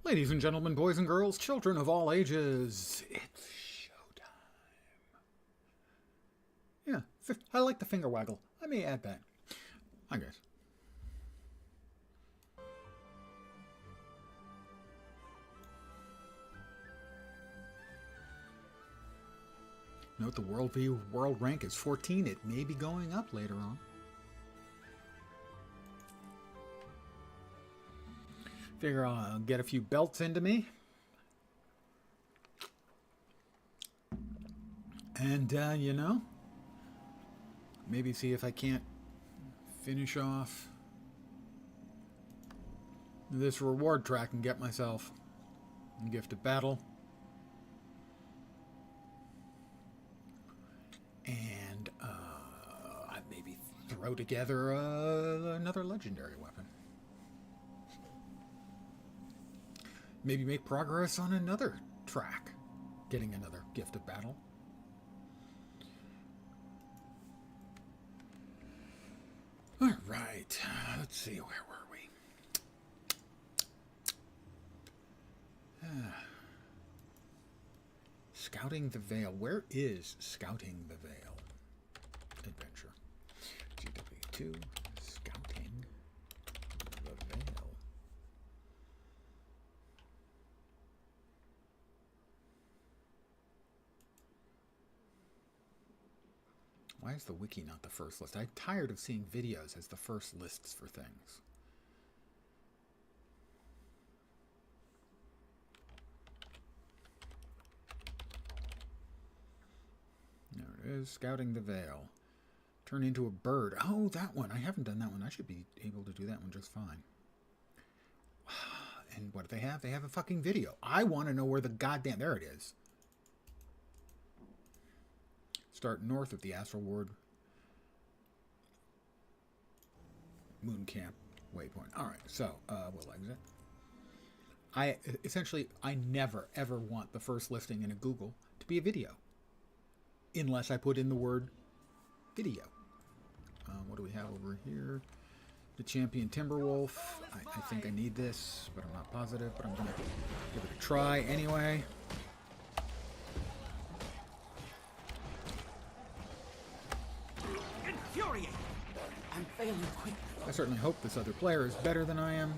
Ladies and gentlemen, boys and girls, children of all ages, it's showtime. Yeah, I like the finger waggle. I may add that. I guess. Note the WvW world rank is 14. It may be going up later on. Figure I'll get a few belts into me. And, you know, maybe see if I can't finish off this reward track and get myself a gift of battle. And maybe throw together another legendary weapon. Maybe make progress on another track, getting another gift of battle. All right, let's see, where were we? Scouting the Vale. Where is Scouting the Vale? Adventure. GW2 Scouting the Vale. Why is the wiki not the first list? I'm tired of seeing videos as the first lists for things. There it is, Scouting the Vale. Turn into a bird. Oh, that one. I haven't done that one. I should be able to do that one just fine. And what do they have? They have a fucking video. I want to know where the goddamn... There it is. Start north of the Astral Ward Moon Camp waypoint. All right, so we'll exit. I never ever want the first listing in a Google to be a video, unless I put in the word video. What do we have over here? The Champion Timberwolf. I think I need this, but I'm not positive. But I'm gonna give it a try anyway. I'm failing quickly. I certainly hope this other player is better than I am,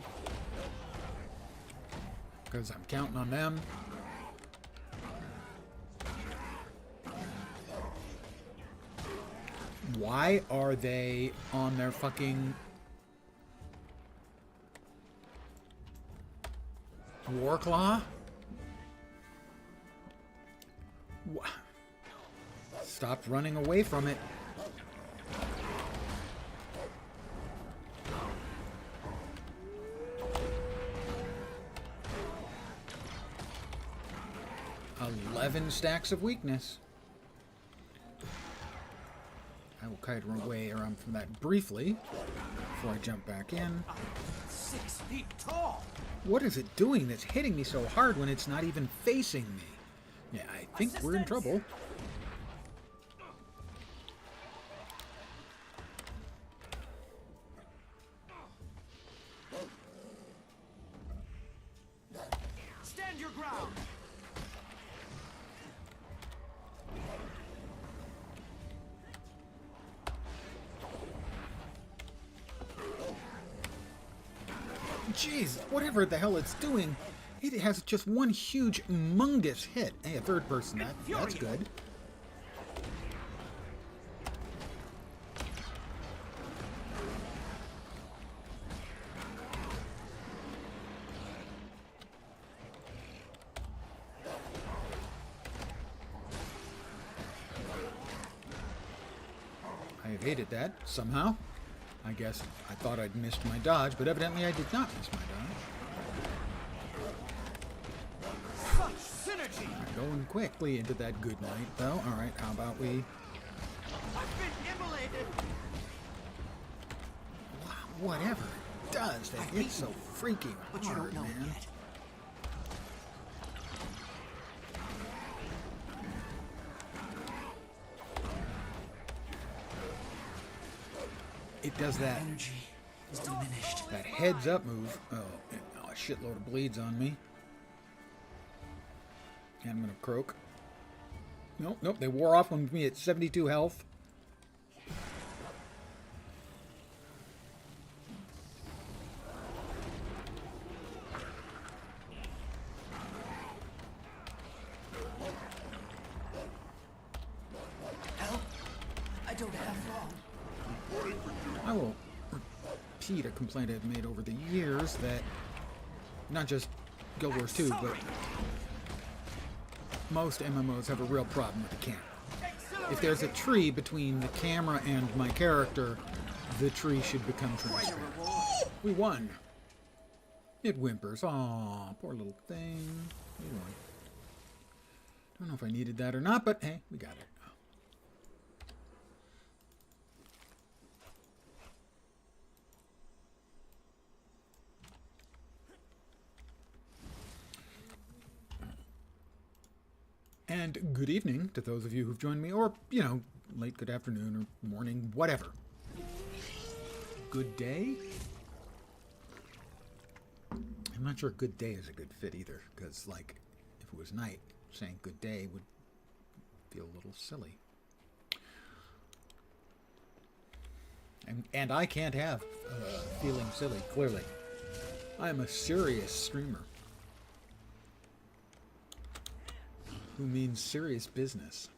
because I'm counting on them. Why are they on their fucking Warclaw? Stop running away from it. Stacks of weakness. I will kite away around from that briefly before I jump back in. 6 feet tall. What is it doing that's hitting me so hard when it's not even facing me? Yeah, I think we're in trouble. Stand your ground. Jeez, whatever the hell it's doing, it has just one huge, humongous hit. Hey, a third person, that's good. I evaded that, somehow. I guess I thought I'd missed my dodge, but evidently I did not miss my dodge. Synergy. I'm going quickly into that good night, though. All right, how about we... I've been immolated. Whatever it does, that hits so freaking but you hard, don't know man. Yet. It does that. Energy is diminished. That heads up move. Oh, a shitload of bleeds on me. And I'm going to croak. Nope, nope, they wore off on me at 72 health. Help! I don't have long. I will repeat a complaint I've made over the years that not just Guild Wars 2, but most MMOs have a real problem with the camera. If there's a tree between the camera and my character, the tree should become transparent. We won. It whimpers. Aw, poor little thing. We won. Don't know if I needed that or not, but hey, we got it. And good evening to those of you who've joined me, or, you know, late good afternoon or morning, whatever. Good day? I'm not sure good day is a good fit either, because, like, if it was night, saying good day would feel a little silly. And I can't have feeling silly, clearly. I'm a serious streamer. Who means serious business.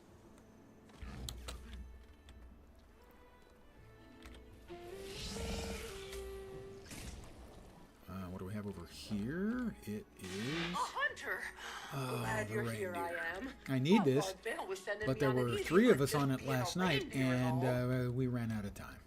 What do we have over here? It is... A hunter! Glad you're here, I am. I need Papa this, Bill was sending but me there on an were easy 3 of hunt us just on to it get a last night, reindeer and all. and we ran out of time.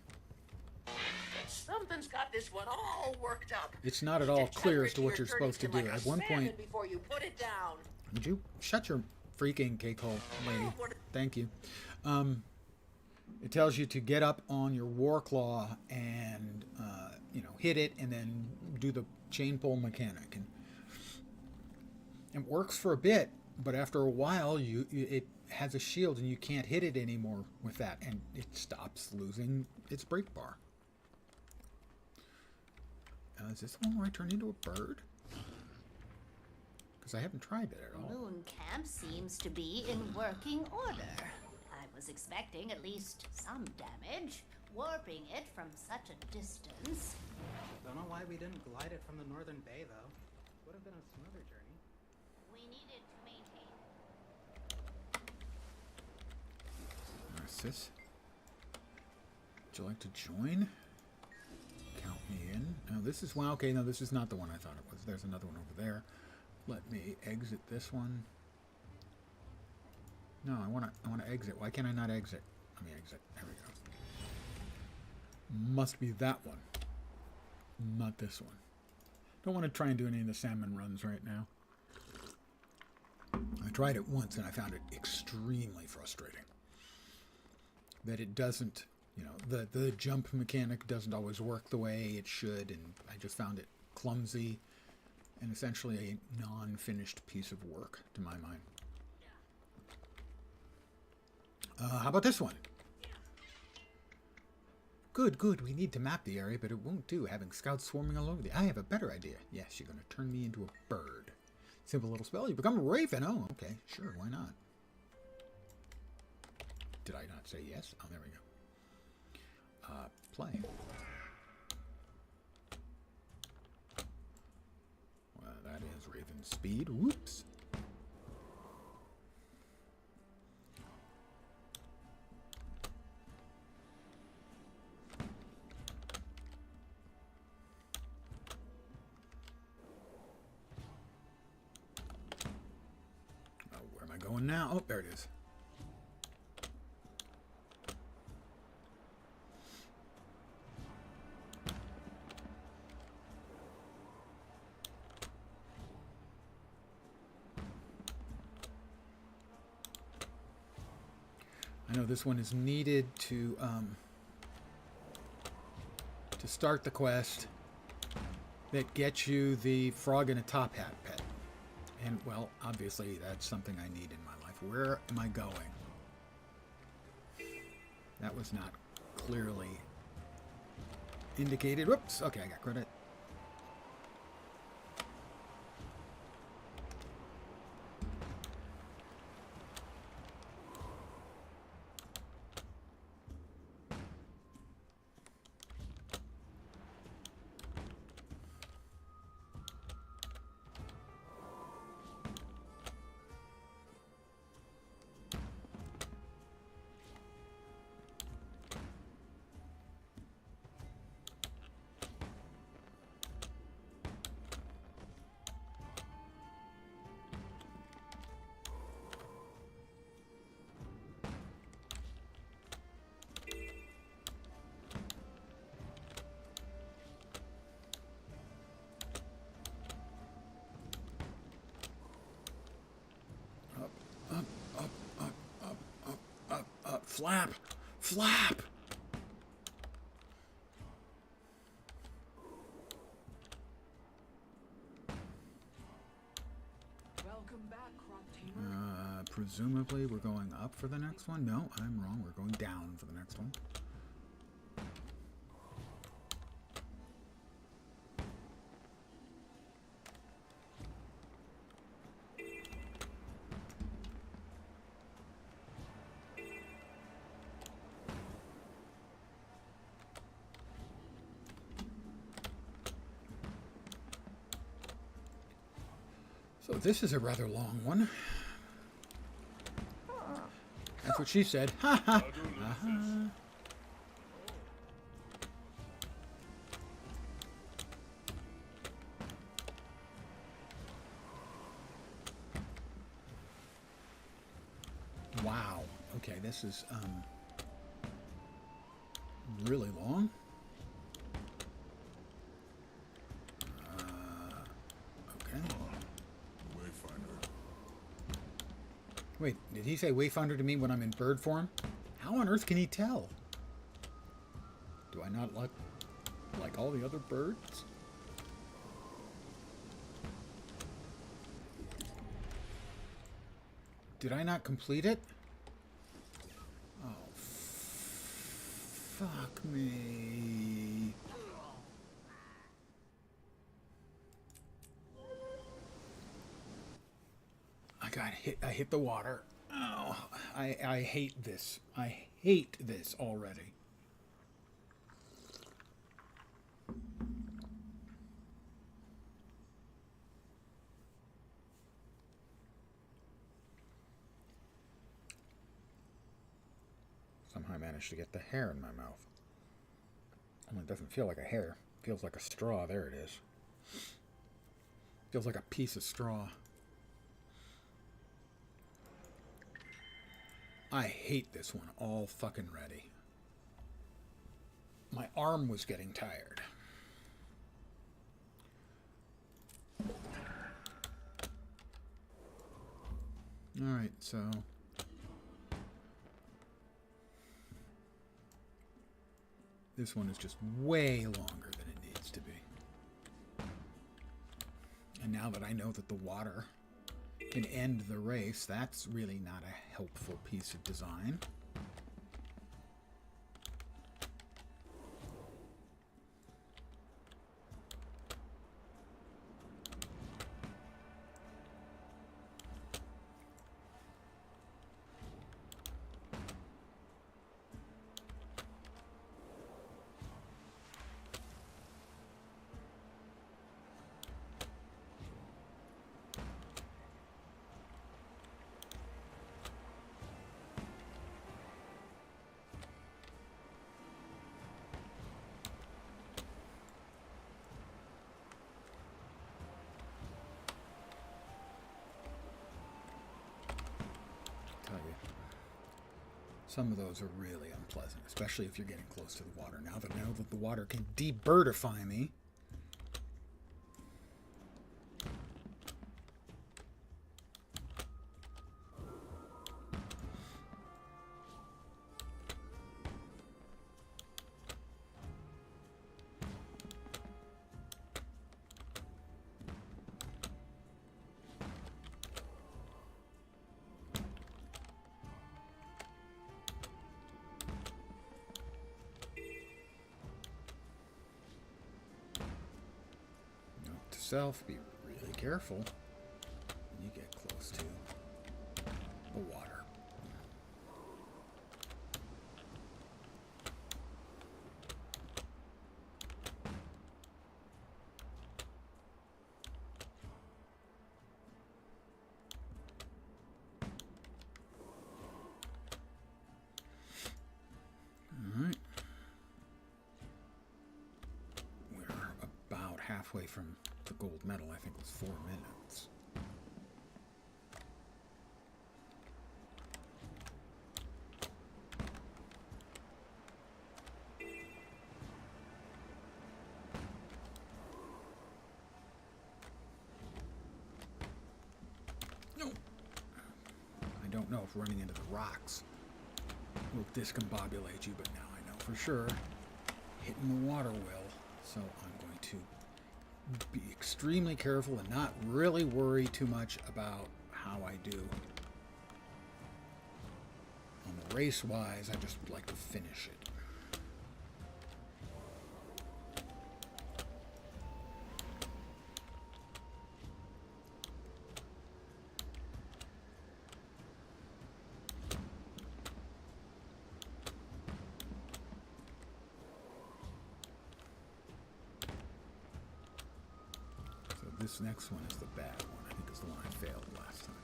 Something's got this one all worked up. It's not at all Just clear tuck as to it what your you're supposed to do. journey like At a one salmon point... before you put it down. Would you shut your freaking cake hole, lady? Thank you. It tells you to get up on your war claw and, you know, hit it and then do the chain pull mechanic. And it works for a bit, but after a while, it has a shield and you can't hit it anymore with that, and it stops losing its break bar. Is this the one where I turn into a bird? Because I haven't tried that at all. Moon camp seems to be in working order. I was expecting at least some damage. Warping it from such a distance. Don't know why we didn't glide it from the northern bay, though. Would have been a smoother journey. We needed to maintain. Narcissus. Would you like to join? Count me in. No, this is one. Okay, no, this is not the one I thought it was. There's another one over there. Let me exit this one. No, I want to exit. Why can't I not exit? Let me exit. There we go. Must be that one. Not this one. Don't want to try and do any of the salmon runs right now. I tried it once and I found it extremely frustrating. That it doesn't, you know, the jump mechanic doesn't always work the way it should, and I just found it clumsy and essentially a non-finished piece of work to my mind. How about this one? Good, good. We need to map the area, but it won't do having scouts swarming all over I have a better idea. Yes, you're going to turn me into a bird. Simple little spell. You become a raven. Oh, okay. Sure, why not? Did I not say yes? Oh, there we go. Play. Well, that is raven speed. Whoops. Going now. Oh, there it is. I know this one is needed to start the quest that gets you the frog in a top hat pet. And, well, obviously, that's something I need in my life. Where am I going? That was not clearly indicated. Whoops. Okay, I got credit. Flap! Flap! Welcome back, crop tamer. Presumably we're going up for the next one? No, I'm wrong. We're going down for the next one. So this is a rather long one. That's what she said. Ha ha. Wow. Okay, this is really long. Okay. Wait, did he say wayfinder to me when I'm in bird form? How on earth can he tell? Do I not like all the other birds? Did I not complete it? Oh, fuck me. I got hit. I hit the water. Oh, I hate this. I hate this already. Somehow I managed to get the hair in my mouth. Only it doesn't feel like a hair. It feels like a straw. There it is. Feels like a piece of straw. I hate this one all fucking ready. My arm was getting tired. Alright, so... this one is just way longer than it needs to be. And now that I know that the water can end the race, that's really not a helpful piece of design. Some of those are really unpleasant, especially if you're getting close to the water. Now that the water can debirdify me. Self, be really careful when you get close to the water. All right. We're about halfway from the gold medal. I think was 4 minutes. No. I don't know if running into the rocks will discombobulate you, but now I know for sure hitting the water will. So I'm going to be extremely careful and not really worry too much about how I do. On the race-wise, I just would like to finish it. This next one is the bad one. I think it's the one I failed last time.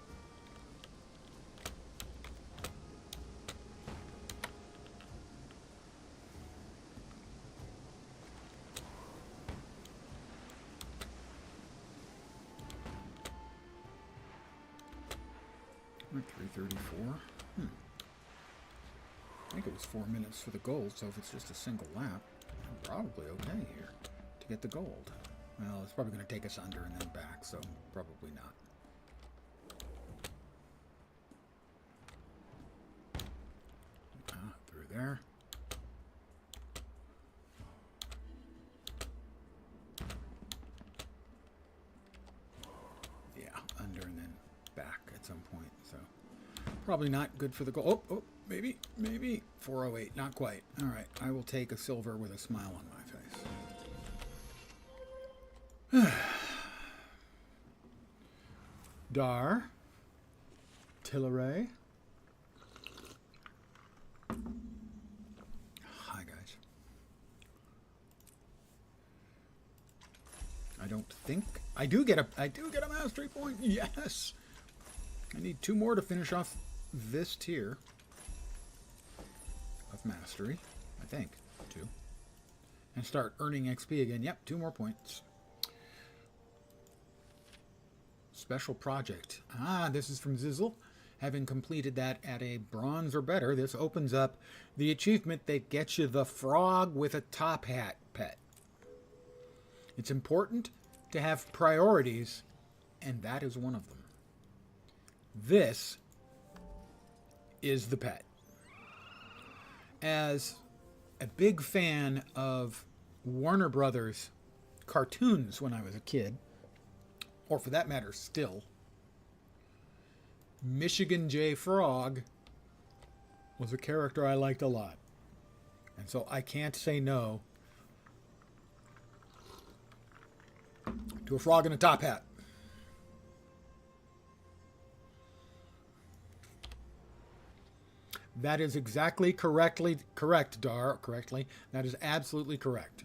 We're at 334. I think it was 4 minutes for the gold, so if it's just a single lap, I'm probably okay here to get the gold. Well, it's probably going to take us under and then back, so probably not. Through there. Yeah, under and then back at some point, so probably not good for the goal. Oh, maybe 408, not quite. All right, I will take a silver with a smile on my face. Dar, Tilleray. Hi guys. I don't think I do get a mastery point. Yes. I need 2 more to finish off this tier of mastery. I think 2, and start earning XP again. Yep, 2 more points. Special project. This is from Zizzle. Having completed that at a bronze or better, this opens up the achievement that gets you the frog with a top hat pet. It's important to have priorities, and that is one of them. This is the pet. As a big fan of Warner Brothers cartoons when I was a kid, or for that matter, still, Michigan J. Frog was a character I liked a lot. And so I can't say no to a frog in a top hat. That is exactly correct, Dar. Correctly. That is absolutely correct.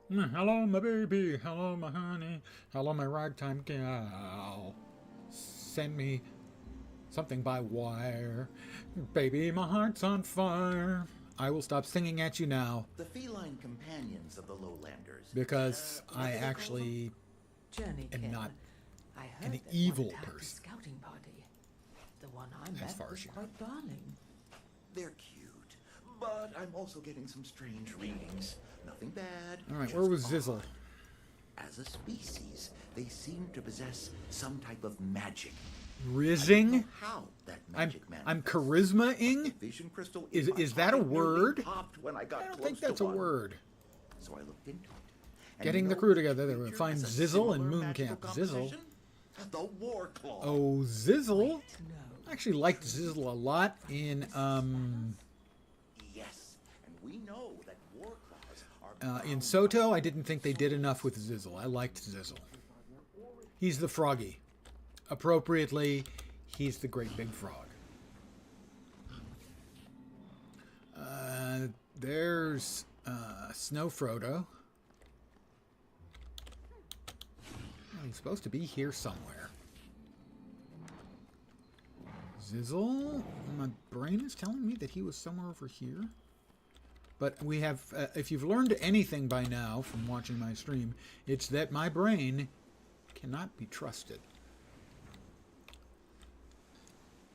Hello, my baby. Hello, my honey. Hello, my ragtime gal. Send me something by wire. Baby, my heart's on fire. I will stop singing at you now. The feline companions of the lowlanders. Because I actually am not an evil person. Scouting party. The one I met As far was as you know. quite darling. They're cute, but I'm also getting some strange readings. Nothing bad. All right, just where was odd. Zizzle? As a species, they seem to possess some type of magic. Rizzing? How that I'm magic charisma-ing? Vision crystal Is in my that a pocket nearly word? popped when I got I don't close think that's to a one. word. So I looked into it. And Getting you the know crew which together, they would creature find has a Zizzle and similar magical Mooncamp. Zizzle? composition? The war claw. Oh, Zizzle? No. I actually liked Zizzle a lot in Yes, and we know that war claws are in Soto. I didn't think they did enough with Zizzle. I liked Zizzle. He's the froggy. Appropriately, he's the great big frog. There's Snow Frodo. Oh, he's supposed to be here somewhere. Zizzle? My brain is telling me that he was somewhere over here. But we have, if you've learned anything by now from watching my stream, it's that my brain cannot be trusted.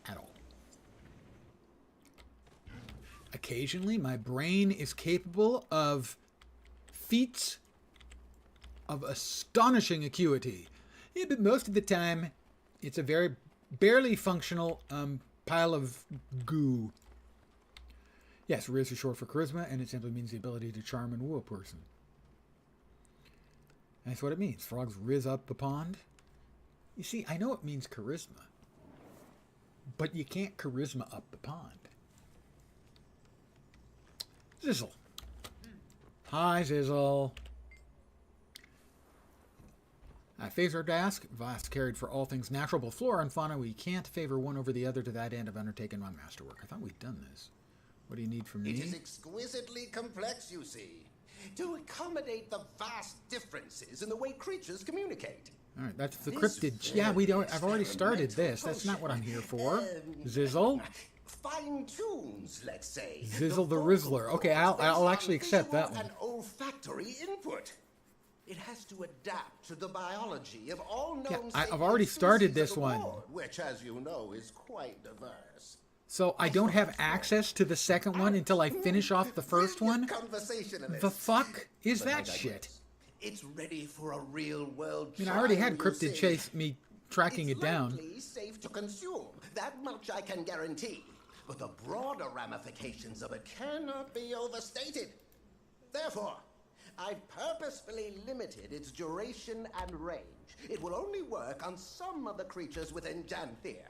At all. Occasionally, my brain is capable of feats of astonishing acuity. Yeah, but most of the time, it's a very barely functional pile of goo. Yes, Riz is short for charisma, and it simply means the ability to charm and woo a person. That's what it means. Frogs riz up the pond. You see, I know it means charisma, but you can't charisma up the pond. Zizzle. Hi, Zizzle. Phasor Dask. Vast carried for all things natural, but flora and fauna, we can't favor one over the other. To that end, I've undertaken my masterwork. I thought we'd done this. What do you need from me? It is exquisitely complex, you see, to accommodate the vast differences in the way creatures communicate. All right, that's the cryptid. Yeah, we don't. I've already started this. That's not what I'm here for. Zizzle. Fine tunes, let's say. Zizzle the Rizzler. Okay, I'll actually accept that one. An olfactory input. It has to adapt to the biology of all known. Yeah, I've already started this one, which, as you know, is quite diverse. So I don't have access to the second one until I finish off the first one? The fuck is that shit? It's ready for a real-world I mean, I already had Cryptid chase me tracking it down. It's safe to consume. That much I can guarantee. But the broader ramifications of it cannot be overstated. Therefore, I've purposefully limited its duration and range. It will only work on some of the creatures within Janthir.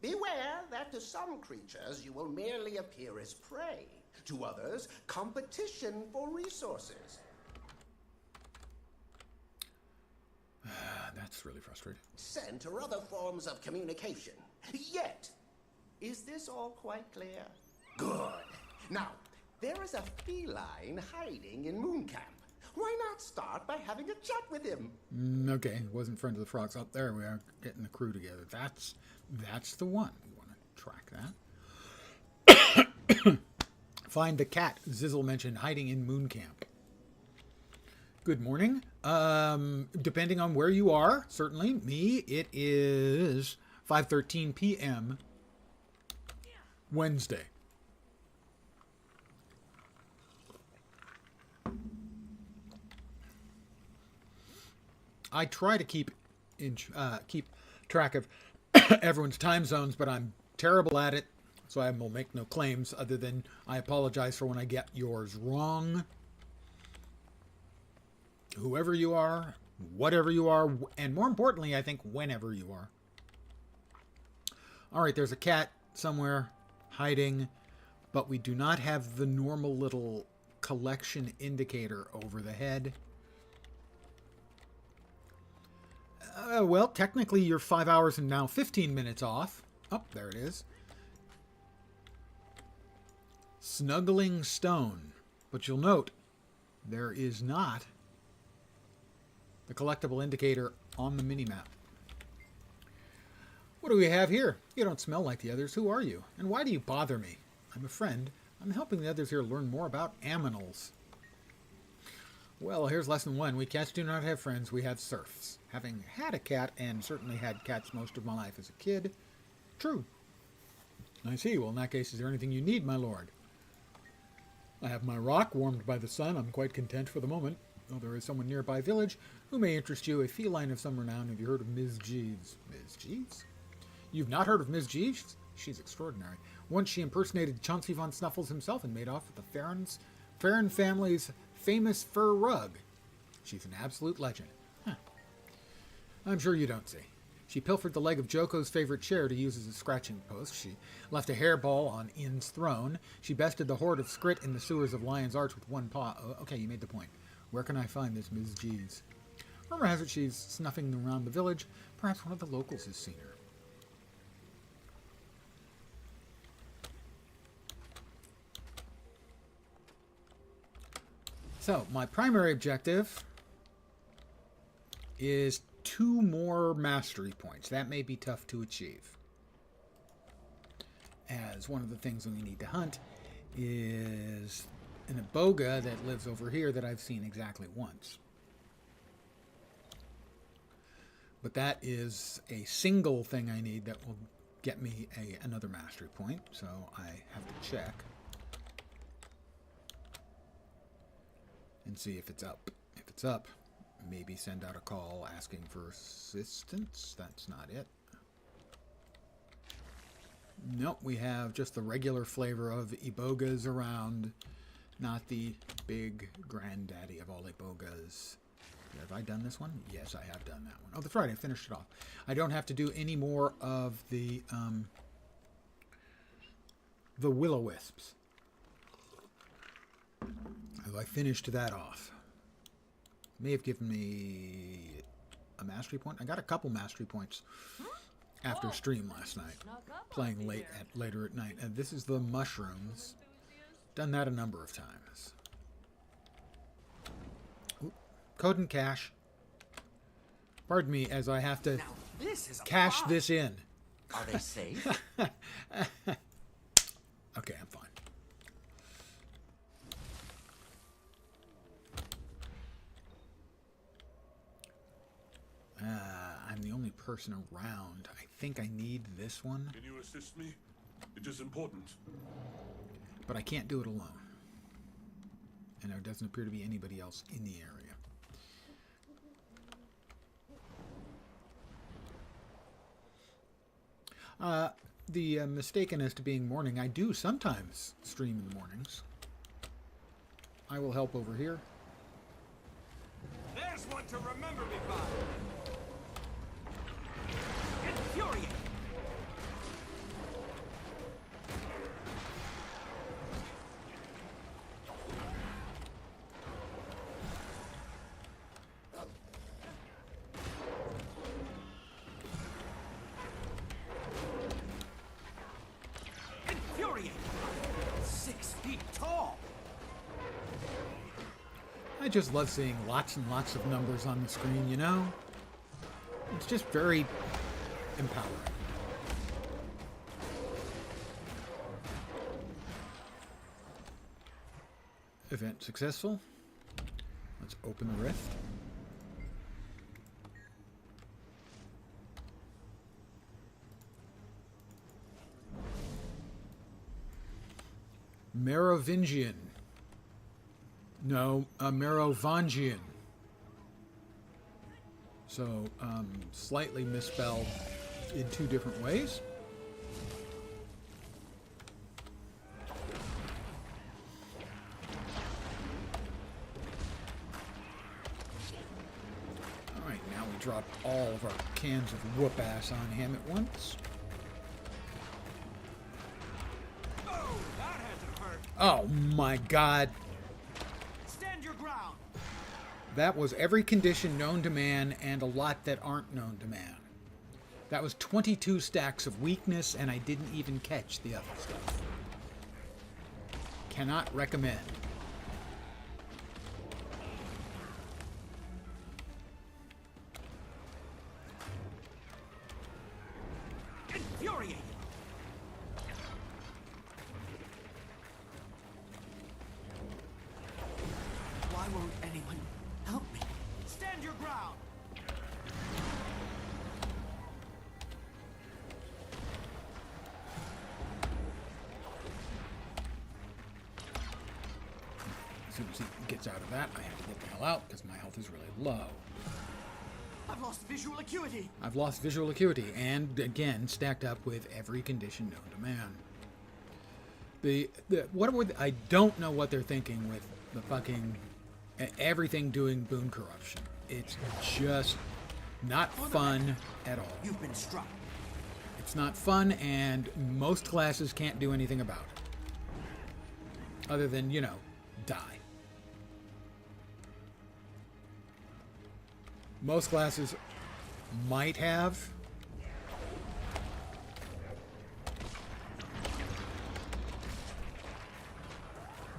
Beware that to some creatures you will merely appear as prey. To others, competition for resources. That's really frustrating. Scent or other forms of communication. Yet, is this all quite clear? Good. Now, there is a feline hiding in Mooncamp. Why not start by having a chat with him? Okay, wasn't friend of the frogs. Up there we are, getting the crew together. That's the one. We want to track that. Find the cat Zizzle mentioned hiding in Mooncamp. Good morning. Depending on where you are, certainly me, it is 5:13 p.m. Wednesday. I try to keep track of everyone's time zones, but I'm terrible at it, so I will make no claims other than I apologize for when I get yours wrong. Whoever you are, whatever you are, and more importantly, I think whenever you are. All right, there's a cat somewhere hiding, but we do not have the normal little collection indicator over the head. Well, technically you're 5 hours and now 15 minutes off. Oh, there it is. Snuggling Stone. But you'll note, there is not the collectible indicator on the minimap. What do we have here? You don't smell like the others. Who are you? And why do you bother me? I'm a friend. I'm helping the others here learn more about aminals. Well, here's lesson 1. We cats do not have friends, we have serfs. Having had a cat, and certainly had cats most of my life as a kid. True. I see. Well, in that case, is there anything you need, my lord? I have my rock warmed by the sun. I'm quite content for the moment. Though there is someone nearby village who may interest you, a feline of some renown. Have you heard of Ms. Jeeves? Ms. Jeeves? You've not heard of Ms. Jeeves? She's extraordinary. Once she impersonated Chauncey von Snuffles himself and made off with the Farron family's famous fur rug. She's an absolute legend. Huh. I'm sure you don't see. She pilfered the leg of Joko's favorite chair to use as a scratching post. She left a hairball on In's throne. She bested the horde of Skrit in the sewers of Lion's Arch with one paw. Oh, okay, you made the point. Where can I find this Ms. Jeeves? Rumor has it she's snuffing around the village. Perhaps one of the locals has seen her. So, my primary objective is 2 more mastery points. That may be tough to achieve. As one of the things we need to hunt is an iboga that lives over here that I've seen exactly once. But that is a single thing I need that will get me another mastery point, so I have to check and see if it's up. If it's up, maybe send out a call asking for assistance. That's not it. Nope, we have just the regular flavor of ibogas around, not the big granddaddy of all ibogas. Have I done this one? Yes, I have done that one. Oh, that's right, I finished it off. I don't have to do any more of the will-o-wisps. I finished that off. May have given me a mastery point. I got a couple mastery points after stream last night, playing later at night. And this is the mushrooms. Done that a number of times. Ooh, code and cache. Pardon me as I have to cash this in. Are they safe? Okay, I'm fine. I'm the only person around. I think I need this one. Can you assist me? It is important. But I can't do it alone. And there doesn't appear to be anybody else in the area. The mistaken as to being morning, I do sometimes stream in the mornings. I will help over here. There's one to remember me by. Infuriate. Infuriate. 6 feet tall. I just love seeing lots and lots of numbers on the screen, you know? It's just very empowering. Event successful. Let's open the rift. Merovingian. No, Merovingian. So, slightly misspelled in 2 different ways. Alright, now we drop all of our cans of whoop ass on him at once. Oh, that hasn't hurt. Oh my god. Stand your ground. That was every condition known to man and a lot that aren't known to man. That was 22 stacks of weakness, and I didn't even catch the other stuff. Cannot recommend. Infuriate. Why won't anyone help me? Stand your ground. As soon as he gets out of that, I have to get the hell out because my health is really low. I've lost visual acuity. I've lost visual acuity, and again, stacked up with every condition known to man. I don't know what they're thinking with the fucking everything doing boon corruption. It's just not fun at all. You've been struck. It's not fun, and most classes can't do anything about it. Other than, you know, die. Most classes might have.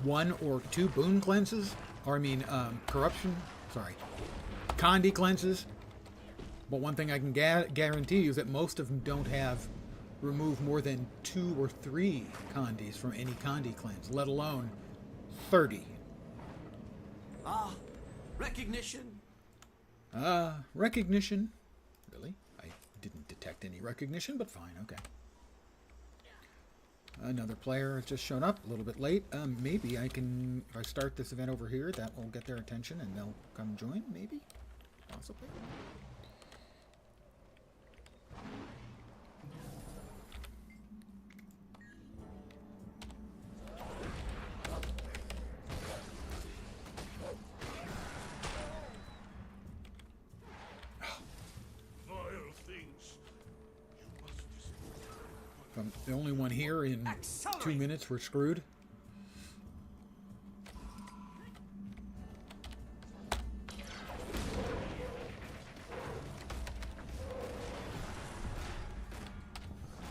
One or 2 boon cleanses, or I mean, corruption, sorry, Condi cleanses. But one thing I can guarantee you is that most of them don't have remove more than 2 or 3 Condis from any Condi cleanse, let alone 30. Ah, recognition. Recognition. Really? I didn't detect any recognition, but fine, okay. Another player has just shown up a little bit late. Maybe I can, if I start this event over here, that will get their attention and they'll come join, maybe? Possibly. the only one here in 2 minutes. We're screwed.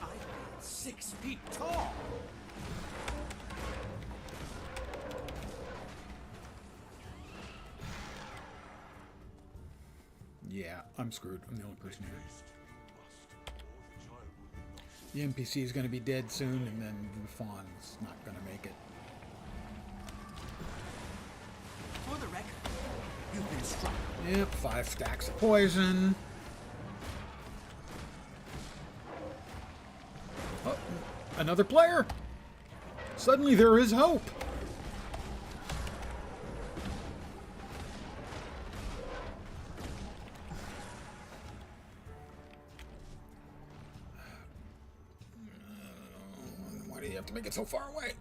I'm 6 feet tall. Yeah, I'm screwed. I'm the only person here. The NPC is going to be dead soon, and then the fawn's not going to make it. For the record, you've been struck. Yep, 5 stacks of poison. Oh, another player! Suddenly there is hope! Why do you have to make it so far away?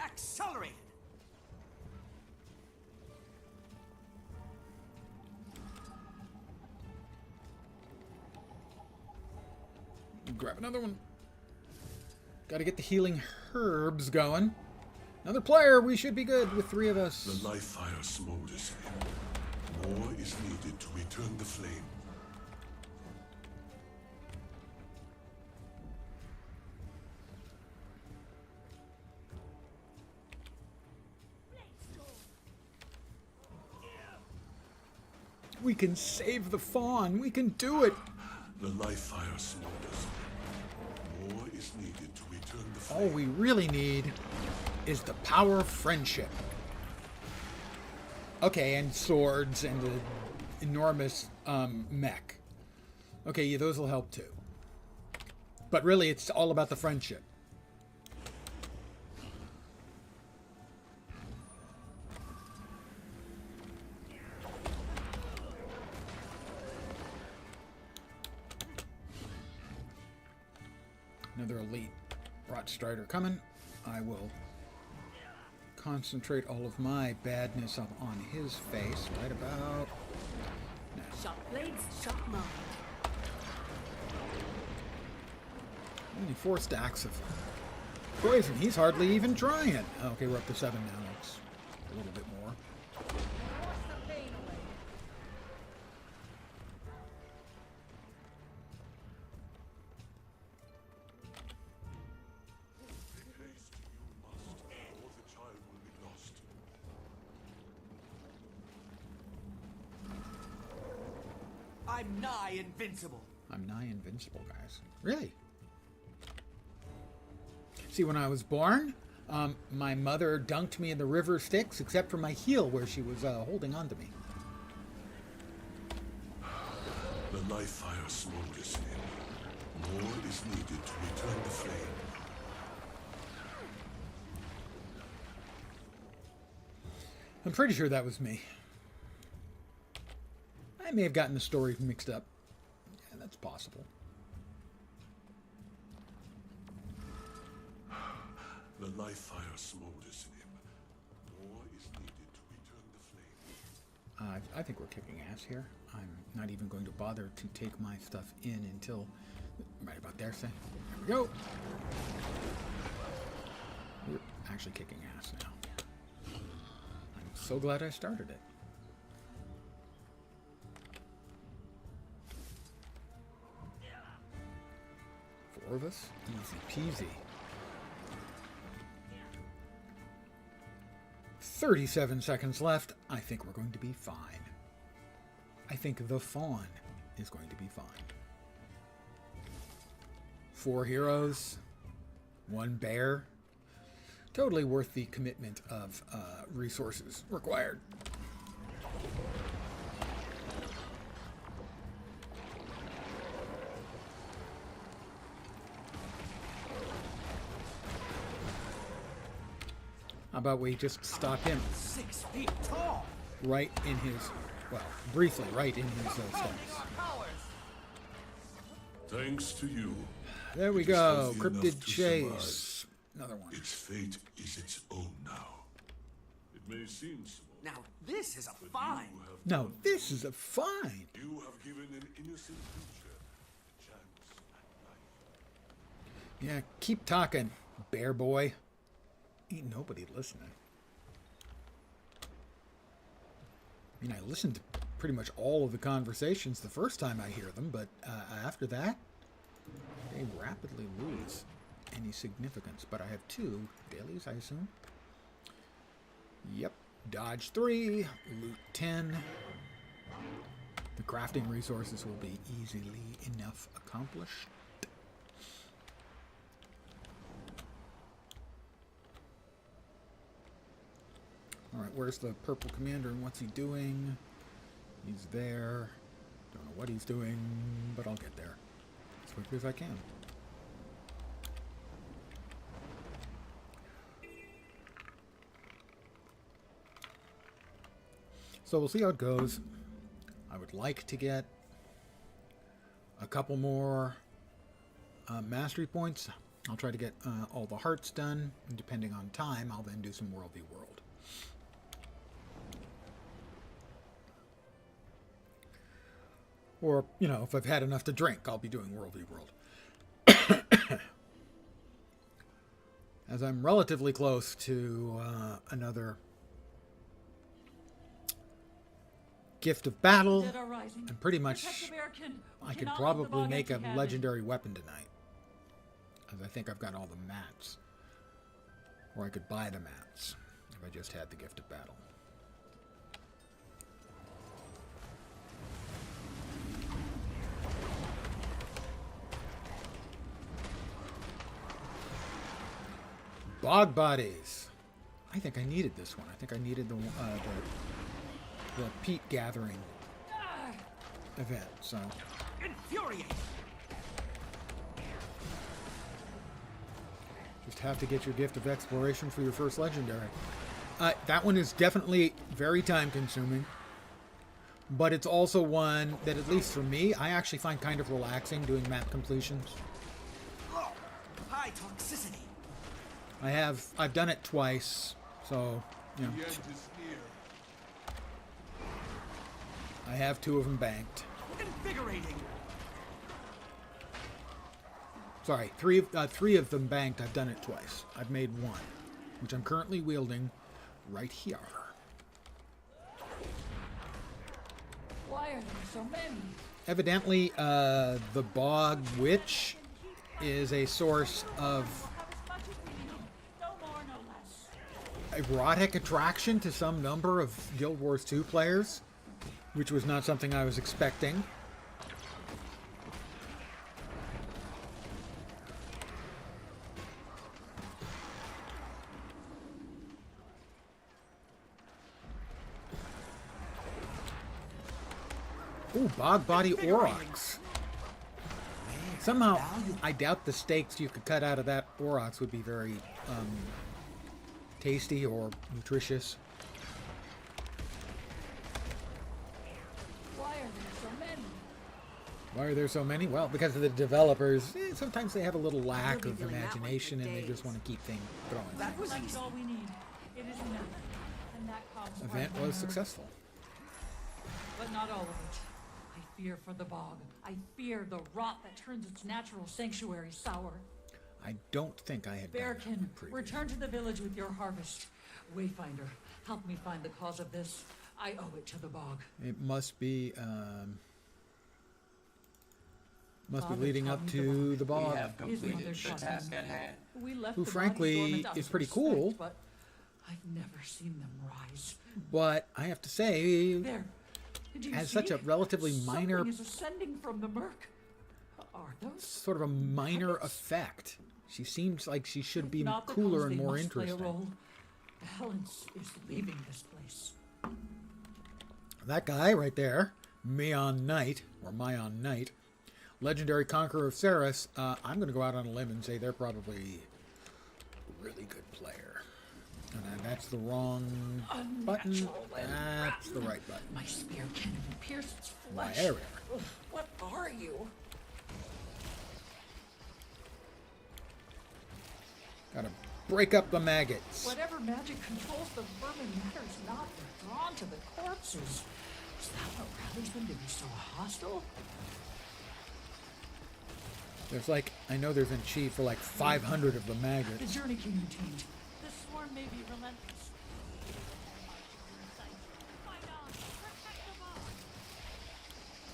Accelerated. Grab another one. Gotta get the healing herbs going. Another player, we should be good with 3 of us. The life fire smolders. More is needed to return the flame. We can save the fawn. We can do it. The life fire smolders. More is needed to return the flame. All we really need is the power of friendship. Okay, and swords and the enormous mech. Okay, yeah, those will help too. But really, it's all about the friendship. Another elite Rot Strider coming. I will concentrate all of my badness up on his face right about now. Sharp blades, sharp mind. Only 4 stacks of poison. He's hardly even trying. Okay, we're up to 7 now. That's a little bit more. I'm nigh invincible. I'm nigh invincible, guys. Really? See, when I was born, my mother dunked me in the river Styx, except for my heel where she was holding on to me. The life fire smolders in. More is needed to return the flame. I'm pretty sure that was me. I may have gotten the story mixed up. Yeah, that's possible. The life fire smolders in him. More is needed to return the flame. I think we're kicking ass here. I'm not even going to bother to take my stuff in until right about there, say. There we go. We're actually kicking ass now. I'm so glad I started it. Four of us? Easy peasy. 37 seconds left. I think we're going to be fine. I think the fawn is going to be fine. 4 heroes, 1 bear. Totally worth the commitment of resources required. How about we just stop him 6 feet tall. right in his, well, briefly, right in his stance. Thanks to you. There we it is go. healthy enough Cryptid to Chase. Another one. Its fate is its own now. It It may seem small. Now, this is a find. No, this is a find. You have given an innocent creature a chance at life. Yeah, keep talking, bear boy. Ain't nobody listening. I mean, I listened to pretty much all of the conversations the first time I hear them, but after that, they rapidly lose any significance. But I have 2 dailies, I assume. Yep. Dodge 3, loot 10. The crafting resources will be easily enough accomplished. Alright, where's the purple commander and what's he doing? He's there. Don't know what he's doing, but I'll get there as quickly as I can. So we'll see how it goes. I would like to get a couple more mastery points. I'll try to get all the hearts done, and depending on time, I'll then do some World v. World. Or, you know, if I've had enough to drink, I'll be doing World v. World. As I'm relatively close to another Gift of Battle, and pretty much I could probably make a legendary weapon tonight. As I think I've got all the mats. Or I could buy the mats if I just had the Gift of Battle. Bog bodies. I think I needed this one. I think I needed the peat gathering event. So. Infuriating. Just have to get your Gift of Exploration for your first legendary. That one is definitely very time consuming. But it's also one that, at least for me, I actually find kind of relaxing doing map completions. High toxicity. I've done it twice, so, you know. I have 2 of them banked. Invigorating. Sorry, three of them banked. I've done it twice. I've made 1, which I'm currently wielding right here. Why are there so many? Evidently, the Bog Witch is a source of erotic attraction to some number of Guild Wars 2 players, which was not something I was expecting. Ooh, Bog Body Aurochs. Somehow, I doubt the steaks you could cut out of that Aurochs would be very tasty or nutritious. Why are there so many? Why are there so many? Well, because of the developers. Sometimes they have a little lack of imagination and they just want to keep things going. That was all we need. It is enough. And that comes Event was successful. But not all of it. I fear for the bog. I fear the rot that turns its natural sanctuary sour. I don't think I had Bearkin, return to the village with your harvest. Wayfinder, help me find the cause of this. I owe it to the bog. It must be leading up to the bog. We have completed the task at hand. Who frankly is pretty cool. But I've never seen them rise. But I have to say, There. Did you has see? such a relatively minor, Something is ascending from the murk. Are those sort of a minor effect. She seems like she should be not the cooler cause and they more must play a interesting. role? Balance is leaving this place. That guy right there, Mayon Knight, or Mayon Knight, legendary conqueror of Ceres, I'm going to go out on a limb and say they're probably a really good player. And that's the wrong button. That's the right button. My spear can't even pierce its My flesh. area. What are you? Got a break up the maggots. Whatever magic controls the vermin matters not. They're drawn to the corpses. Is that what rallies them to be so hostile? There's like, I know there's an achieve for like 500 of the The maggots. journey can be changed. The swarm may be relentless.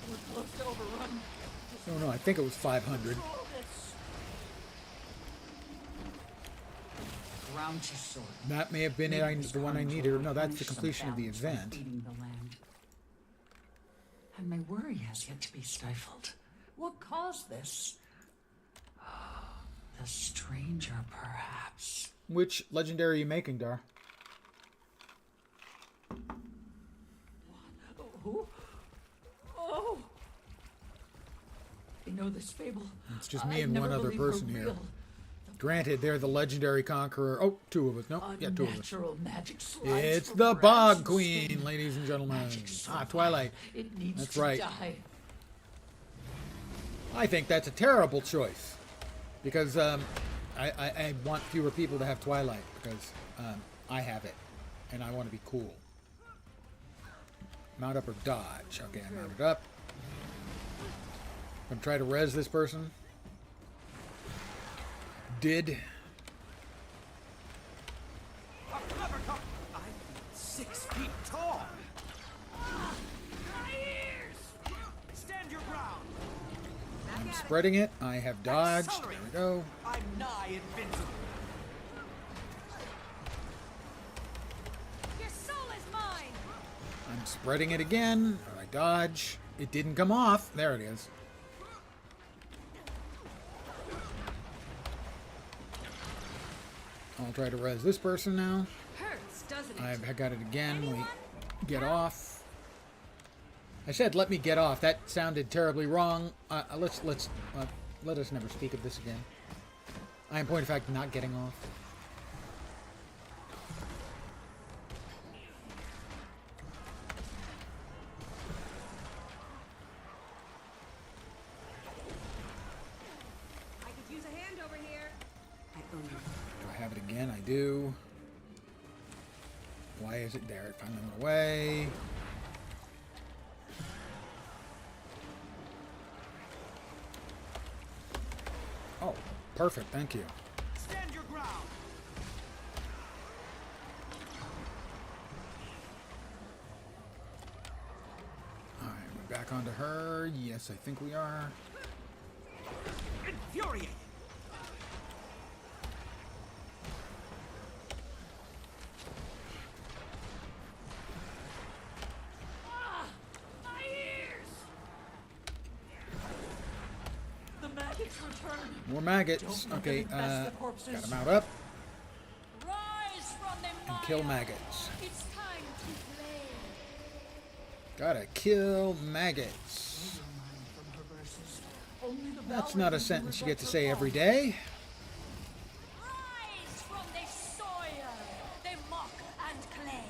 We're close to overrun. Oh no, I think it was 500. Control this. Ground to sword. That may have been the one I needed. No, that's the completion of the event. Feeding the land. And my worry has yet to be stifled. What caused this? The stranger, perhaps. Which legendary are you making, Dar? Who? Oh! I know this fable. It's just me and one other person here. Granted, they're the legendary conqueror. Oh, two of us. No, yeah, two of us. Natural magic slides It's from the branch Bog to Queen, skin. ladies and gentlemen. Magic Ah, survive. Twilight. It needs That's to right. die. I think that's a terrible choice. Because I want fewer people to have Twilight. Because I have it. And I want to be cool. Mount up or dodge. Okay, I mounted up. I'm going to try to res this person. Did. I'm 6 feet tall. My ears! Stand your ground. I'm spreading it. I have dodged. There we go. I'm nigh invincible. Your soul is mine! I'm spreading it again. I dodge. It didn't come off. There it is. I'll try to res this person now. Hurts, doesn't it? I got it again. We get off. I said let me get off. That sounded terribly wrong. Let us never speak of this again. I am, point of fact, not getting off. I could use a hand over here. Do I have it again? I do. Why is it there? It finally went away. Oh, perfect. Thank you. Stand your ground. All right, we're back onto her. Yes, I think we are. Infuriated. My ears! The maggots return. More maggots. Don't let Okay, them infest the corpses. got them out up Rise from the and kill mire. maggots. It's time to play. Gotta kill maggots. Only the That's Valor not a can sentence you get to resurrect say her every fall. day. Rise from the soil, the muck and clay.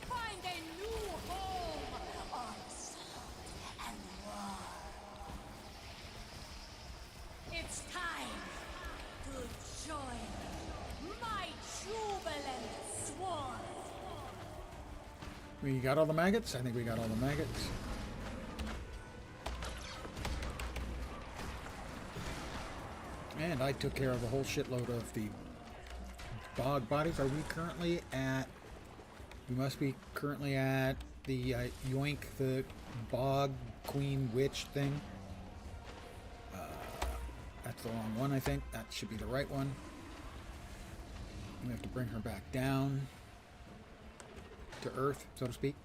Find a new home on salt and war. It's time to join my jubilant swarm. We got all the maggots? I think we got all the maggots. And I took care of a whole shitload of the bog bodies. Are we currently at... We must be currently at the Yoink, the Bog Queen Witch thing. That's the wrong one, I think. That should be the right one. We have to bring her back down to Earth, so to speak.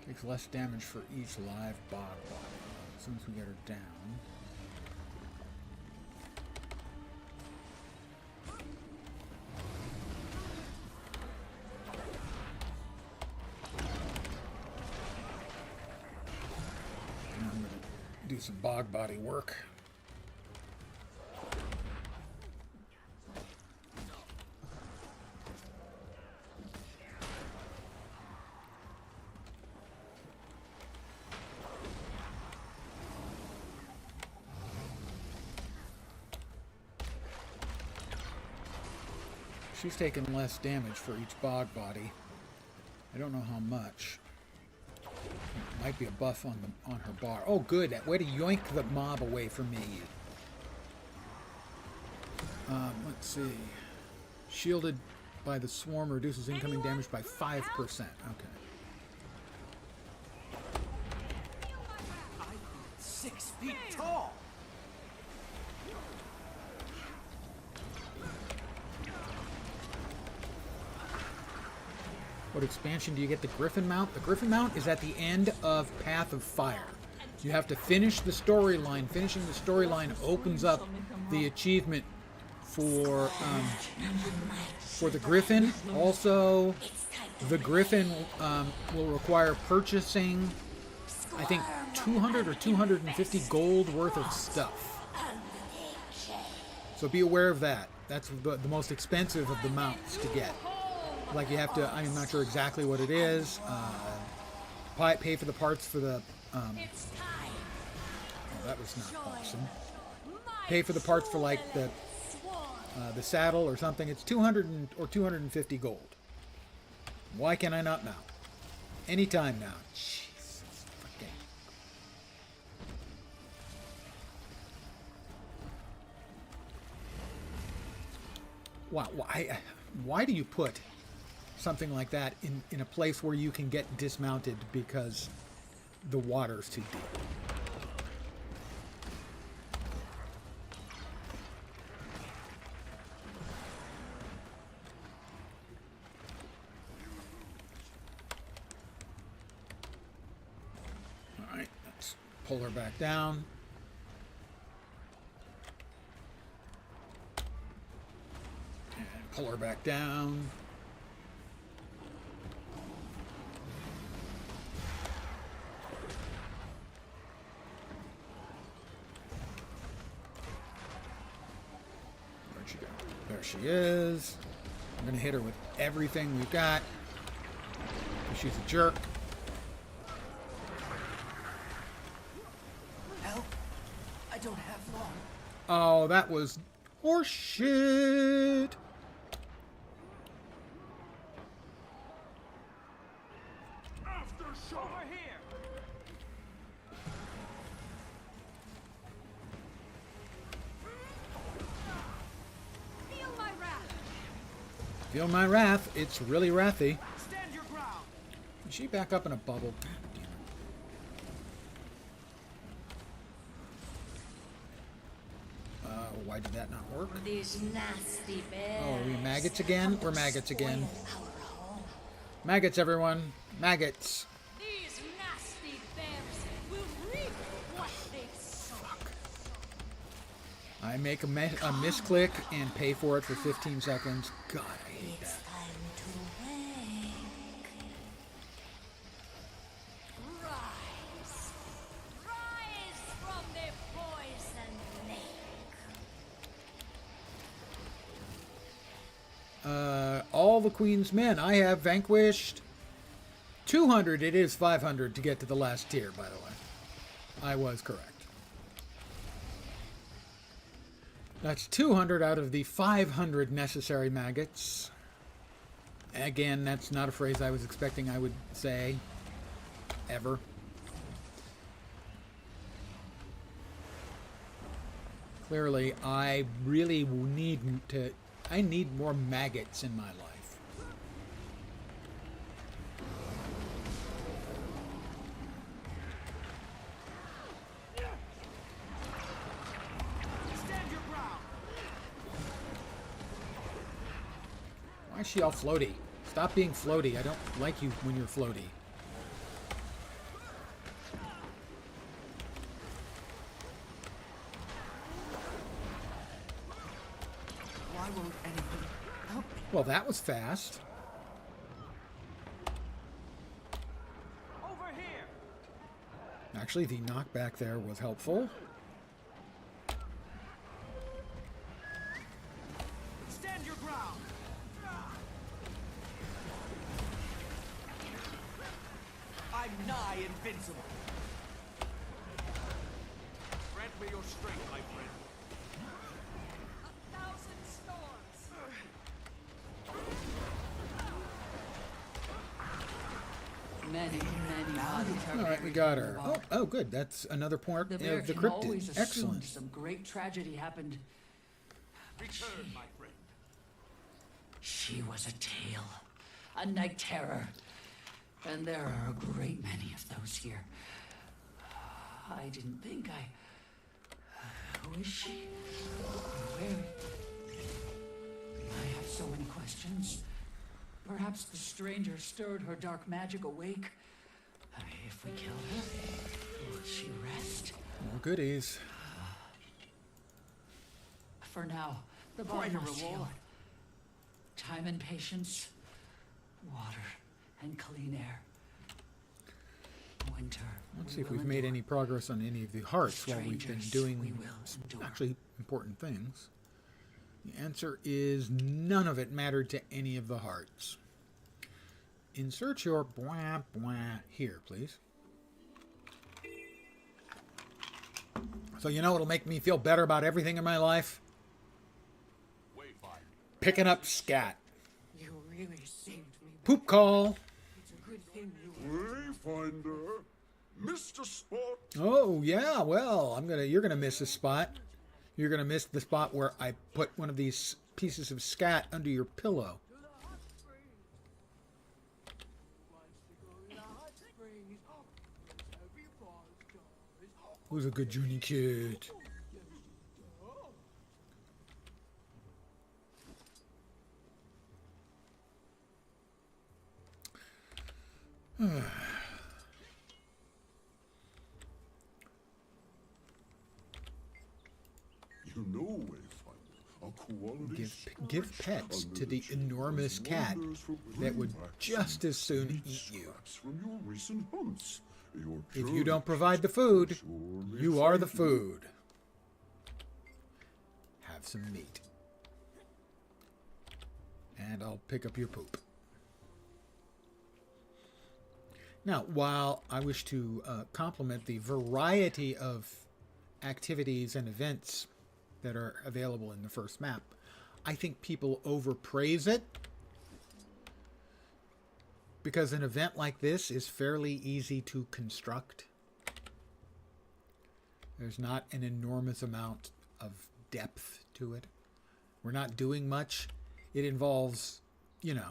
Takes less damage for each live bog body. As soon as we get her down. And I'm going to do some bog body work. she's taking less damage for each bog body. I don't know how much. Might be a buff on her bar. Oh, good. Way to yoink the mob away from me. Let's see. Shielded by the swarm reduces incoming damage by 5%. Okay. I'm 6 feet tall. What expansion do you get? The Griffin Mount? The Griffin Mount is at the end of Path of Fire. You have to finish the storyline. Finishing the storyline opens up the achievement for the Griffin. Also, the Griffin will require purchasing, I think, 200 or 250 gold worth of stuff. So be aware of that. That's the most expensive of the mounts to get. Like you have to, I'm not sure exactly what it is. Pay for the parts for the. Oh, that was not awesome. Pay for the parts for like the saddle or something. It's 200 or 250 gold. Why can I not now? Anytime now. Jesus fucking. Wow. Why do you put something like that in a place where you can get dismounted because the water's too deep? All right, let's pull her back down. And pull her back down. There she is. I'm going to hit her with everything we've got. She's a jerk. Help! I don't have long. Oh, that was horseshit. Over here! Feel my wrath. It's really wrathy. Stand your ground. Is she back up in a bubble? Why did that not work? These nasty bears. Oh, are we maggots again? We're maggots again. Maggots, everyone. Maggots. These nasty bears will reap what they sow. I make a misclick and pay for it for 15 seconds. God, I hate that. Rise from the poison lake. All the Queen's men. I have vanquished 200. It is 500 to get to the last tier, by the way. I was correct. That's 200 out of the 500 necessary maggots. Again, that's not a phrase I was expecting I would say. Ever. Clearly, I really need to... I need more maggots in my life. Why is she all floaty? Stop being floaty. I don't like you when you're floaty. Why won't anyone help me? Well, that was fast. Over here. Actually, the knockback there was helpful. Stand your ground. I'm nigh invincible. Grant me your strength, my friend. 1,000 storms. many bodies are All right, we buried got in the her. bog. Oh, good. That's another part The of bear the can always cryptid. assume Excellent. some great tragedy happened. Return, my friend. She was a tale, a night terror. And there are a great many of those here. I didn't think who is she? Where? I have so many questions. Perhaps the stranger stirred her dark magic awake. If we kill her, will she rest? More goodies. For now, the Quite body a must heal. reward. Time and patience, water and clean air. Winter. Let's we see if will we've made endure. any progress on any of the hearts while we've been Strangers, doing we will endure. actually important things. The answer is none of it mattered to any of the hearts. Insert your blah blah here, please. So you know what'll make me feel better about everything in my life? Picking up scat. You really saved me. Poop call. It's a good thing you were. Wayfinder, Mr. Spot. Oh yeah, well, you're gonna miss a spot. You're gonna miss the spot where I put one of these pieces of scat under your pillow. Who's a good Junie kid? You know, Wayfinder, a quality Give pets to the enormous cat that would just as soon eat you. From your recent hunts. If you don't provide the food, you are the food. Have some meat. And I'll pick up your poop. Now, while I wish to compliment the variety of activities and events that are available in the first map, I think people overpraise it. Because an event like this is fairly easy to construct. There's not an enormous amount of depth to it. We're not doing much. It involves, you know,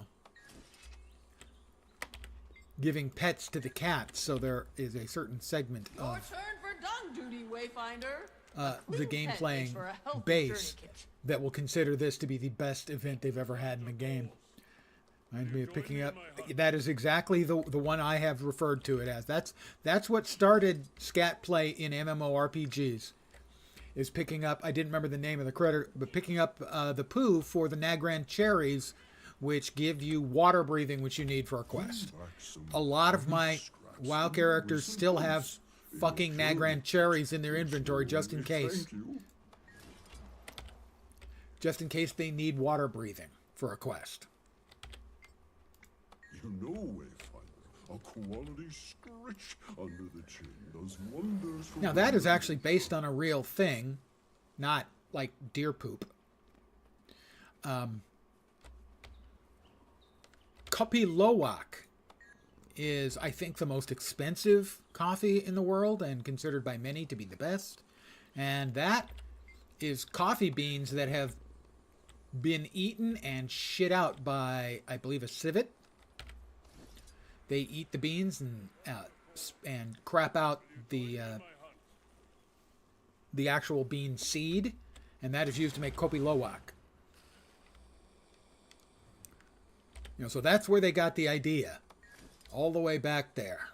giving pets to the cats, so there is a certain segment Your of turn for dung duty, Wayfinder. the game pet playing makes for a healthy base journey kit. that will consider this to be the best event they've ever had in the game. Reminds me of picking up. That is exactly the one I have referred to it as. That's what started scat play in MMORPGs. Is picking up. I didn't remember the name of the critter, but picking up the poo for the Nagran cherries, which give you water breathing, which you need for a quest. A lot of my WoW characters still have fucking Nagran cherries in their inventory just in case. Just in case they need water breathing for a quest. You know, Wayfinder, a quality scritch under the chin does wonders for... Now that is actually based on a real thing, not like deer poop. Kopi Luwak is, I think, the most expensive coffee in the world and considered by many to be the best. And that is coffee beans that have been eaten and shit out by, I believe, a civet. They eat the beans and crap out the actual bean seed, and that is used to make Kopi Luwak. You know, so that's where they got the idea, all the way back there.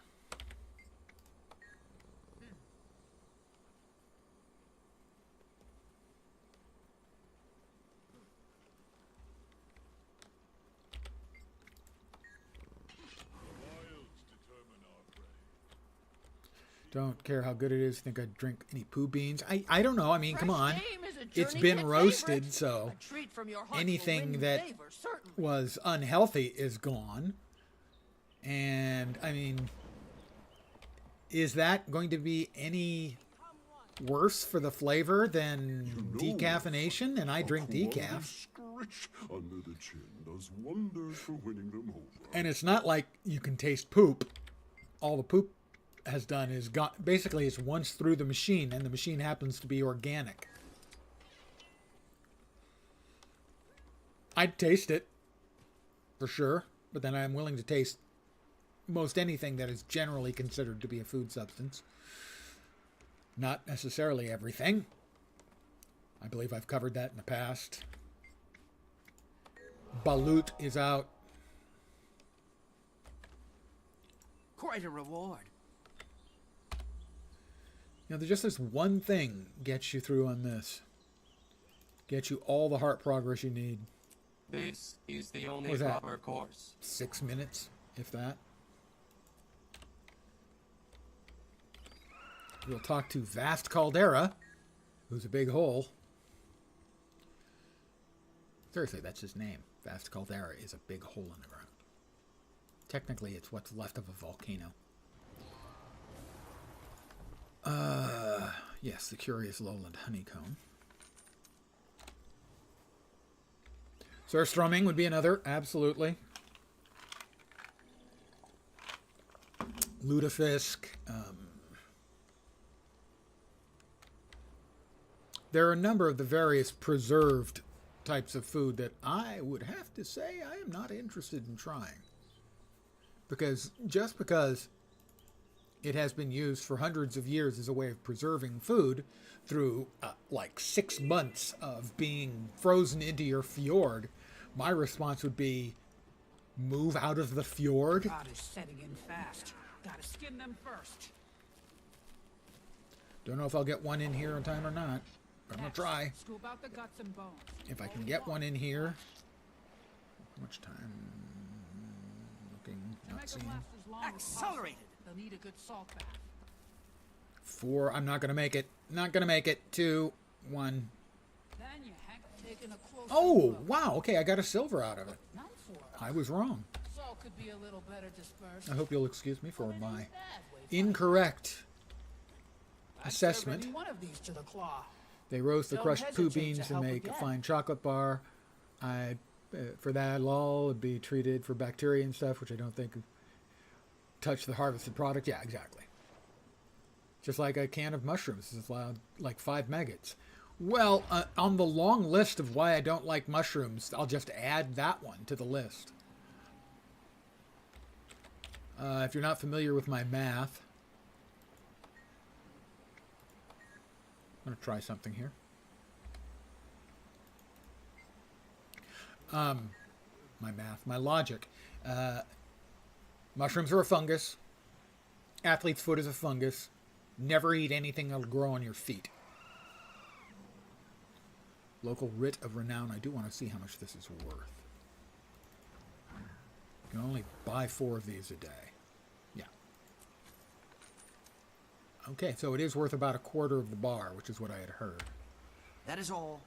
Don't care how good it is. Think I'd drink any poo beans. I don't know. I mean, come on. It's been roasted, so anything that was unhealthy is gone. And, I mean, is that going to be any worse for the flavor than decaffeination? And I drink decaf. Under the chin does wonders for winning them over. And it's not like you can taste poop. all the poop has done is basically it's once through the machine, and the machine happens to be organic. I'd taste it, for sure, but then I'm willing to taste most anything that is generally considered to be a food substance. Not necessarily everything. I believe I've covered that in the past. Balut is out. Quite a reward. You know, there's just this one thing gets you through on this. Gets you all the heart progress you need. This is the only proper course. 6 minutes, if that. We'll talk to Vast Caldera, who's a big hole. Seriously, that's his name. Vast Caldera is a big hole in the ground. Technically, it's what's left of a volcano. Yes, the curious lowland honeycomb. Surstrumming would be another, absolutely. Lutefisk. There are a number of the various preserved types of food that I would have to say I am not interested in trying. Because just because it has been used for hundreds of years as a way of preserving food through like 6 months of being frozen into your fjord, my response would be, move out of the fjord. God is setting in fast. Gotta skin them first. Don't know if I'll get one in here in time or not. But I'm gonna try. Scoop out the guts and bones. If I can get one in here. How much time? Looking, not seeing. Accelerated. They'll need a good salt bath. 4. I'm not gonna make it. Not gonna make it. 2, 1. Then you have taken a close Oh, wow. Okay, I got a silver out of it. Not for. I was wrong. Salt could be a little better dispersed. I hope you'll excuse me for my incorrect assessment. Any one of these to the claw. They roast the Don't crushed poo hesitate to beans and help make a again. fine chocolate bar. For that, lol, would be treated for bacteria and stuff, which I don't think touch the harvested product. Yeah, exactly. Just like a can of mushrooms is allowed like 5 maggots. Well, on the long list of why I don't like mushrooms, I'll just add that one to the list. If you're not familiar with my math, I'm going to try something here. My logic. Mushrooms are a fungus. Athlete's foot is a fungus. Never eat anything that'll grow on your feet. Local writ of renown. I do want to see how much this is worth. You can only buy 4 of these a day. Yeah. Okay, so it is worth about a quarter of the bar, which is what I had heard. That is all.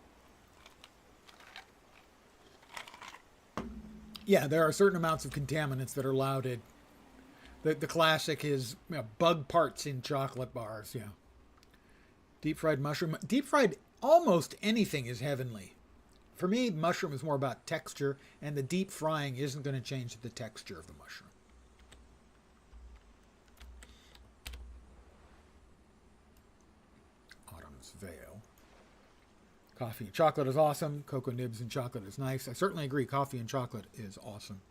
Yeah, there are certain amounts of contaminants that are allowed. The classic is bug parts in chocolate bars. Yeah. Deep fried mushroom. Deep fried almost anything is heavenly. For me, mushroom is more about texture, and the deep frying isn't going to change the texture of the mushroom. Autumn's Veil. Coffee and chocolate is awesome. Cocoa nibs and chocolate is nice. I certainly agree. Coffee and chocolate is awesome.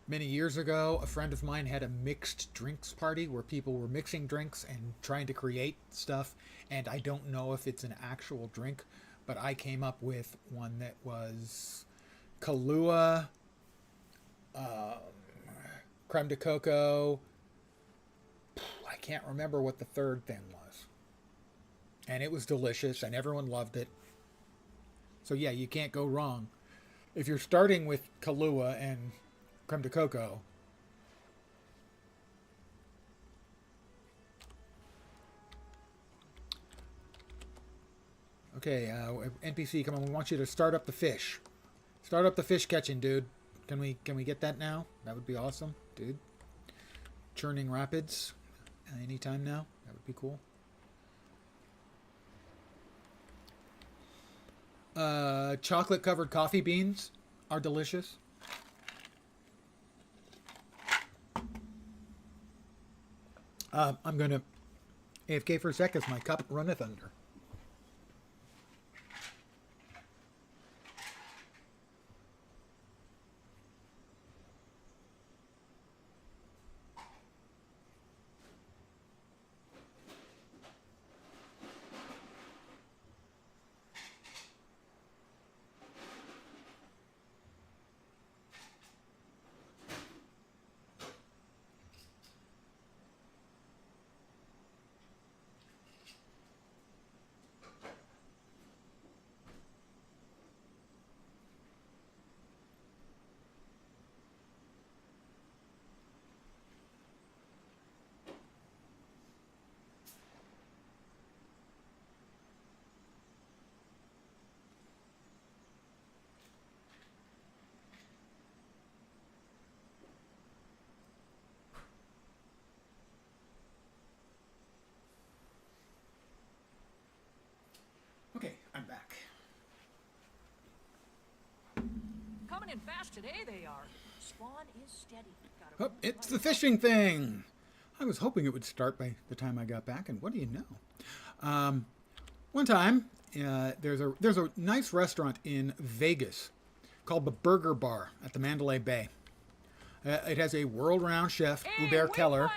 Many years ago, a friend of mine had a mixed drinks party where people were mixing drinks and trying to create stuff. And I don't know if it's an actual drink, but I came up with one that was Kahlua, creme de coco. I can't remember what the third thing was. And it was delicious, and everyone loved it. So yeah, you can't go wrong. If you're starting with Kahlua and creme de coco, okay, NPC, come on, we want you to start up the fish. Start up the fish catching, dude. Can we get that now? That would be awesome, dude. Churning Rapids, anytime now. That would be cool. Chocolate covered coffee beans are delicious. I'm going to AFK for a sec as my cup runneth under. Okay, I'm back. Coming in fast today, they are. Spawn is steady. Oh, it's the fishing thing. I was hoping it would start by the time I got back, and what do you know? One time, there's a nice restaurant in Vegas called the Burger Bar at the Mandalay Bay. It has a world-renowned chef, Hey, Hubert Keller,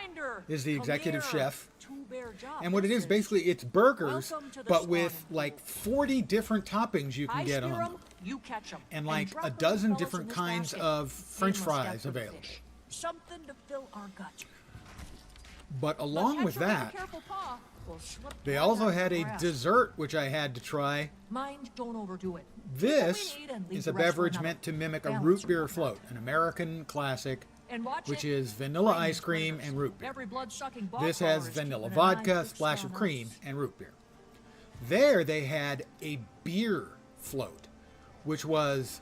is the Come executive here. chef. Two-bear job. And what it is, This basically, it's burgers, Welcome to the but spawning with pool. like 40 different toppings you can I get spear on 'em, them. you catch 'em, And like drop a 'em to dozen fellas different in this kinds basket. of French Painless death fries for the available. fish. Something to fill our gut. But along But with catch 'em with a that, careful paw, we'll slip they right also out of had the a grass. dessert, which I had to try. Mind, don't overdo it. This Eat what we need and leave is the a rest for beverage another. meant to mimic a Balance root or beer whatnot. float, an American classic, And watch which it. is vanilla Flaming ice cream flavors. and root beer. Every blood-sucking bog This crawler has is vanilla keeping an eye vodka, fixed splash of on cream, us. and root beer. There they had a beer float, which was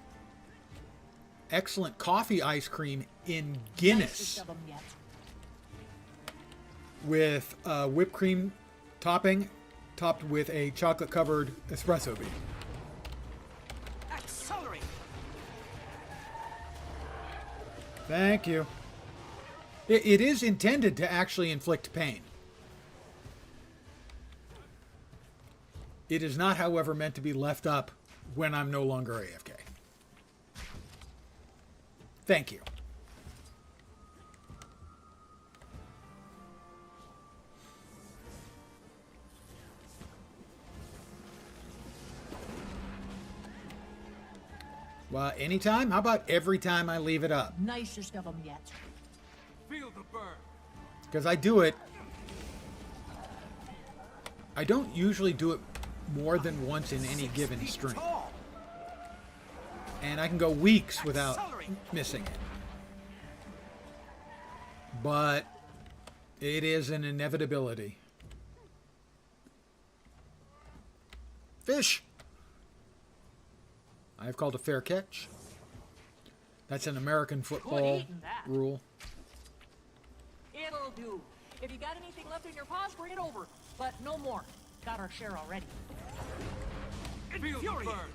excellent coffee ice cream in Guinness Nicest of 'em yet. with whipped cream topping, topped with a chocolate-covered espresso bean. Accelerate! Thank you. It is intended to actually inflict pain. It is not, however, meant to be left up when I'm no longer AFK. Thank you. Well, anytime? How about every time I leave it up? Nicest of 'em yet. Feel the burn. Because I do it. I don't usually do it more than once in any given stream. Tall. And I can go weeks without missing it. But it is an inevitability. Fish! I've called a fair catch. That's an American football eating that. rule. It'll do. If you got anything left in your paws, bring it over. But no more. Got our share already. Feel the burn.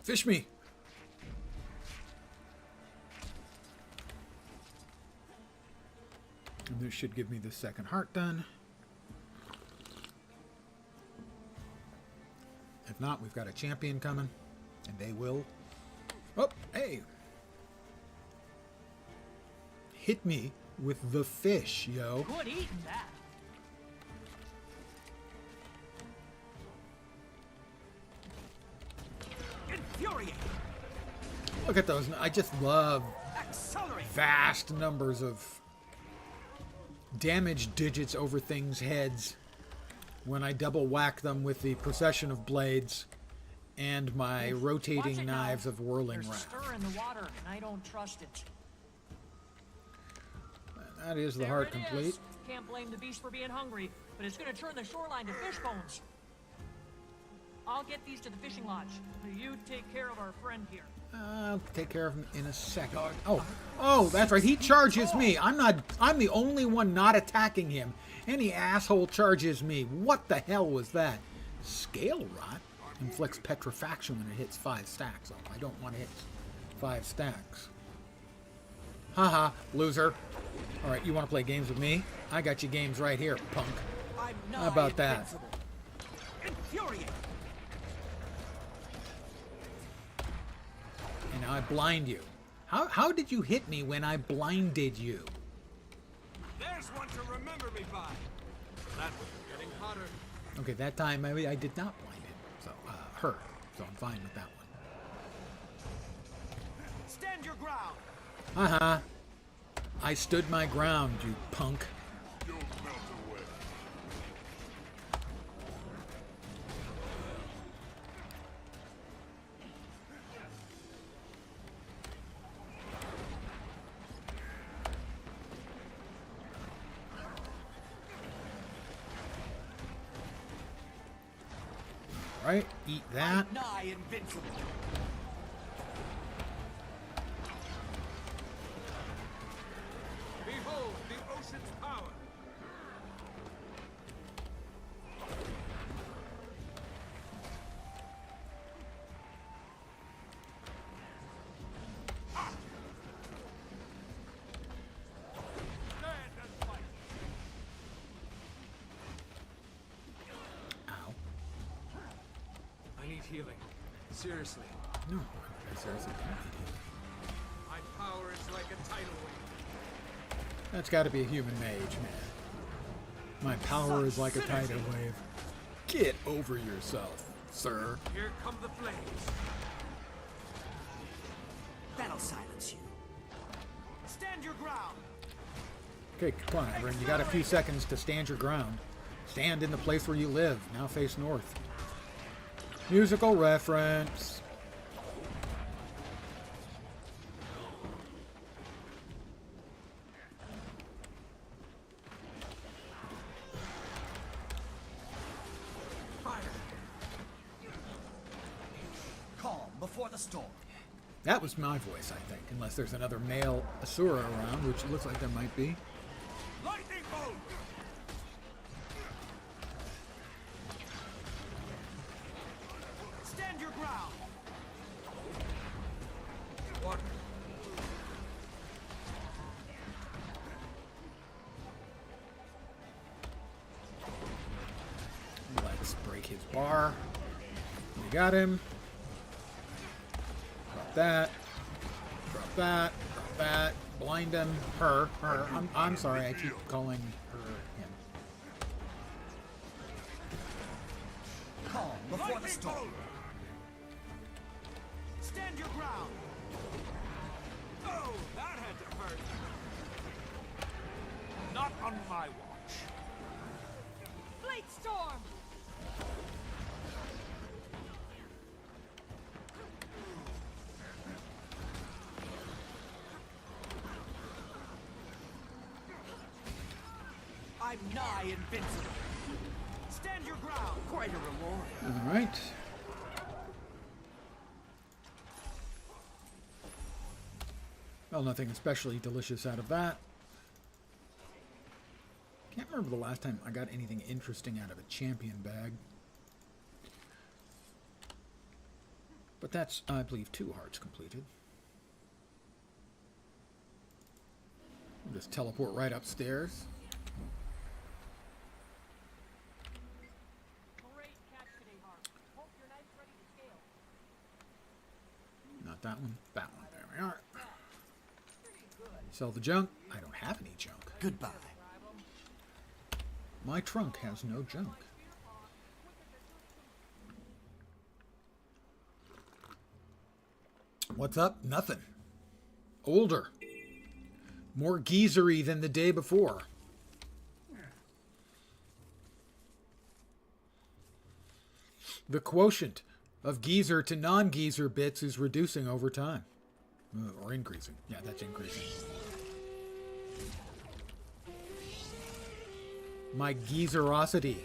Fish me! And this should give me the second heart done. If not, we've got a champion coming, and they will. Oh, hey! Hit me with the fish, yo. Good eating that. Infuriate. Look at those. I just love Accelerate. vast numbers of damage digits over things' heads when I double whack them with the procession of blades and my Watch rotating it now. knives of whirling There's a wrath. stir in the water, and I don't trust it. That is the There heart it complete. is. Can't blame the beast for being hungry, but it's going to turn the shoreline to fish bones. I'll get these to the fishing lodge. You take care of our friend here. I'll take care of him in a second. Oh, that's right. He charges me. I'm the only one not attacking him. Any asshole charges me. What the hell was that? Scale rot? Inflicts petrifaction when it hits 5 stacks. Oh, I don't want to hit 5 stacks. Haha, loser. Alright, you want to play games with me? I got you games right here, punk. How about that? Infuriate. And now I blind you. How did you hit me when I blinded you? There's one to remember me by. That was getting hotter. Okay, that time I did not blind him. So, her. So I'm fine with that one. Stand your ground. Uh-huh. I stood my ground, you punk. You'll melt away. Right, eat that. I'm nigh invincible. Behold the ocean's power. Stand and fight. Ow. I need healing. Seriously. No, I seriously don't need it. My power is like a tidal wave. That's got to be a human mage, man. My power is like a tidal wave. Get over yourself, sir. Here come the flames. That'll silence you. Stand your ground. Okay, come on, Everin. You got a few seconds to stand your ground. Stand in the place where you live. Now face north. Musical reference. Fire. Calm before the storm. That was my voice, I think, unless there's another male Asura around, which looks like there might be. Lightning bolt. Stand your ground. Water. Let's break his bar. We got him. Drop that. Drop that. Drop that. Blind him. Her. I'm sorry, I keep calling her him. Calm before the storm. Stand your ground. Oh, that had to hurt. Not on my watch. Blade storm! I'm nigh invincible. Stand your ground. Quite a reward. All right. Well, nothing especially delicious out of that. Can't remember the last time I got anything interesting out of a champion bag. But that's, I believe, 2 hearts completed. We'll just teleport right upstairs. Great catch today, Harp. Hope your knife's ready to scale. Not that one. That one. There we are. Sell the junk. I don't have any junk. Goodbye. My trunk has no junk. What's up? Nothing. Older. More geezery than the day before. The quotient of geezer to non-geezer bits is reducing over time. Or increasing. Yeah, that's increasing. My geezerosity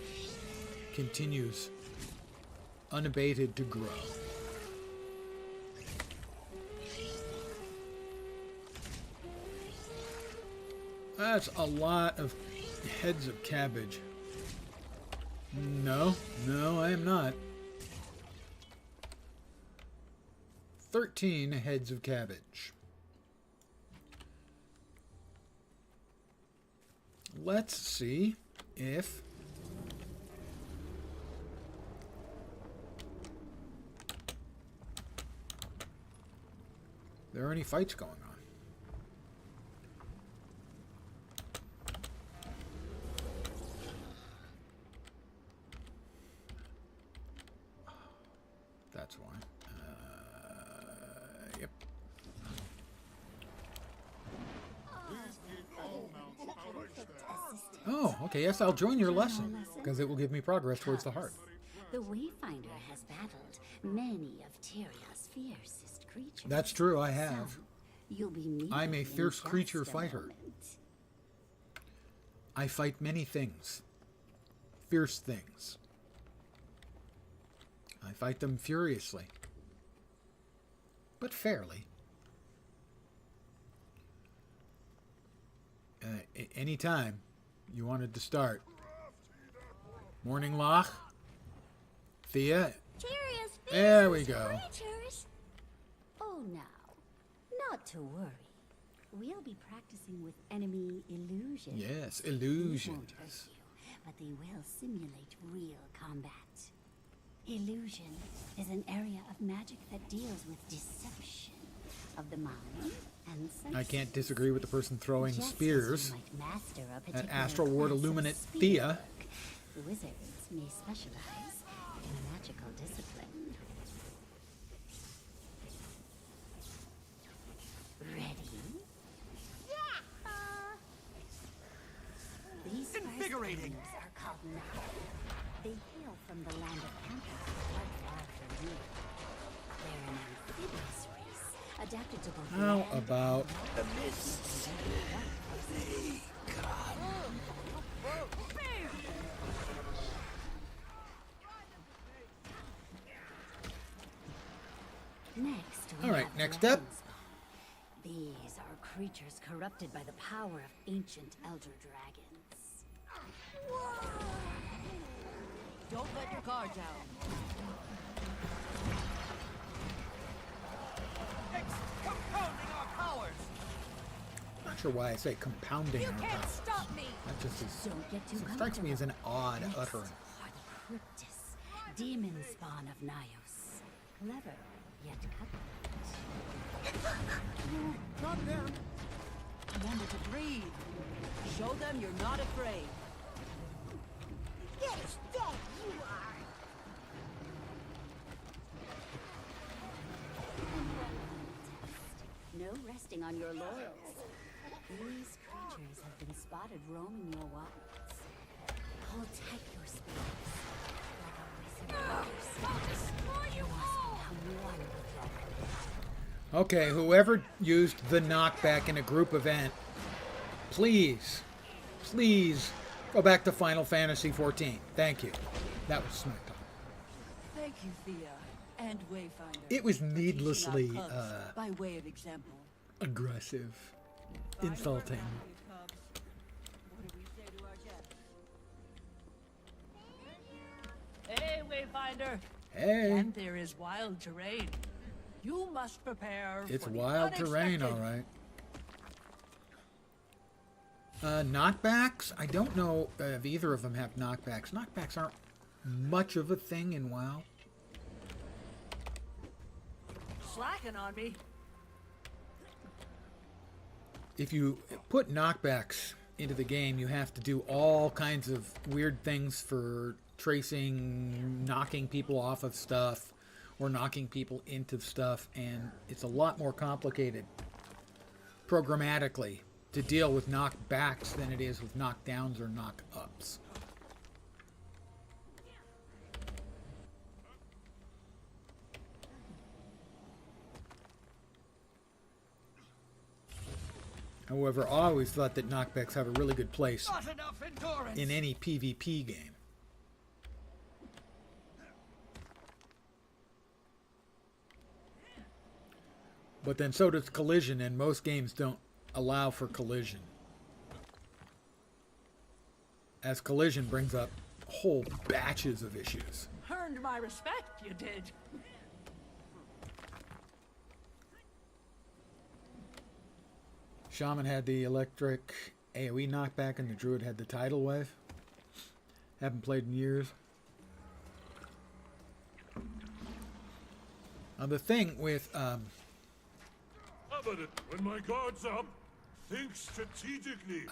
continues unabated to grow. That's a lot of heads of cabbage. No, I am not. 13 heads of cabbage. Let's see if there are any fights going on. That's why. Yep. Oh, okay. Yes, I'll join your lesson because it will give me progress towards the heart. The Wayfinder has battled many of Tyria's fiercest creatures. That's true, I have. So, you'll be I'm a fierce creature fighter. Moment. I fight many things. Fierce things. I fight them furiously. But fairly. Anytime you wanted to start. Morning, Locke. Thea. Tyria's There we go. creatures. Oh, now, not to worry. We'll be practicing with enemy illusions. Yes, These won't illusions. hurt you, but they will simulate real combat. Illusion is an area of magic that deals with deception of the mind and senses. I can't disagree with the person throwing Just as spears you might master a at particular Astral Ward class of Illuminate spear Thea. work, wizards may specialize in a magical discipline. Ready? Yeah. These Invigorating. first enemies are called Nile. They hail from the land of Campus, quite far from here. They're an amphibious race, adapted to both How land about The mists. They come. Next, we All right, have next up. dragons. These are creatures corrupted by the power of ancient elder dragons. Don't let your guard down. It's compounding our powers. Not sure why I say compounding our Can't powers. stop me. That just is, Don't get too strikes me as an odd Next utterance. are the Cryptis, demon spawn of Nyos. Clever, yet cutthroat. Not them. Remember to breathe. Show them you're not afraid. Get as dead you are. No resting on your laurels. These creatures have been spotted roaming your wilds. Hold tight your spears. Like a wizard warrior. I'll destroy you all. Become one with your enemy. Okay, whoever used the knockback in a group event, please, please go back to Final Fantasy XIV. Thank you. That was smack talk. Thank you, Thea, and Wayfinder. It was for teaching our needlessly cubs by way of example. aggressive, insulting. Cubs. What do we say to our guests? Hey, Wayfinder. Hey, And there is wild terrain. You must prepare. it's for the wild terrain, all unexpected. right. Knockbacks? I don't know if either of them have knockbacks. Knockbacks aren't much of a thing in WoW. Slacking on me. If you put knockbacks into the game, you have to do all kinds of weird things for tracing, knocking people off of stuff, or knocking people into stuff, and it's a lot more complicated programmatically to deal with knockbacks than it is with knockdowns or knockups. However, I always thought that knockbacks have a really good place Not enough endurance. in any PvP game. But then so does collision, and most games don't allow for collision. As collision brings up whole batches of issues. Earned my respect, you did. Shaman had the electric AoE knockback, and the Druid had the tidal wave. Haven't played in years. The thing with when my guard's up, think strategically.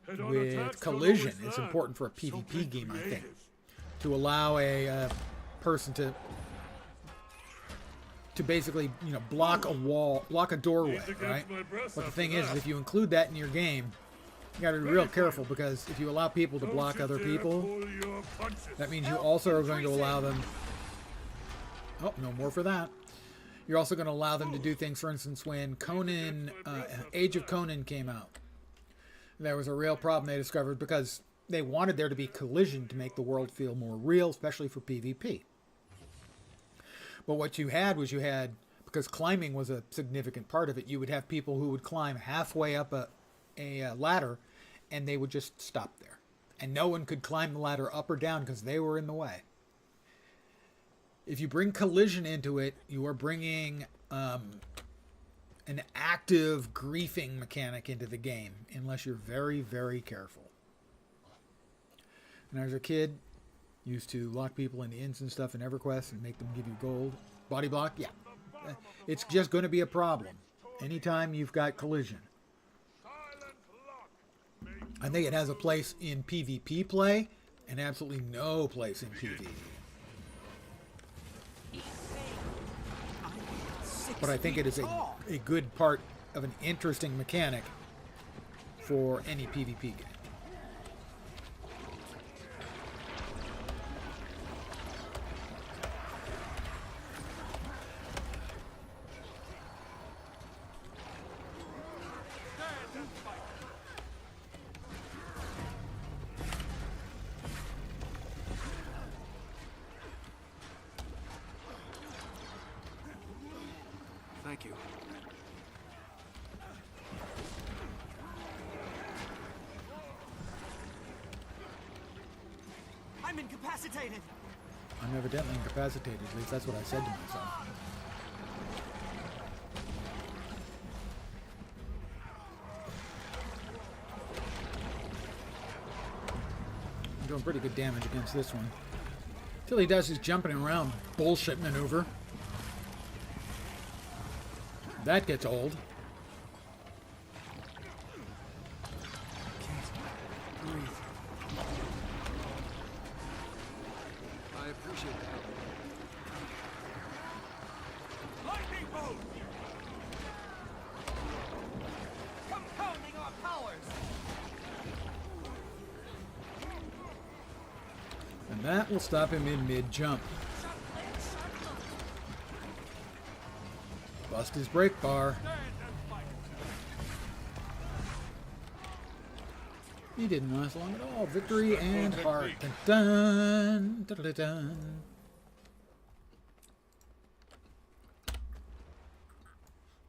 With collision, it's important for a PvP game, I think, to allow a person to basically, you know, block a wall, block a doorway, right? But the thing is, if you include that in your game, you got to be real careful, because if you allow people to block other people, that means you also are going to allow them. Oh, no more for that. You're also going to allow them to do things. For instance, when Conan, Age of Conan came out, there was a real problem they discovered, because they wanted there to be collision to make the world feel more real, especially for PvP. But what you had was, because climbing was a significant part of it, you would have people who would climb halfway up a ladder, and they would just stop there. And no one could climb the ladder up or down because they were in the way. If you bring collision into it, you are bringing an active griefing mechanic into the game, unless you're very, very careful. And as a kid, used to lock people into inns and stuff in EverQuest and make them give you gold. Body block, yeah. It's just going to be a problem anytime you've got collision. I think it has a place in PvP play and absolutely no place in PvE. But I think it is a good part of an interesting mechanic for any PvP game. Thank you. I'm incapacitated. I'm evidently incapacitated. At least that's what I said to myself. I'm doing pretty good damage against this one. Till he does his jumping around bullshit maneuver. That gets old. I appreciate the help. Lightning bolt! Compounding our powers! And that will stop him in mid-jump. Bust his brake bar. He didn't last long at all. Victory and heart. Dun, dun, dun, dun, dun.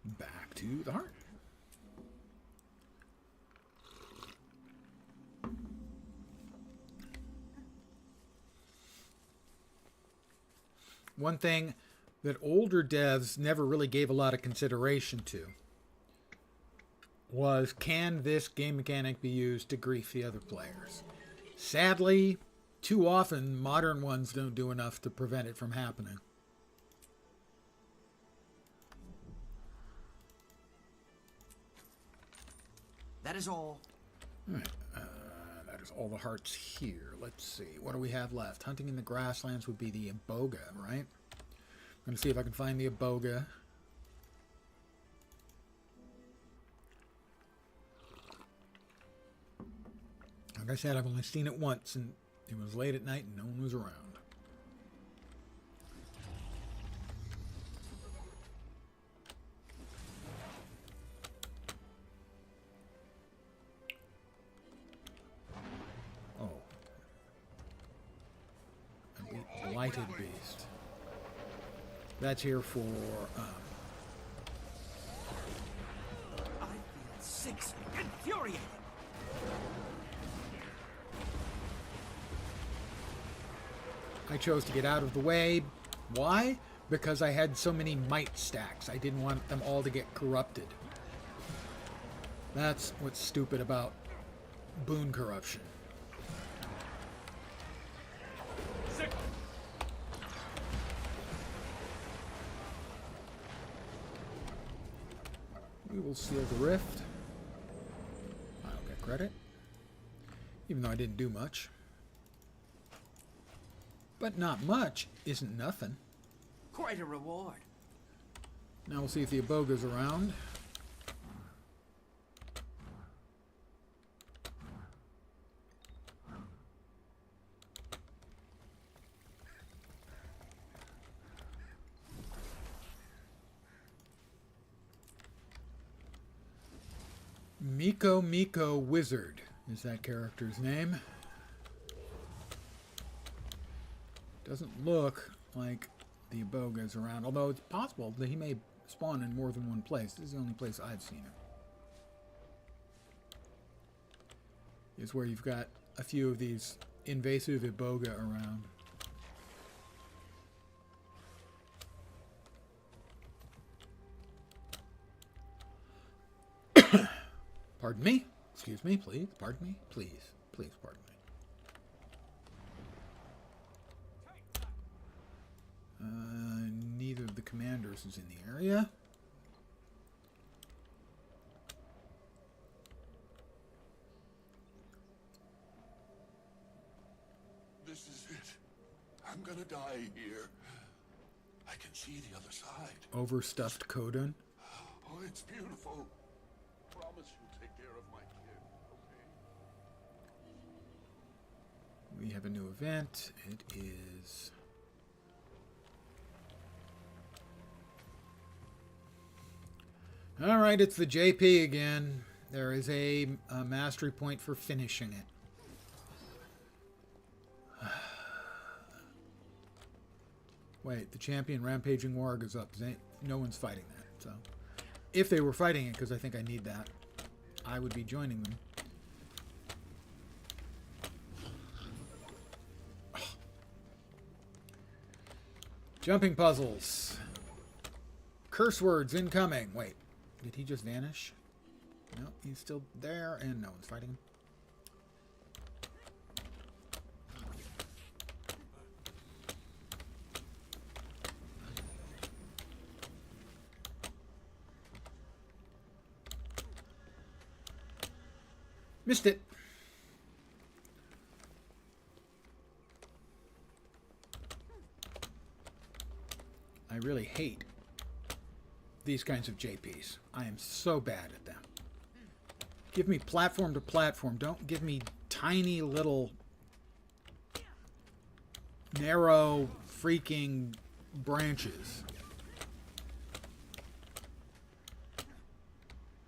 Back to the heart. One thing that older devs never really gave a lot of consideration to was, can this game mechanic be used to grief the other players? Sadly, too often modern ones don't do enough to prevent it from happening. That is all. All right, that is all the hearts here. Let's see. What do we have left? Hunting in the grasslands would be the iboga, right? I'm going to see if I can find the iboga. Like I said, I've only seen it once, and it was late at night and no one was around. Oh. A blighted beast. That's here for, I feel sick, infuriated. I chose to get out of the way. Why? Because I had so many might stacks. I didn't want them all to get corrupted. That's what's stupid about boon corruption. We will seal the rift. I'll get credit. Even though I didn't do much. But not much isn't nothing. Quite a reward. Now we'll see if the Aboga's around. Miko Wizard is that character's name. Doesn't look like the Aboga's around, although it's possible that he may spawn in more than one place. This is the only place I've seen him. Is where you've got a few of these invasive Aboga around. Pardon me? Excuse me, please. Pardon me? Please. Please, pardon me. Neither of the commanders is in the area. This is it. I'm gonna die here. I can see the other side. Overstuffed Kodan. Oh, it's beautiful. Promise you'll take care of my kid, okay? We have a new event. It is... Alright, it's the JP again. There is a mastery point for finishing it. Wait, the champion Rampaging Warg is up. No one's fighting that. So, if they were fighting it, because I think I need that, I would be joining them. Jumping puzzles. Curse words incoming. Wait, did he just vanish? No, he's still there, and no one's fighting him. Missed it. I really hate these kinds of JPs. I am so bad at them. Give me platform to platform. Don't give me tiny little narrow freaking branches.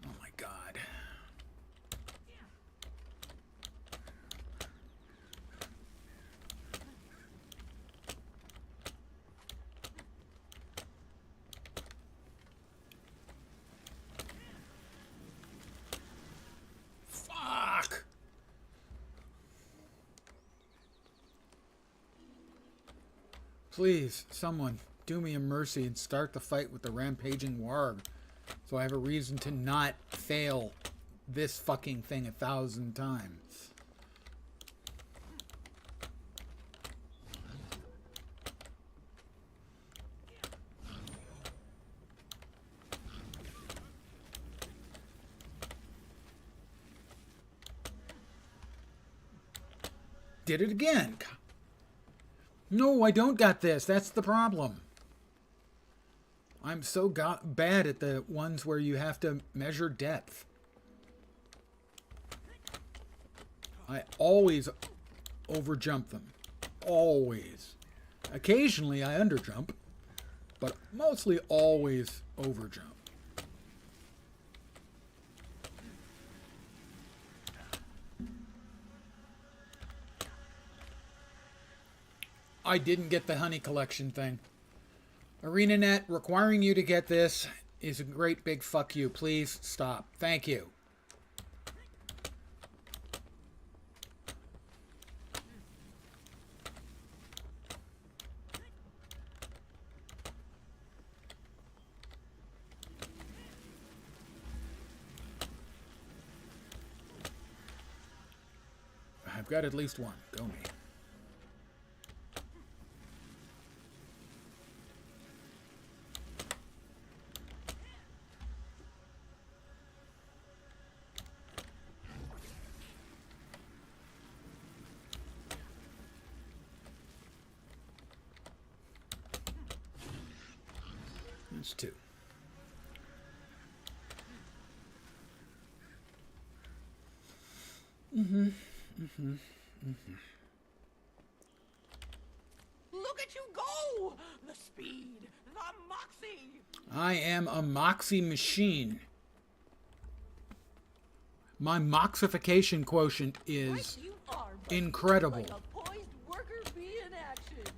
Oh my God. Fuck! Please, someone, do me a mercy and start the fight with the Rampaging Warg, so I have a reason to not fail this fucking thing 1,000 times. Did it again. No, I don't got this. That's the problem. I'm so bad at the ones where you have to measure depth. I always overjump them. Always. Occasionally I underjump, but mostly always overjump. I didn't get the honey collection thing. ArenaNet, requiring you to get this is a great big fuck you. Please stop. Thank you. I've got at least one. Go me. That's two. Look at you go! The speed, the moxie! I am a moxie machine. My moxification quotient is incredible. Like a poised worker bee in action.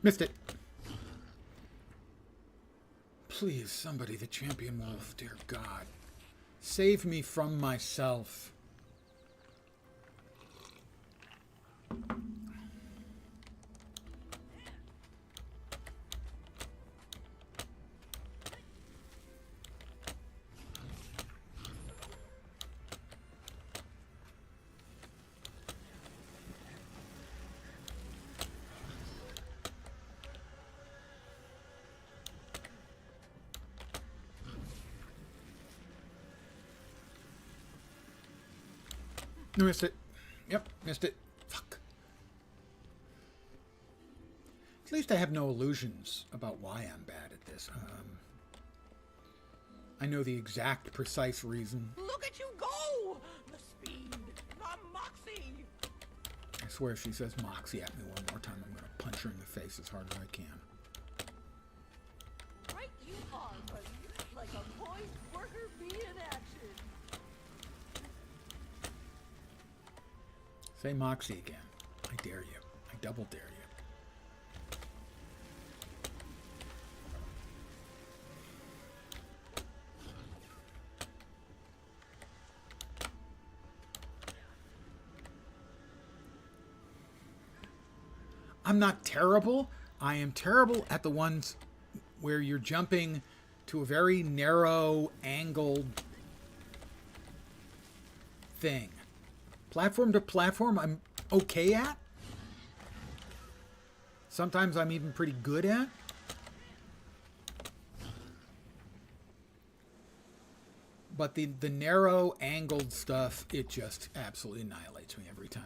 Missed it. Please, somebody, the champion wolf, dear God. Save me from myself. Missed it. Yep, missed it. Fuck. At least I have no illusions about why I'm bad at this. I know the exact, precise reason. Look at you go! The speed, the moxie! I swear if she says Moxie at me one more time, I'm going to punch her in the face as hard as I can. Right you are, buddy. Like a poised worker bee in action. Say Moxie again. I dare you. I double dare you. I'm not terrible. I am terrible at the ones where you're jumping to a very narrow angled thing. Platform to platform, I'm okay at. Sometimes I'm even pretty good at. But the narrow angled stuff, it just absolutely annihilates me every time.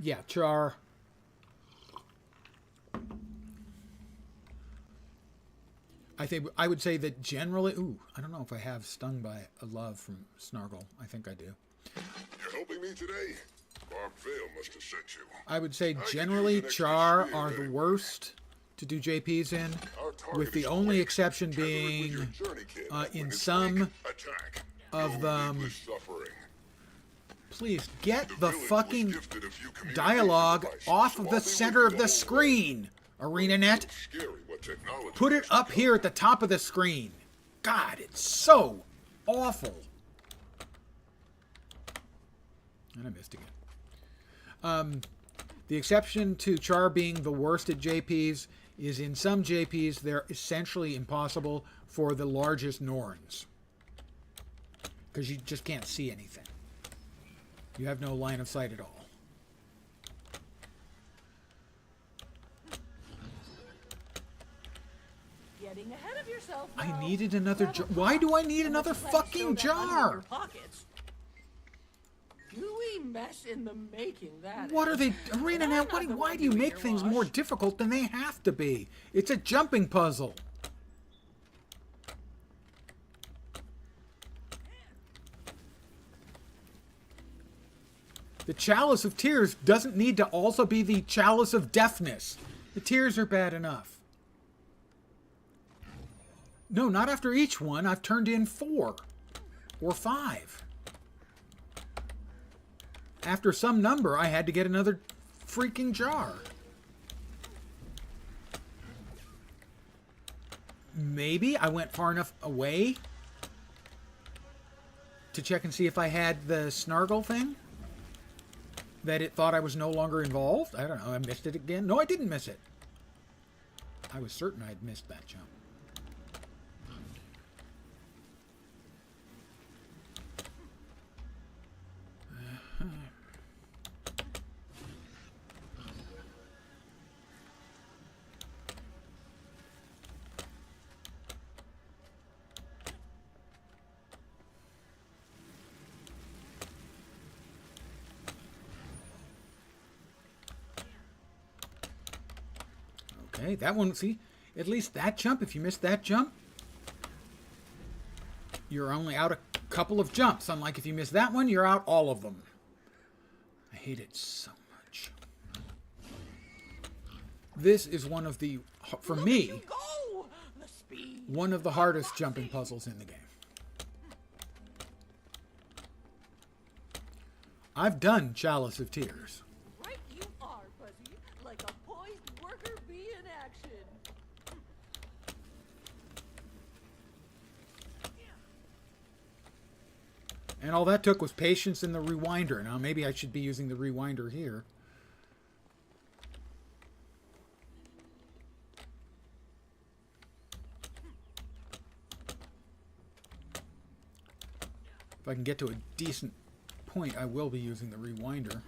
Yeah, Char. I would say that generally... Ooh, I don't know if I have Stung by a Love from Snargle. I think I do. You're helping me today? Barb Vale must have sent you. I would say generally Char are the worst to do JPs in, with the only exception being in some of them. Please get the fucking dialogue off of the center of the screen, ArenaNet. Put it up here at the top of the screen. God, it's so awful. And I missed again. The exception to Char being the worst at JPs is in some JPs they're essentially impossible for the largest Norns. Because you just can't see anything. You have no line of sight at all. Getting ahead of yourself now. I needed another jar. Why do I need another fucking jar? Gooey mess in the making, that What are they... ArenaNet, why do you make things more difficult than they have to be? It's a jumping puzzle. The Chalice of Tears doesn't need to also be the Chalice of Deafness. The tears are bad enough. No, not after each one. I've turned in 4 or 5. After some number, I had to get another freaking jar. maybe I went far enough away to check and see if I had the snargle thing that it thought I was no longer involved. I don't know. I missed it again. No, I didn't miss it. I was certain I had missed that jump. Okay, that one, see, at least that jump, if you missed that jump, you're only out a couple of jumps. Unlike if you miss that one, you're out all of them. I hate it so much. This is one of the, for me, one of the hardest jumping puzzles in the game. I've done Chalice of Tears. Right you are, Fuzzy, like a poised worker bee in action. And all that took was patience and the rewinder. Now maybe I should be using the rewinder here. If I can get to a decent point, I will be using the rewinder.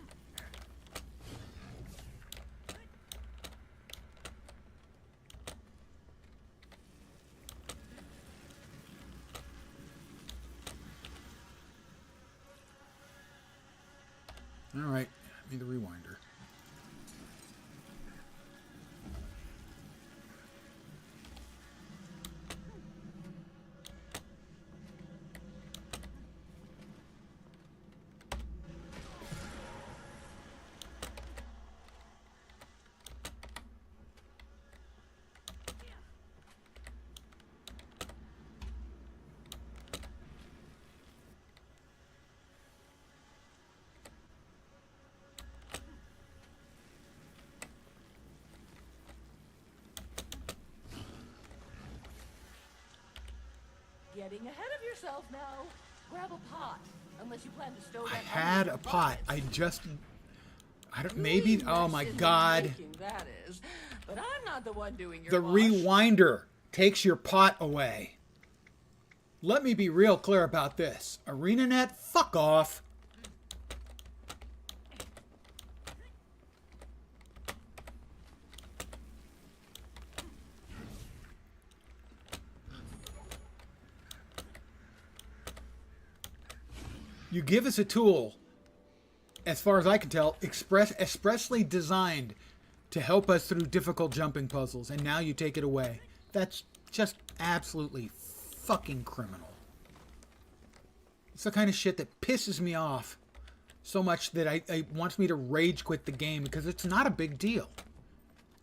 All right, give me the rewinder. Getting ahead of yourself now. Grab a pot, unless you plan to stow that. I had a pot. I don't, maybe, oh my God. That is, but I'm not the one doing your The rewinder takes your pot away. Let me be real clear about this. ArenaNet, fuck off. You give us a tool, as far as I can tell, expressly designed to help us through difficult jumping puzzles, and now you take it away. That's just absolutely fucking criminal. It's the kind of shit that pisses me off so much that I wants me to rage quit the game, because it's not a big deal.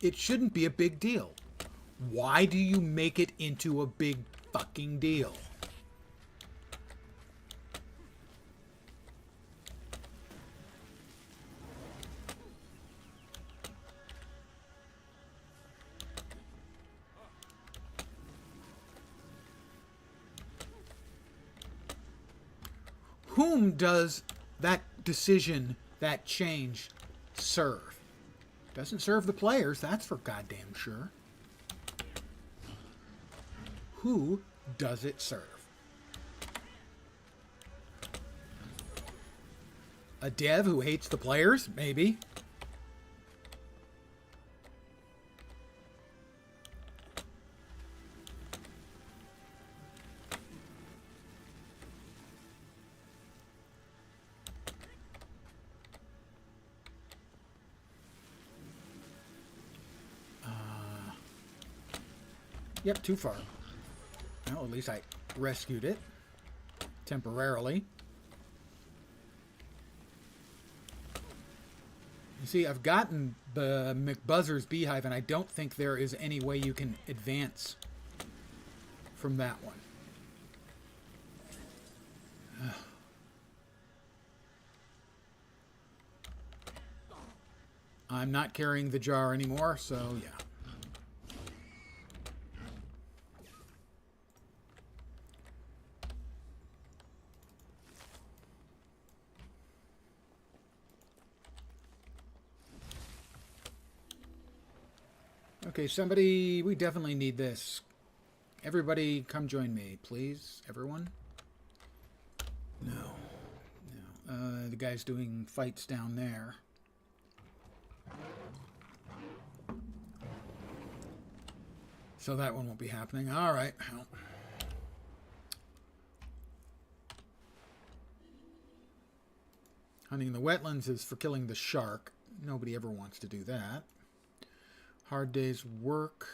It shouldn't be a big deal. Why do you make it into a big fucking deal? Whom does that decision, that change, serve? Doesn't serve the players, that's for goddamn sure. Who does it serve? A dev who hates the players? Maybe. Yep, too far. Well, at least I rescued it. Temporarily. You see, I've gotten the McBuzzer's beehive, and I don't think there is any way you can advance from that one. I'm not carrying the jar anymore, so yeah. Okay, somebody, we definitely need this. Everybody come join me, please. Everyone? No. No. The guy's doing fights down there. So that one won't be happening. All right. Well. Hunting in the wetlands is for killing the shark. Nobody ever wants to do that. Hard day's work.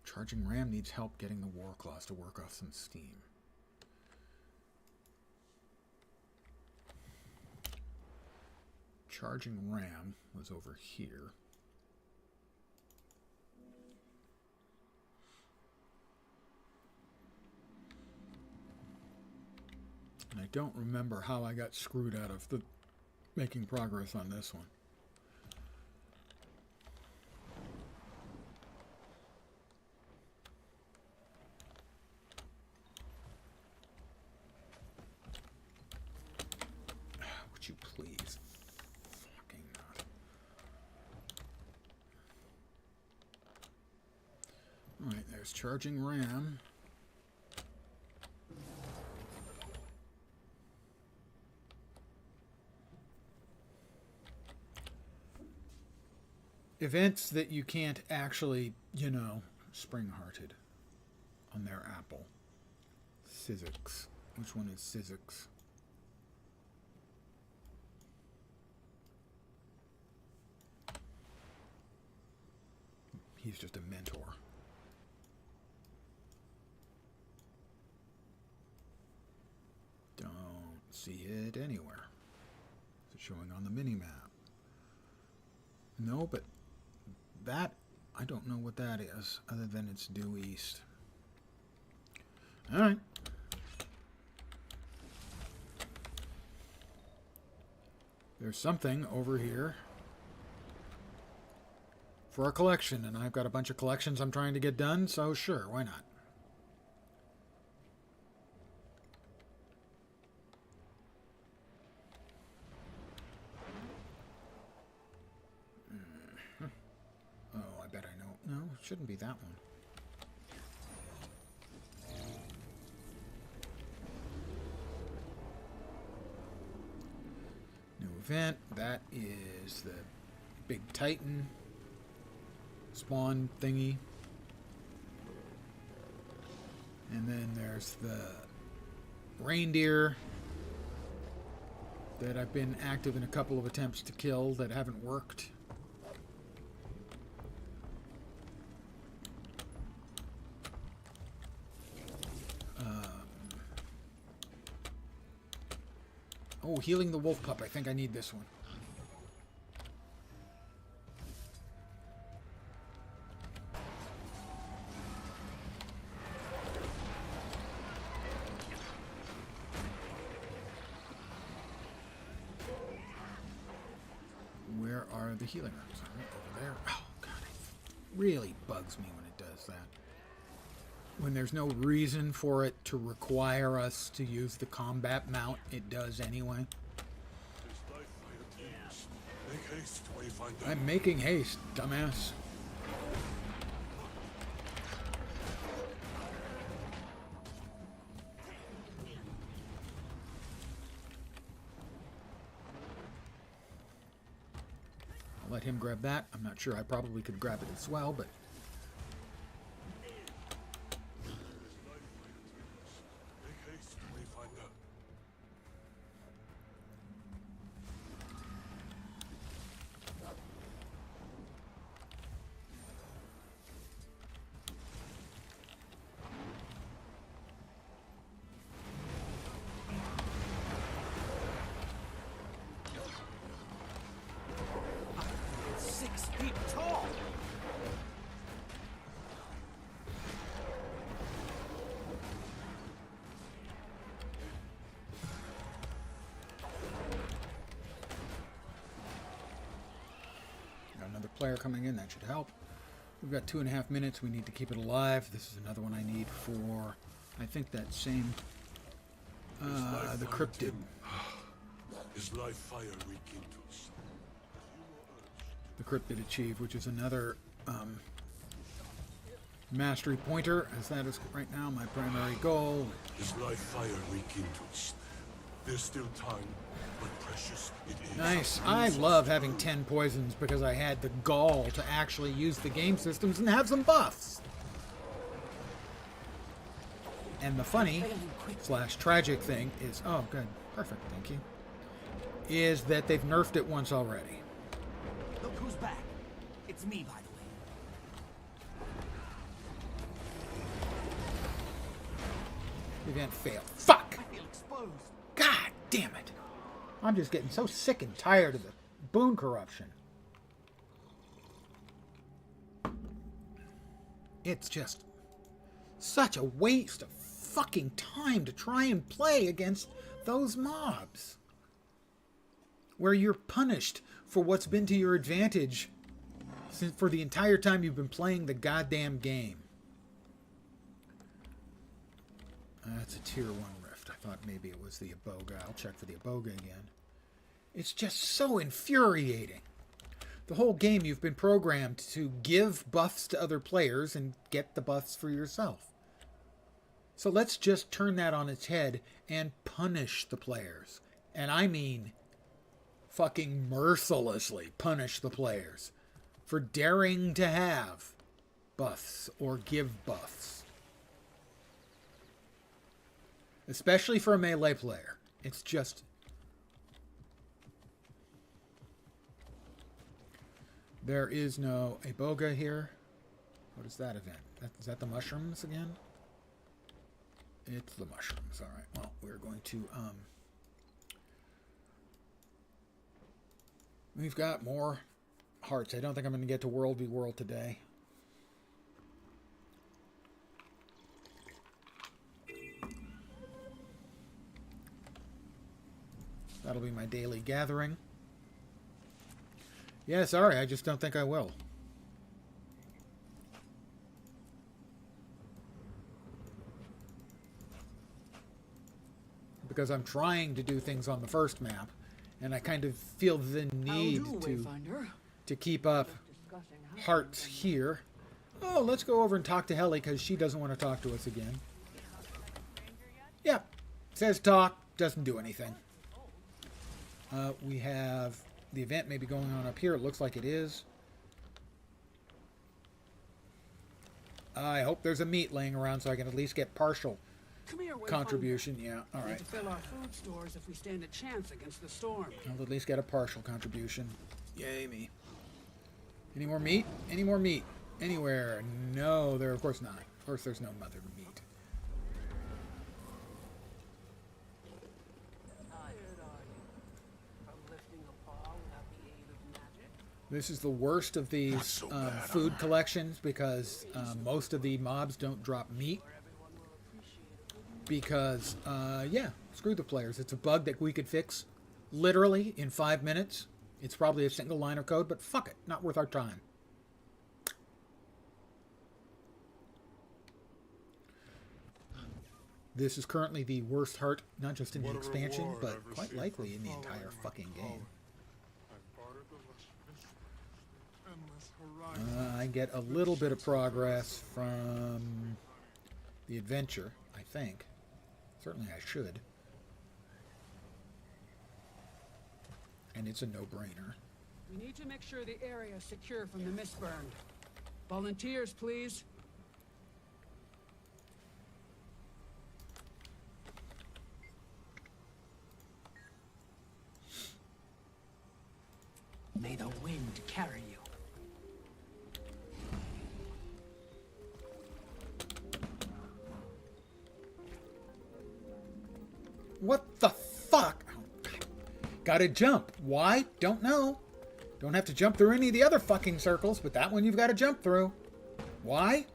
Charging ram needs help getting the war claws to work off some steam. Charging ram was over here. And I don't remember how I got screwed out of the making progress on this one. Would you please? Fucking not. Alright, there's charging ram. Events that you can't actually, you know, spring-hearted on their apple. Sizzix. Which one is Sizzix? He's just a mentor. Don't see it anywhere. Is it showing on the mini-map? No, but that, I don't know what that is, other than it's due east. Alright. There's something over here for a collection, and I've got a bunch of collections I'm trying to get done, so sure, why not? Oh, I bet I know. No, it shouldn't be that one. New event. That is the big Titan spawn thingy. And then there's the reindeer that I've been active in a couple of attempts to kill that haven't worked. Oh, healing the wolf pup. I think I need this one. Where are the healing herbs? Over there. Oh, God. It really bugs me when it does that. When there's no reason for it to require us to use the combat mount, it does anyway. I'm making haste, dumbass. I'll let him grab that. I'm not sure. I probably could grab it as well, but... Player coming in, that should help. We've got 2.5 minutes. We need to keep it alive. This is another one I need for, I think, that same the cryptid. His life fire rekindles. The Cryptid Achieve, which is another mastery pointer, as that is right now my primary goal. His life fire rekindles. There's still time, but precious it is. Nice. I love having 10 poisons because I had the gall to actually use the game systems and have some buffs. And the funny / tragic thing is, oh good, perfect, thank you, is that they've nerfed it once already. Look who's back. It's me, by the way. Event failed. Fuck! I feel exposed. God damn it. I'm just getting so sick and tired of the boon corruption. It's just such a waste of fucking time to try and play against those mobs, where you're punished for what's been to your advantage for the entire time you've been playing the goddamn game. That's a tier 1 rift. I thought maybe it was the Iboga. I'll check for the Iboga again. It's just so infuriating. The whole game you've been programmed to give buffs to other players and get the buffs for yourself. So let's just turn that on its head and punish the players. And I mean fucking mercilessly punish the players for daring to have buffs or give buffs. Especially for a melee player. It's just... There is no Iboga here. What is that event? Is that the mushrooms again? It's the mushrooms. All right. Well, we're going to... We've got more hearts. I don't think I'm going to get to World v. World today. That'll be my daily gathering. Yeah, sorry, I just don't think I will. Because I'm trying to do things on the first map, and I kind of feel the need to keep up hearts here. Oh, let's go over and talk to Helly, because she doesn't want to talk to us again. Yep, says talk, doesn't do anything. We have the event maybe going on up here. It looks like it is. I hope there's a meat laying around so I can at least get partial contribution. Yeah, all right. Need to fill our food stores if we stand a chance against the storm. I'll at least get a partial contribution. Yay me. Any more meat? Any more meat? Anywhere? No, there of course not. Of course there's no mother meat. This is the worst of these food collections because most of the mobs don't drop meat. Because, yeah, screw the players. It's a bug that we could fix literally in 5 minutes. It's probably a single line of code, but fuck it. Not worth our time. This is currently the worst heart, not just in the expansion, but quite likely in the entire fucking game. I get a little bit of progress from the adventure, I think. Certainly I should. And it's a no-brainer. We need to make sure the area is secure from the mistburn. Volunteers, please. May the wind carry you. What the fuck? Gotta jump. Why? Don't know. Don't have to jump through any of the other fucking circles, but that one you've got to jump through. Why?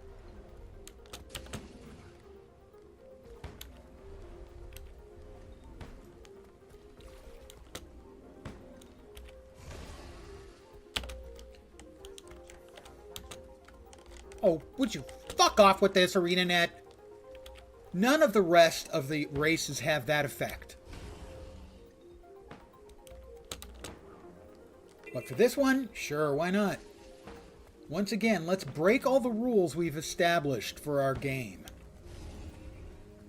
Oh, would you fuck off with this, ArenaNet? None of the rest of the races have that effect. But for this one, sure, why not? Once again, let's break all the rules we've established for our game.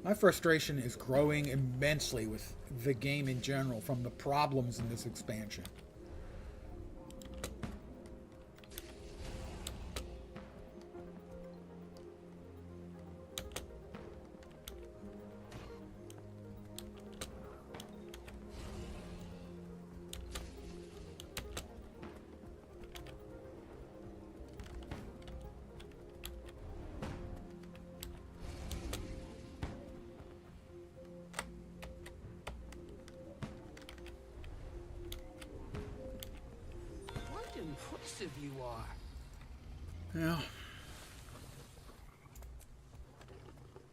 My frustration is growing immensely with the game in general from the problems in this expansion. Impressive you are.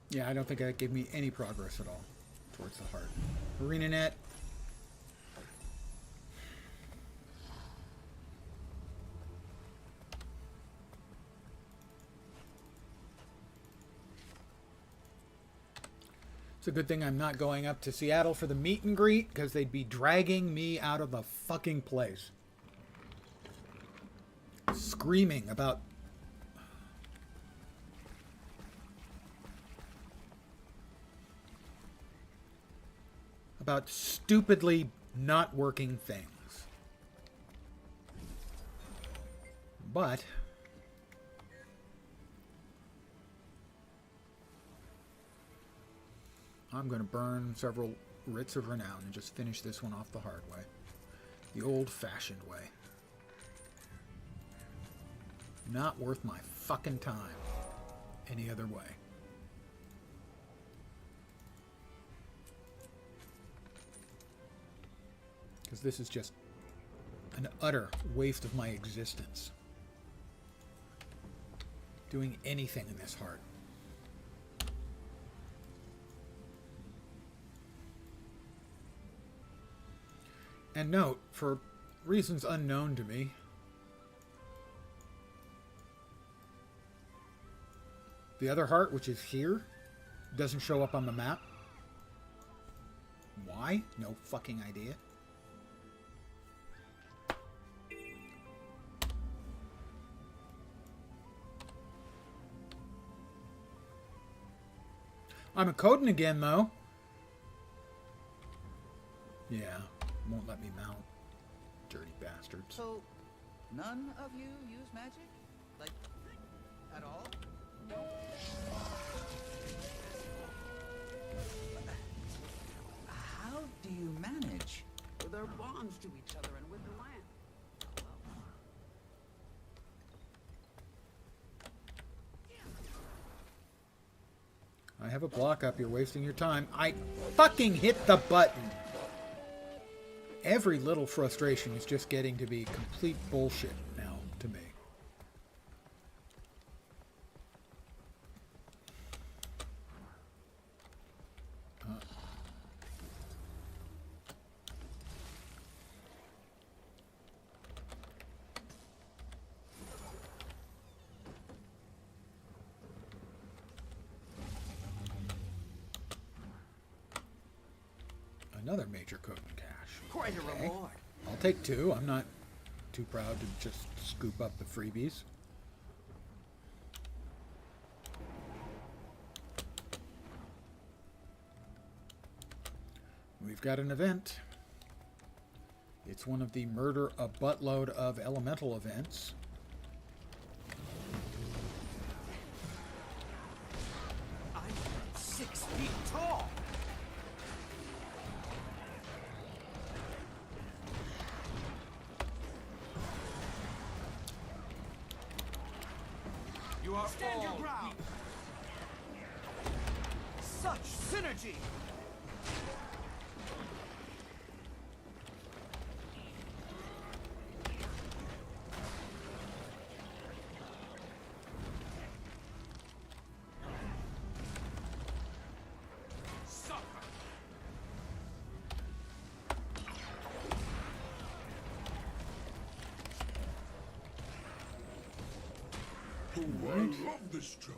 Yeah, I don't think that gave me any progress at all towards the heart. ArenaNet. It's a good thing I'm not going up to Seattle for the meet and greet, because they'd be dragging me out of the fucking place. Screaming about stupidly not working things. But I'm going to burn several writs of renown and just finish this one off the hard way. The old-fashioned way. Not worth my fucking time any other way. Because this is just an utter waste of my existence. Doing anything in this heart. And note, for reasons unknown to me, the other heart, which is here, doesn't show up on the map. Why? No fucking idea. I'm a coding again, though. Yeah, won't let me mount. Dirty bastards. So, none of you use magic? Like, at all? How do you manage? With our bonds to each other and with the land. I have a block up. You're wasting your time. I fucking hit the button. Every little frustration is just getting to be complete bullshit now to me. Another major code and cache. Quite a reward. I'll take two. I'm not too proud to just scoop up the freebies. We've got an event. It's one of the murder a buttload of elemental events. I'm 6 feet tall. You are stand your ground. Such synergy. I love this job.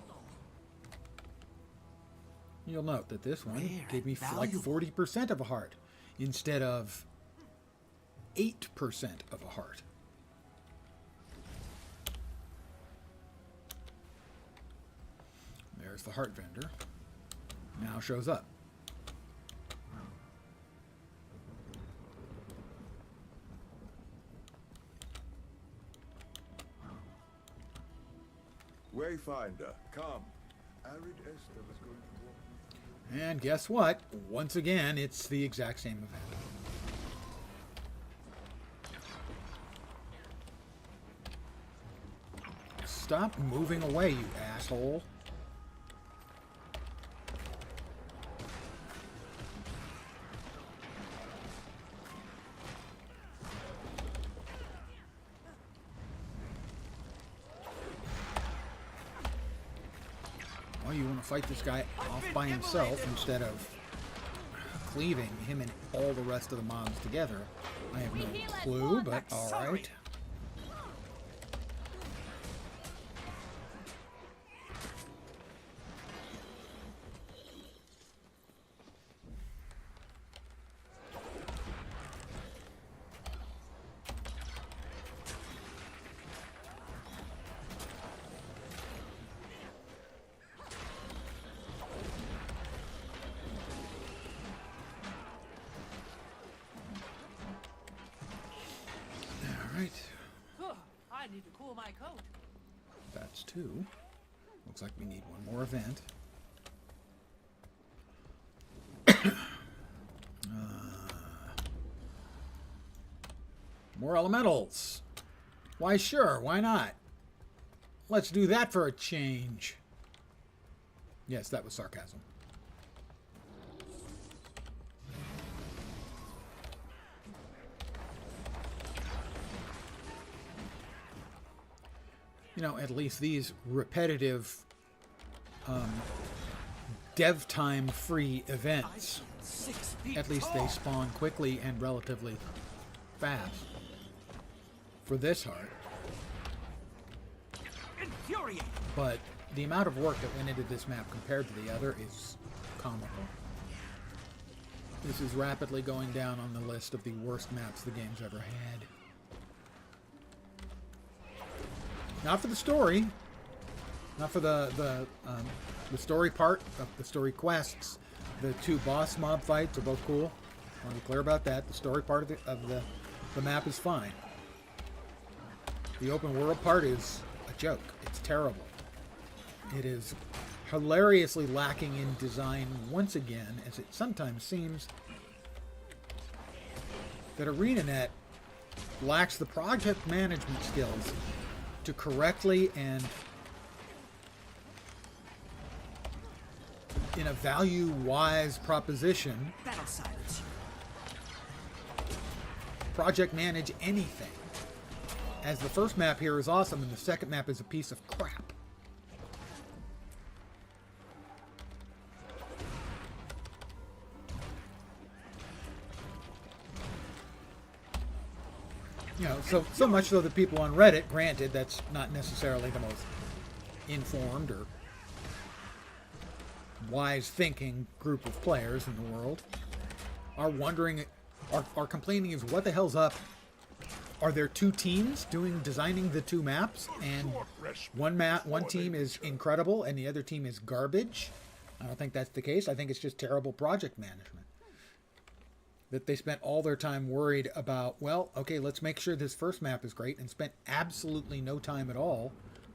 You'll note that this one gave me like 40% of a heart instead of 8% of a heart. there's the heart vendor. Now shows up. Wayfinder, come. Arid Esther is going to walk. And guess what? Once again, it's the exact same event. Stop moving away, you asshole. Well, you want to fight this guy off by himself instead of cleaving him and all the rest of the mobs together. I have no clue, but alright. I need to cool my coat. That's 2. Looks like we need one more event. More elementals. Why, sure, why not? Let's do that for a change. Yes, that was sarcasm. You know, at least these repetitive dev time free events, at least they spawn quickly and relatively fast for this heart. But the amount of work that went into this map compared to the other is comical. This is rapidly going down on the list of the worst maps the game's ever had. Not for the story, not for the story part of the story quests. The 2 boss mob fights are both cool. I want to be clear about that. The story part of the map is fine. The open world part is a joke. It's terrible. It is hilariously lacking in design once again, as it sometimes seems that ArenaNet lacks the project management skills to correctly and in a value-wise proposition project manage anything. As the first map here is awesome and the second map is a piece of crap. You know, so much so that people on Reddit, granted, that's not necessarily the most informed or wise thinking group of players in the world, are wondering, are complaining is what the hell's up? Are there 2 teams designing the 2 maps, and one team is incredible and the other team is garbage? I don't think that's the case. I think it's just terrible project management. That they spent all their time worried about, well, okay, let's make sure this first map is great, and spent absolutely no time at all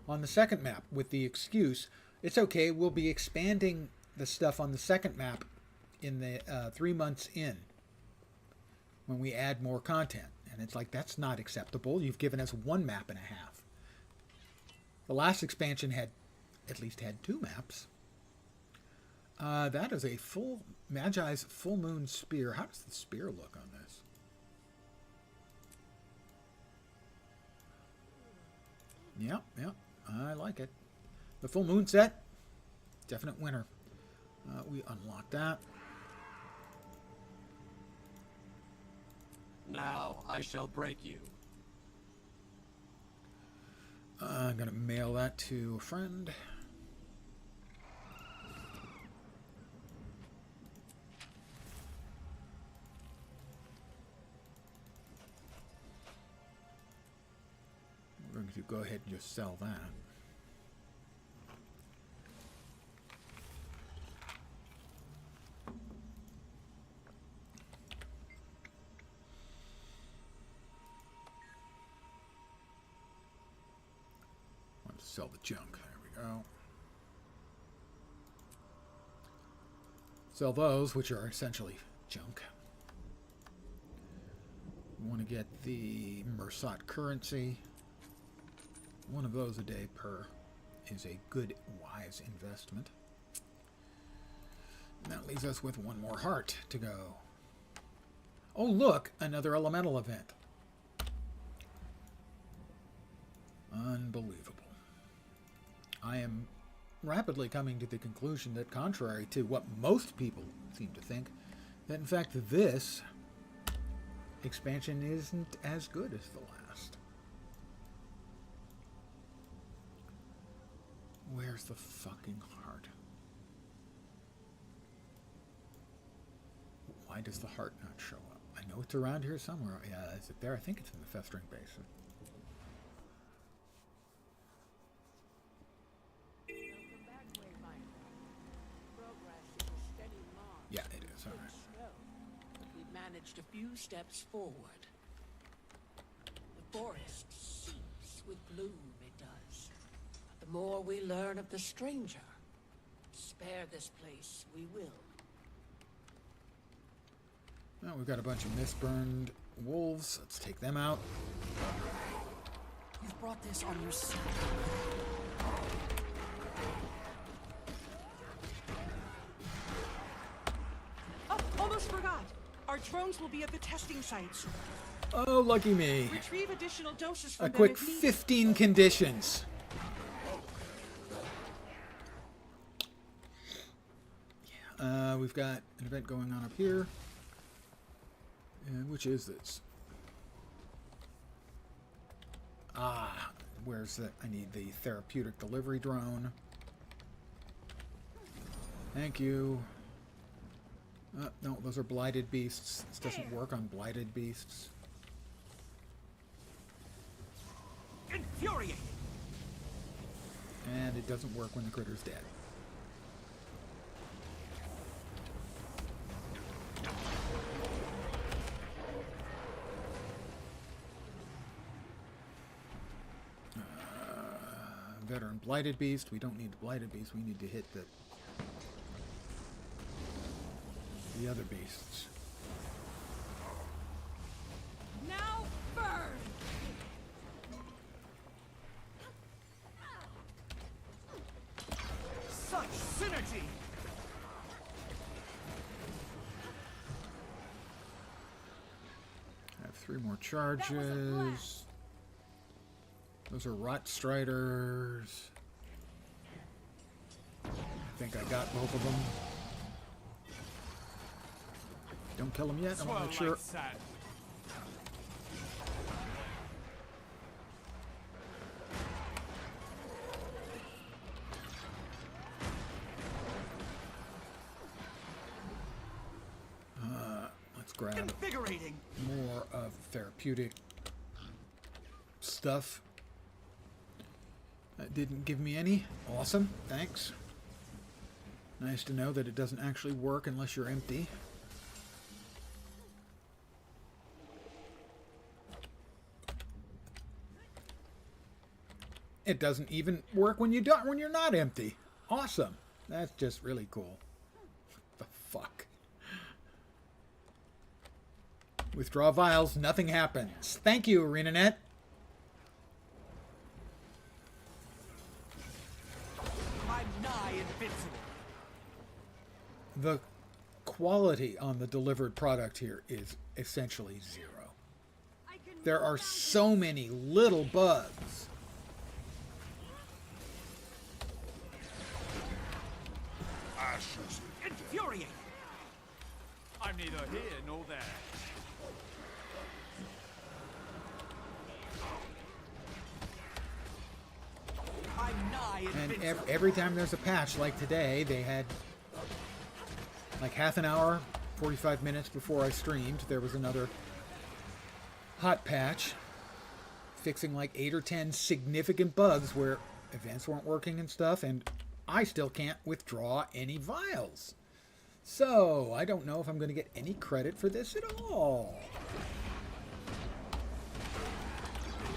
on the second map with the excuse, it's okay, we'll be expanding the stuff on the second map in the 3 months in when we add more content. And it's like, that's not acceptable. You've given us 1 map and a half. The last expansion had at least had 2 maps. That is a Magi's full moon spear. How does the spear look on this? Yep, I like it. The full moon set, definite winner. We unlock that. Now I shall break you. I'm going to mail that to a friend. We're going to go ahead and just sell that. Sell the junk. There we go. Sell those, which are essentially junk. We want to get the Mersat currency. One of those a day per is a good, wise investment. And that leaves us with one more heart to go. Oh, look! Another elemental event. Unbelievable. I am rapidly coming to the conclusion that, contrary to what most people seem to think, that in fact this expansion isn't as good as the last. Where's the fucking heart? Why does the heart not show up? I know it's around here somewhere. Yeah, is it there? I think it's in the festering basin. Yeah, it is. All right. We've managed a few steps forward. The forest seeps with bloom, it does. But the more we learn of the stranger, spare this place we will. Well, we've got a bunch of misburned wolves. Let's take them out. You've brought this on yourself. Oh, almost forgot. Our drones will be at the testing sites. Oh, lucky me. Retrieve additional doses from A them quick if needed. 15 conditions. We've got an event going on up here. And which is this? Ah, where's the... I need the therapeutic delivery drone. Thank you. No, those are blighted beasts. This doesn't work on blighted beasts. Infuriating. And it doesn't work when the critter's dead. Veteran blighted beast. We don't need the blighted beast. We need to hit the other beasts. Now burn! Such synergy! I have 3 more charges. Those are Rot Striders. I think I got both of them. Don't kill them yet. I want to make sure. Let's grab more of therapeutic stuff. That didn't give me any. Awesome. Thanks. Nice to know that it doesn't actually work unless you're empty. It doesn't even work when you're not empty. Awesome. That's just really cool. What the fuck? Withdraw vials, nothing happens. Thank you, ArenaNet. I'm nigh invincible. The quality on the delivered product here is essentially 0. There are so many little bugs. Ashes. Infuriating. I'm neither here nor there. I'm nigh And invincible. every time there's a patch like today, they had like half an hour, 45 minutes before I streamed, there was another hot patch fixing like 8 or 10 significant bugs where events weren't working and stuff, and I still can't withdraw any vials. So, I don't know if I'm going to get any credit for this at all.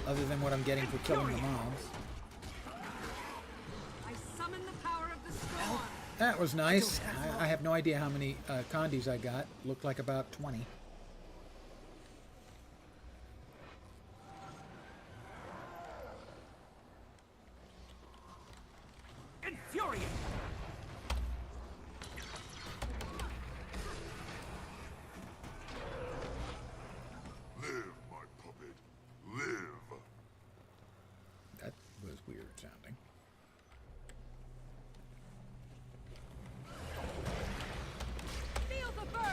Other than what I'm getting for killing the mobs. That was nice. I have no idea how many condies I got. Looked like about 20. Infuriate! Live, my puppet. Live. That was weird sounding. Feel the burn!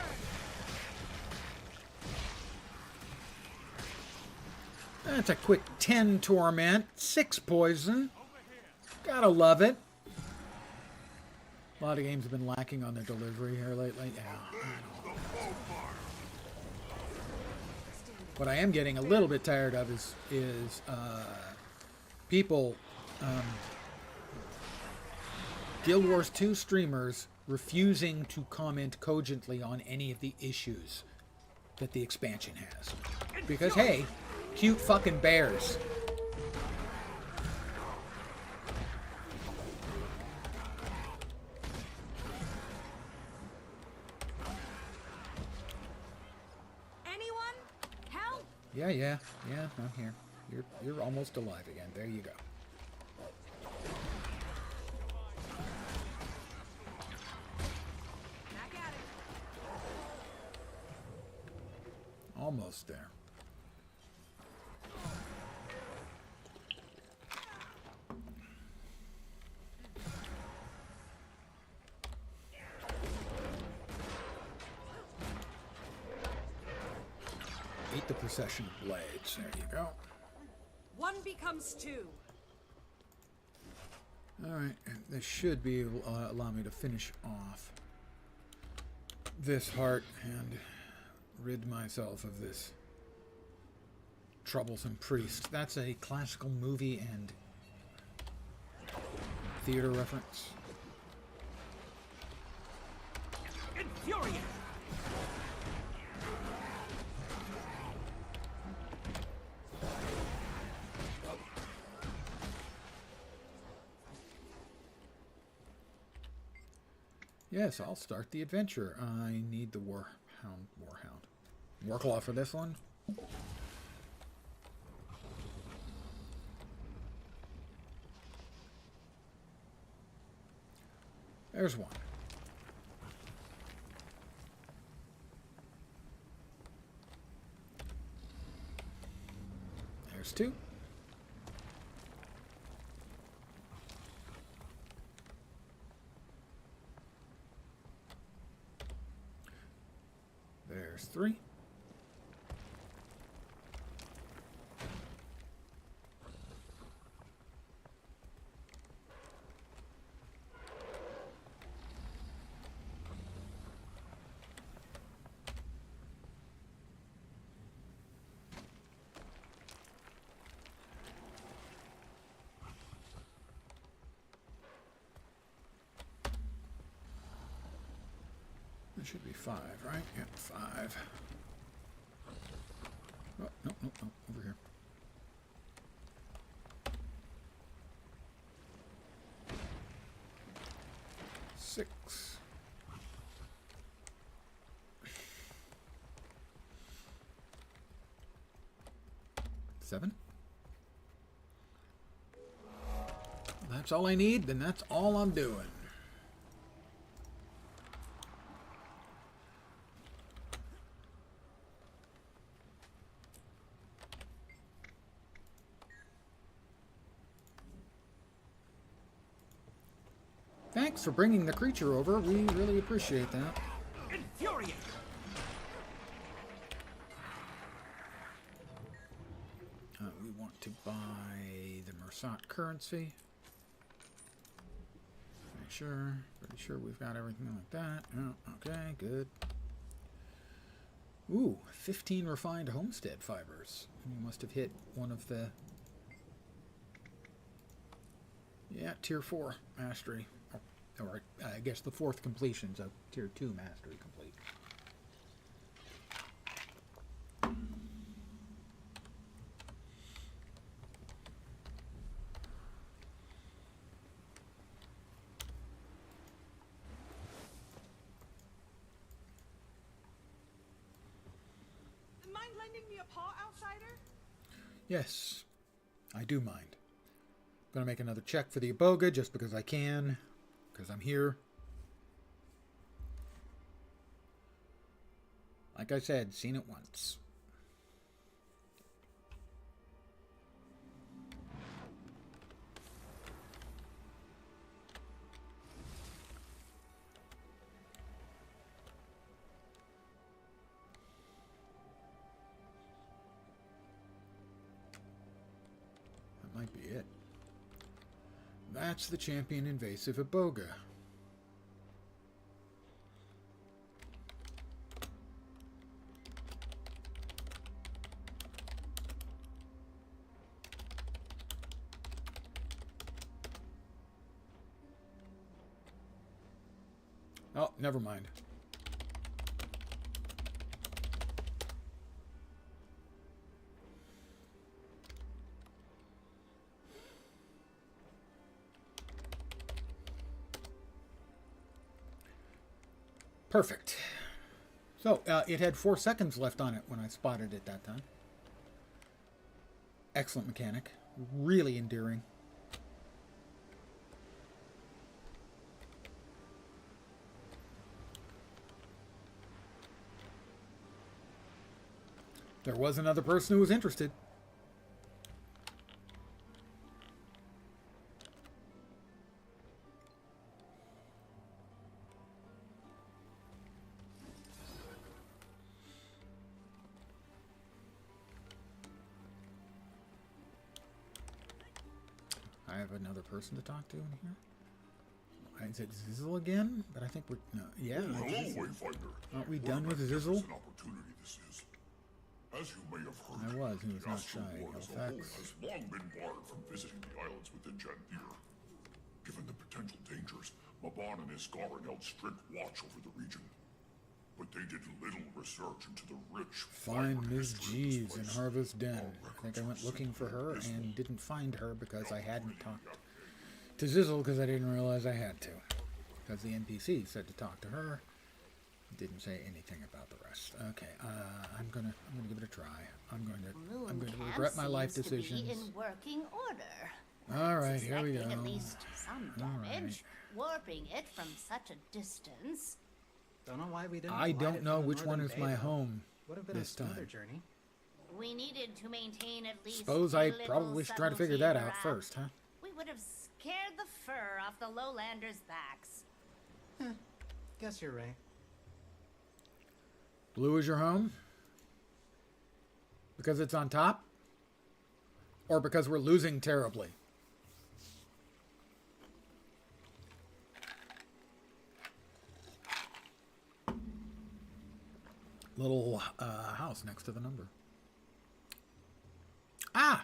That's a quick 10 torment, 6 poison. Gotta love it. A lot of games have been lacking on their delivery here lately. Yeah. What I am getting a little bit tired of is people, Guild Wars 2 streamers refusing to comment cogently on any of the issues that the expansion has. Because, hey, cute fucking bears. Anyone? Help! Yeah, I'm here. You're almost alive again. There you go. Back at it. Almost there. Eat the procession of blades. There you go. One becomes two. Alright, this should be allow me to finish off this heart and rid myself of this troublesome priest. That's a classical movie and theater reference. Infuriate! Yes, I'll start the adventure. I need the Warhound. Warclaw for this one. There's one. There's two. There's three. That should be 5, right? Yep, 5. Oh, no, over here. Six. Seven. That's all I need, then that's all I'm doing. Thanks for bringing the creature over. We really appreciate that. Infuriate! We want to buy the Mersat currency. Make sure. Pretty sure we've got everything like that. Oh, okay, good. Ooh, 15 refined homestead fibers. We must have hit one of the... Yeah, tier 4 mastery. Or I guess the 4th completion, so tier 2 mastery complete. lending me a paw, outsider? Yes, I do mind. Gonna make another check for the Iboga just because I can, because I'm here. Like I said, seen it once. That might be it. That's the champion invasive Iboga. Oh, never mind. Perfect. So, it had 4 seconds left on it when I spotted it that time. Excellent mechanic. Really endearing. There was another person who was interested. I have another person to talk to in here. Is it Zizzle again? But I think we're... No, yeah. Oh, hello, Wayfinder. Aren't we done with Zizzle? An opportunity this is. As you may have heard, I was. He was the not Astral shy. Ward as a whole has long been barred from visiting the islands within Janthir. Given the potential dangers, Maban and Isgarin held strict watch over the region. But they did little research into the rich... Find Ms. Jeeves in Harvest Den. I think I went looking for her and didn't find her because I hadn't talked to Zizzle because I didn't realize I had to. Because the NPC said to talk to her. Didn't say anything about the rest. Okay, I'm gonna give it a try. I'm going to regret my life decisions. To be in working order. All right, here we go. At least some damage. Warping it from such a distance. Don't know why we didn't. I don't know which one is my home Would have been this a smoother time. journey. We needed to maintain at least. Suppose I probably should try to figure that out first, huh? We would have scared the fur off the lowlanders' backs. Guess you're right. Blue is your home? Because it's on top? Or because we're losing terribly? Little house next to the number. Ah!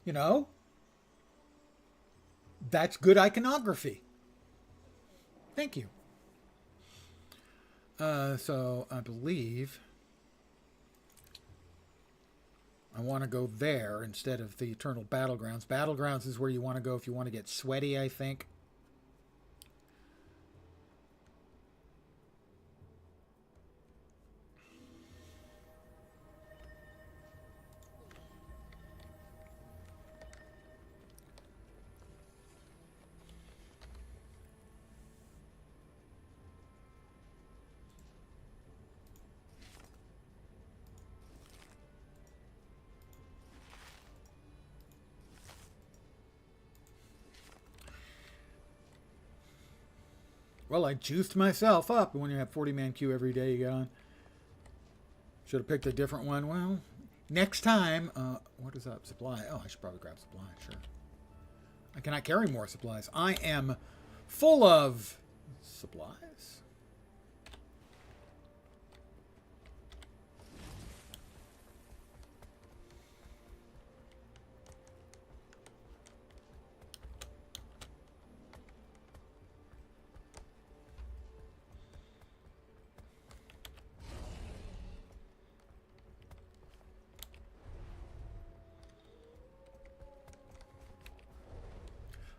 You know? That's good iconography. Thank you. So I believe I want to go there instead of the Eternal Battlegrounds. Battlegrounds is where you want to go if you want to get sweaty, I think. Well, I juiced myself up. When you have 40-man queue every day you get on. Should have picked a different one. Well, next time... what is up? Supply. Oh, I should probably grab supply. Sure. I cannot carry more supplies. I am full of supplies.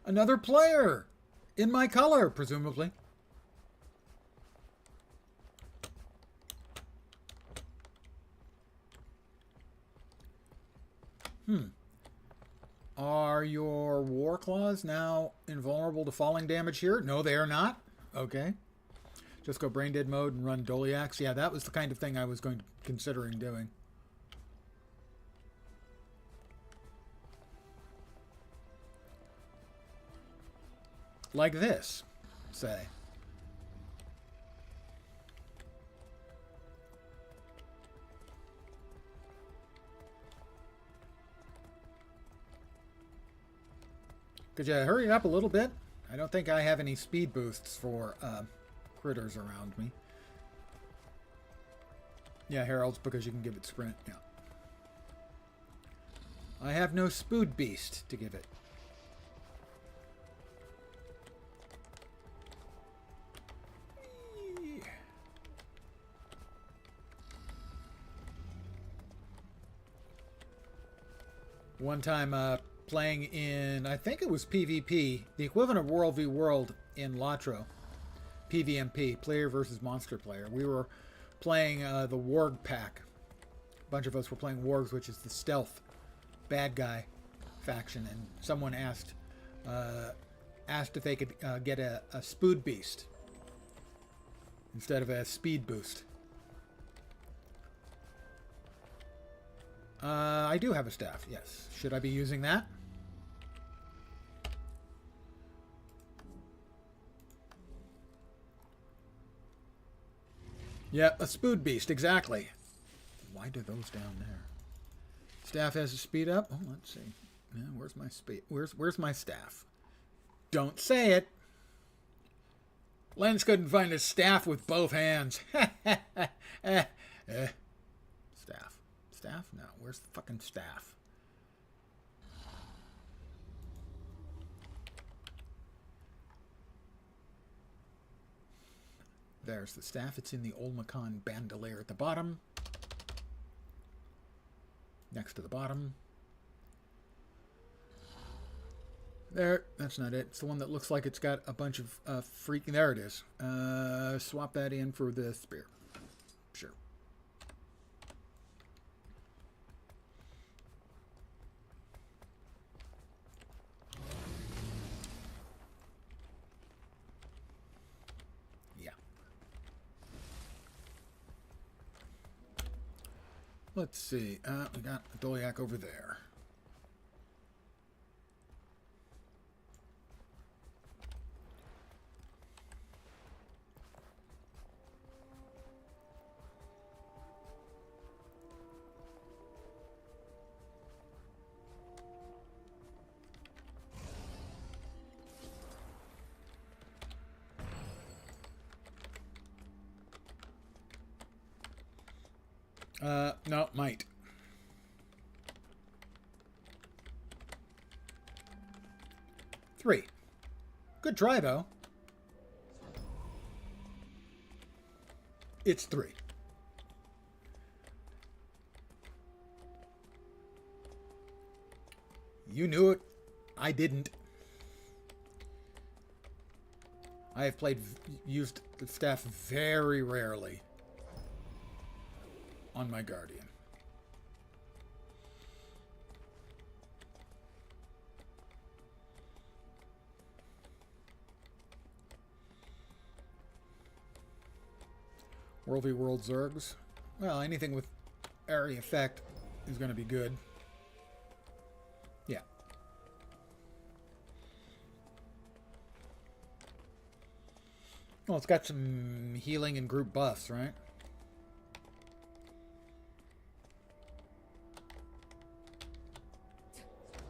Another player in my color, presumably. Are your war claws now invulnerable to falling damage here? No, they are not. Okay. Just go brain dead mode and run Doliax. Yeah, that was the kind of thing I was considering doing. Like this, say. Could you hurry it up a little bit? I don't think I have any speed boosts for critters around me. Yeah, Herald's because you can give it sprint. Yeah. I have no Spood Beast to give it. One time playing in, I think it was PvP, the equivalent of World v World in Latro. PvMP, player versus monster player. We were playing the Warg pack. A bunch of us were playing Wargs, which is the stealth bad guy faction, and someone asked if they could get a Spood Beast instead of a speed boost. I do have a staff, yes. Should I be using that? Yeah, a Spood Beast, exactly. Why do those down there? Staff has a speed up? Oh, let's see. Yeah, where's my speed? Where's my staff? Don't say it. Lens couldn't find a staff with both hands. Staff. Staff? No, where's the fucking staff? There's the staff. It's in the Old Macan bandolier at the bottom. Next to the bottom. There. That's not it. It's the one that looks like it's got a bunch of freaking... There it is. Swap that in for the spear. Sure. Let's see. We got a Doliac over there. No, might. Three. Good try, though. It's 3. You knew it. I didn't. I have used the staff very rarely on my Guardian. World v World Zergs. Well, anything with area effect is going to be good. Yeah. Well, it's got some healing and group buffs, right?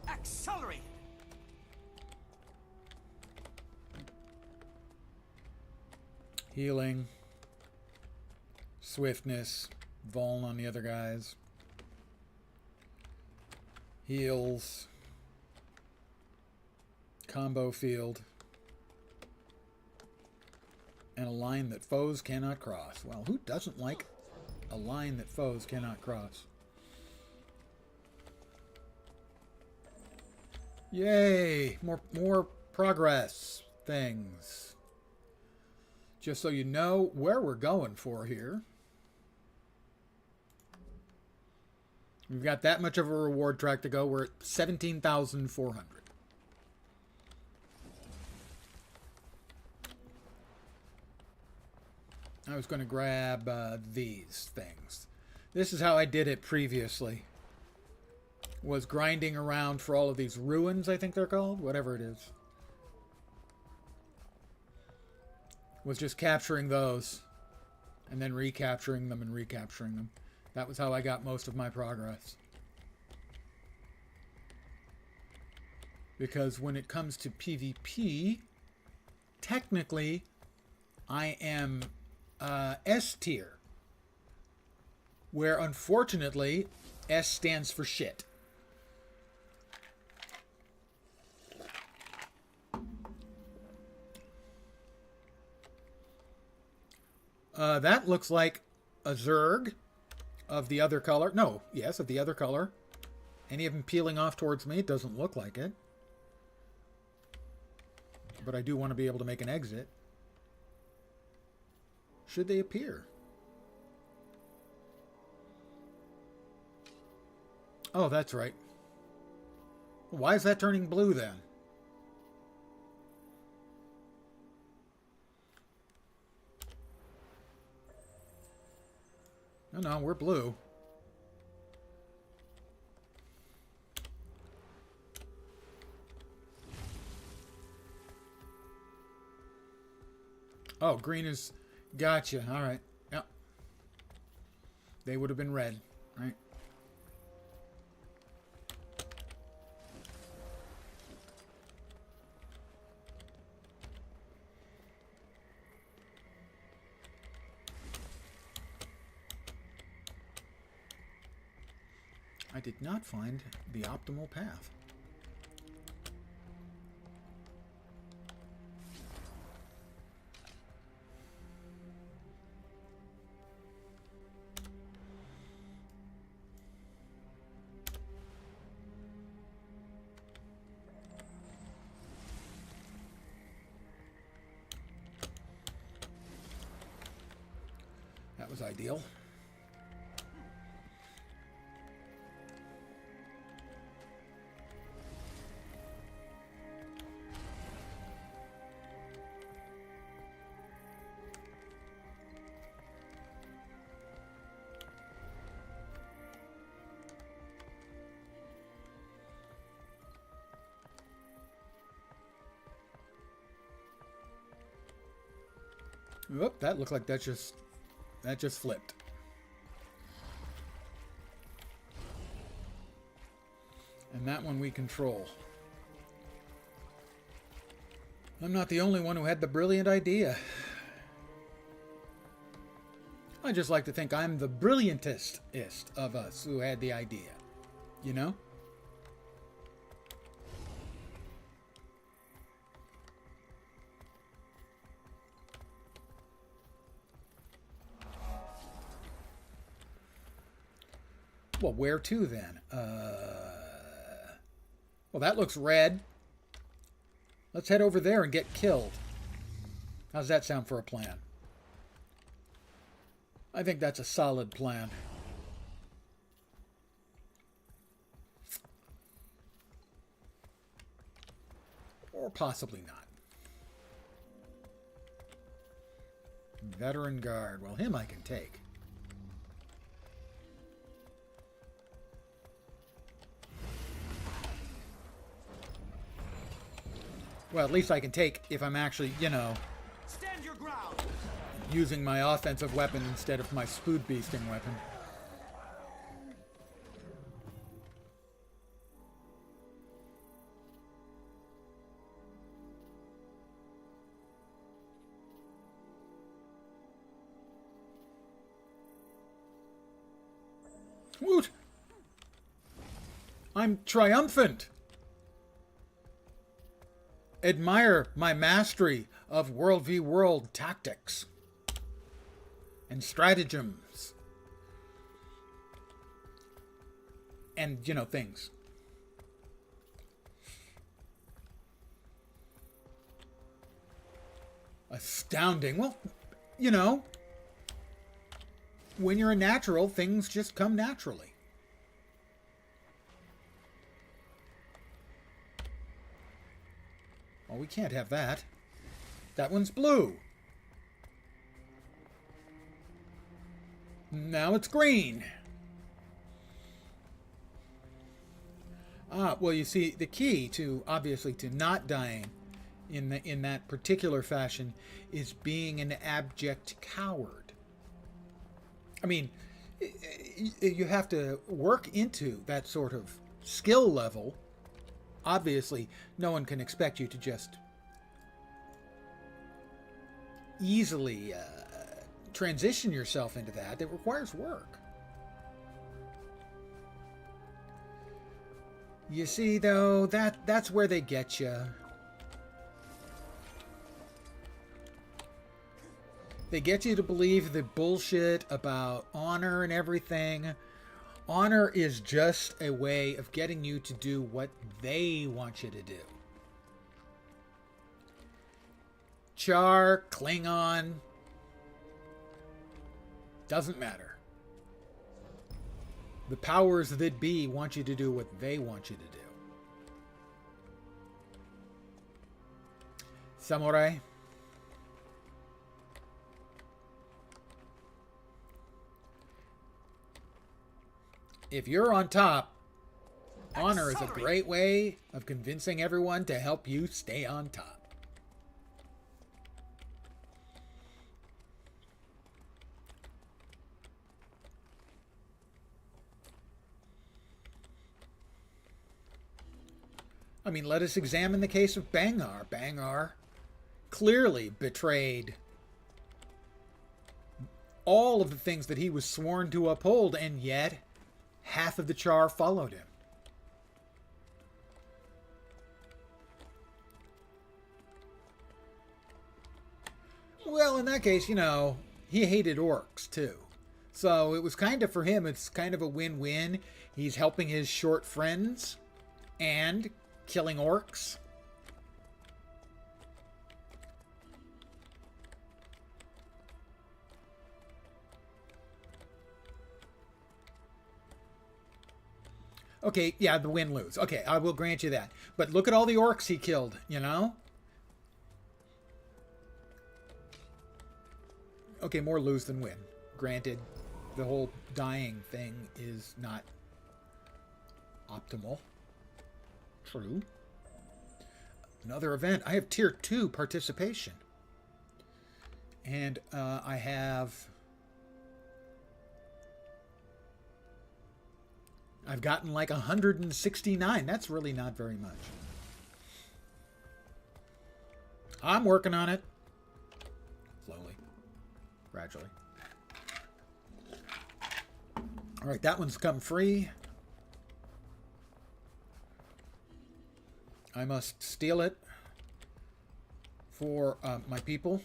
Accelerate! Healing. Swiftness. Vuln on the other guys. Heals. Combo field. And a line that foes cannot cross. Well, who doesn't like a line that foes cannot cross? Yay! More progress things. Just so you know where we're going for here. We've got that much of a reward track to go. We're at 17,400. I was going to grab these things. This is how I did it previously. Was grinding around for all of these ruins, I think they're called. Whatever it is. Was just capturing those. And then recapturing them and recapturing them. That was how I got most of my progress. Because when it comes to PvP, technically, I am S tier. Where, unfortunately, S stands for shit. That looks like a Zerg of the other color. No, yes, of the other color. Any of them peeling off towards me? It doesn't look like it. But I do want to be able to make an exit. Should they appear? Oh, that's right. Why is that turning blue then? No, we're blue. Oh, green is... Gotcha. All right. Yep. They would have been red, right? I did not find the optimal path. That was ideal. Whoop, that looked like that just flipped. And that one we control. I'm not the only one who had the brilliant idea. I just like to think I'm the brilliantest of us who had the idea. You know? Well, where to then? Well, that looks red. Let's head over there and get killed. How's that sound for a plan? I think that's a solid plan. Or possibly not. Veteran guard. Well, him I can take. Well, at least I can take if I'm actually, you know, stand your ground. Using my offensive weapon instead of my spood beasting weapon. Woot! I'm triumphant! Admire my mastery of WvW tactics and stratagems and, you know, things. Astounding. Well, you know, when you're a natural, things just come naturally. Oh, we can't have that. That one's blue. Now it's green. Well, you see, the key to, obviously, to not dying in that particular fashion is being an abject coward. I mean, you have to work into that sort of skill level. Obviously, no one can expect you to just easily transition yourself into that. It requires work. You see, though, that's where they get you. They get you to believe the bullshit about honor and everything. Honor is just a way of getting you to do what they want you to do. Char, Klingon, doesn't matter. The powers that be want you to do what they want you to do. Samurai. If you're on top, honor is a great way of convincing everyone to help you stay on top. I mean, let us examine the case of Bangar. Bangar clearly betrayed all of the things that he was sworn to uphold, and yet half of the Char followed him. Well, in that case, you know, he hated orcs too. So it was kind of, for him, it's kind of a win-win. He's helping his short friends and killing orcs. Okay, yeah, the win-lose. Okay, I will grant you that. But look at all the orcs he killed, you know? Okay, more lose than win. Granted, the whole dying thing is not optimal. True. Another event. I have tier 2 participation. And I have... I've gotten like 169. That's really not very much. I'm working on it. Slowly. Gradually. Alright, that one's come free. I must steal it for my people.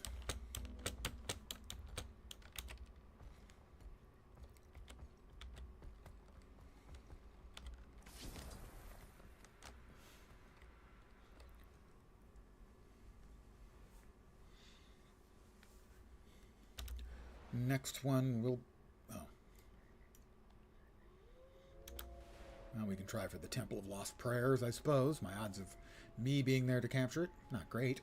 Next one will... Oh. Well, we can try for the Temple of Lost Prayers, I suppose. My odds of me being there to capture it, not great.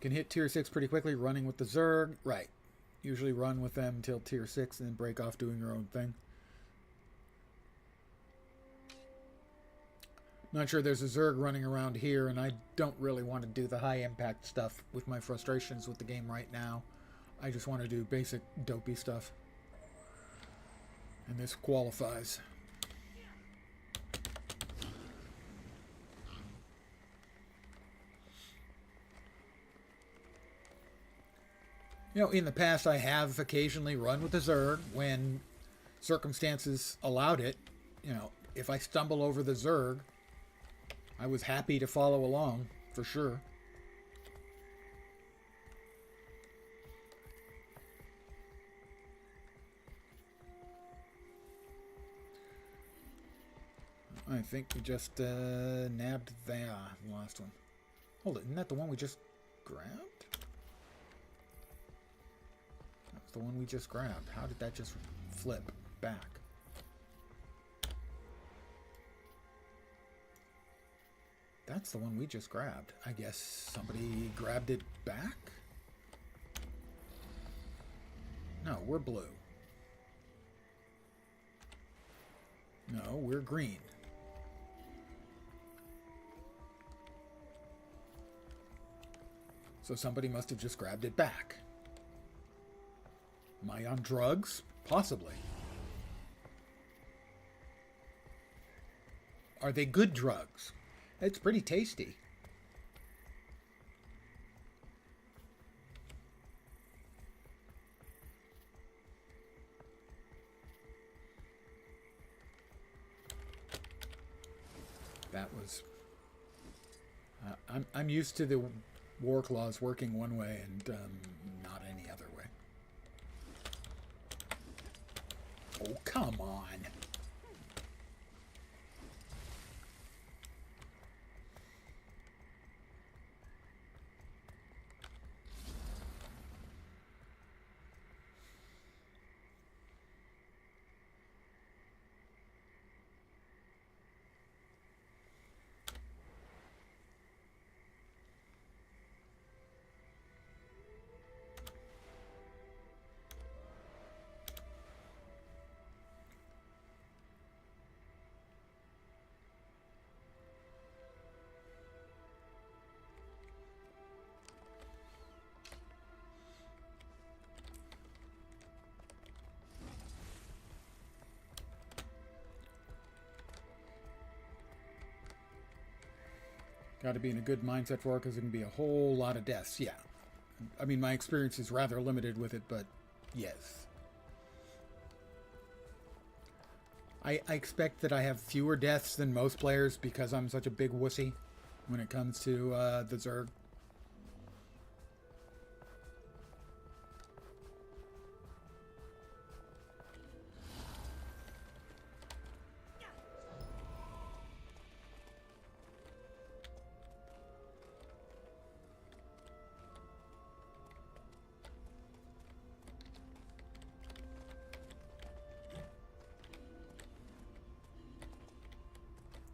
Can hit tier 6 pretty quickly, running with the Zerg. Right. Usually run with them until tier 6 and then break off doing your own thing. Not sure there's a Zerg running around here, and I don't really want to do the high impact stuff with my frustrations with the game right now. I just want to do basic dopey stuff. And this qualifies. You know, in the past I have occasionally run with the Zerg when circumstances allowed it. You know, if I stumble over the Zerg, I was happy to follow along, for sure. I think we just nabbed the last one. Hold it, isn't that the one we just grabbed? That's the one we just grabbed. How did that just flip back? That's the one we just grabbed. I guess somebody grabbed it back? No, we're blue. No, we're green. So somebody must have just grabbed it back. Am I on drugs? Possibly. Are they good drugs? It's pretty tasty. That was... I'm used to the war claws working one way and not any other way. Oh, come on. Got to be in a good mindset for it because it can be a whole lot of deaths. Yeah. I mean, my experience is rather limited with it, but yes. I expect that I have fewer deaths than most players because I'm such a big wussy when it comes to the Zerg.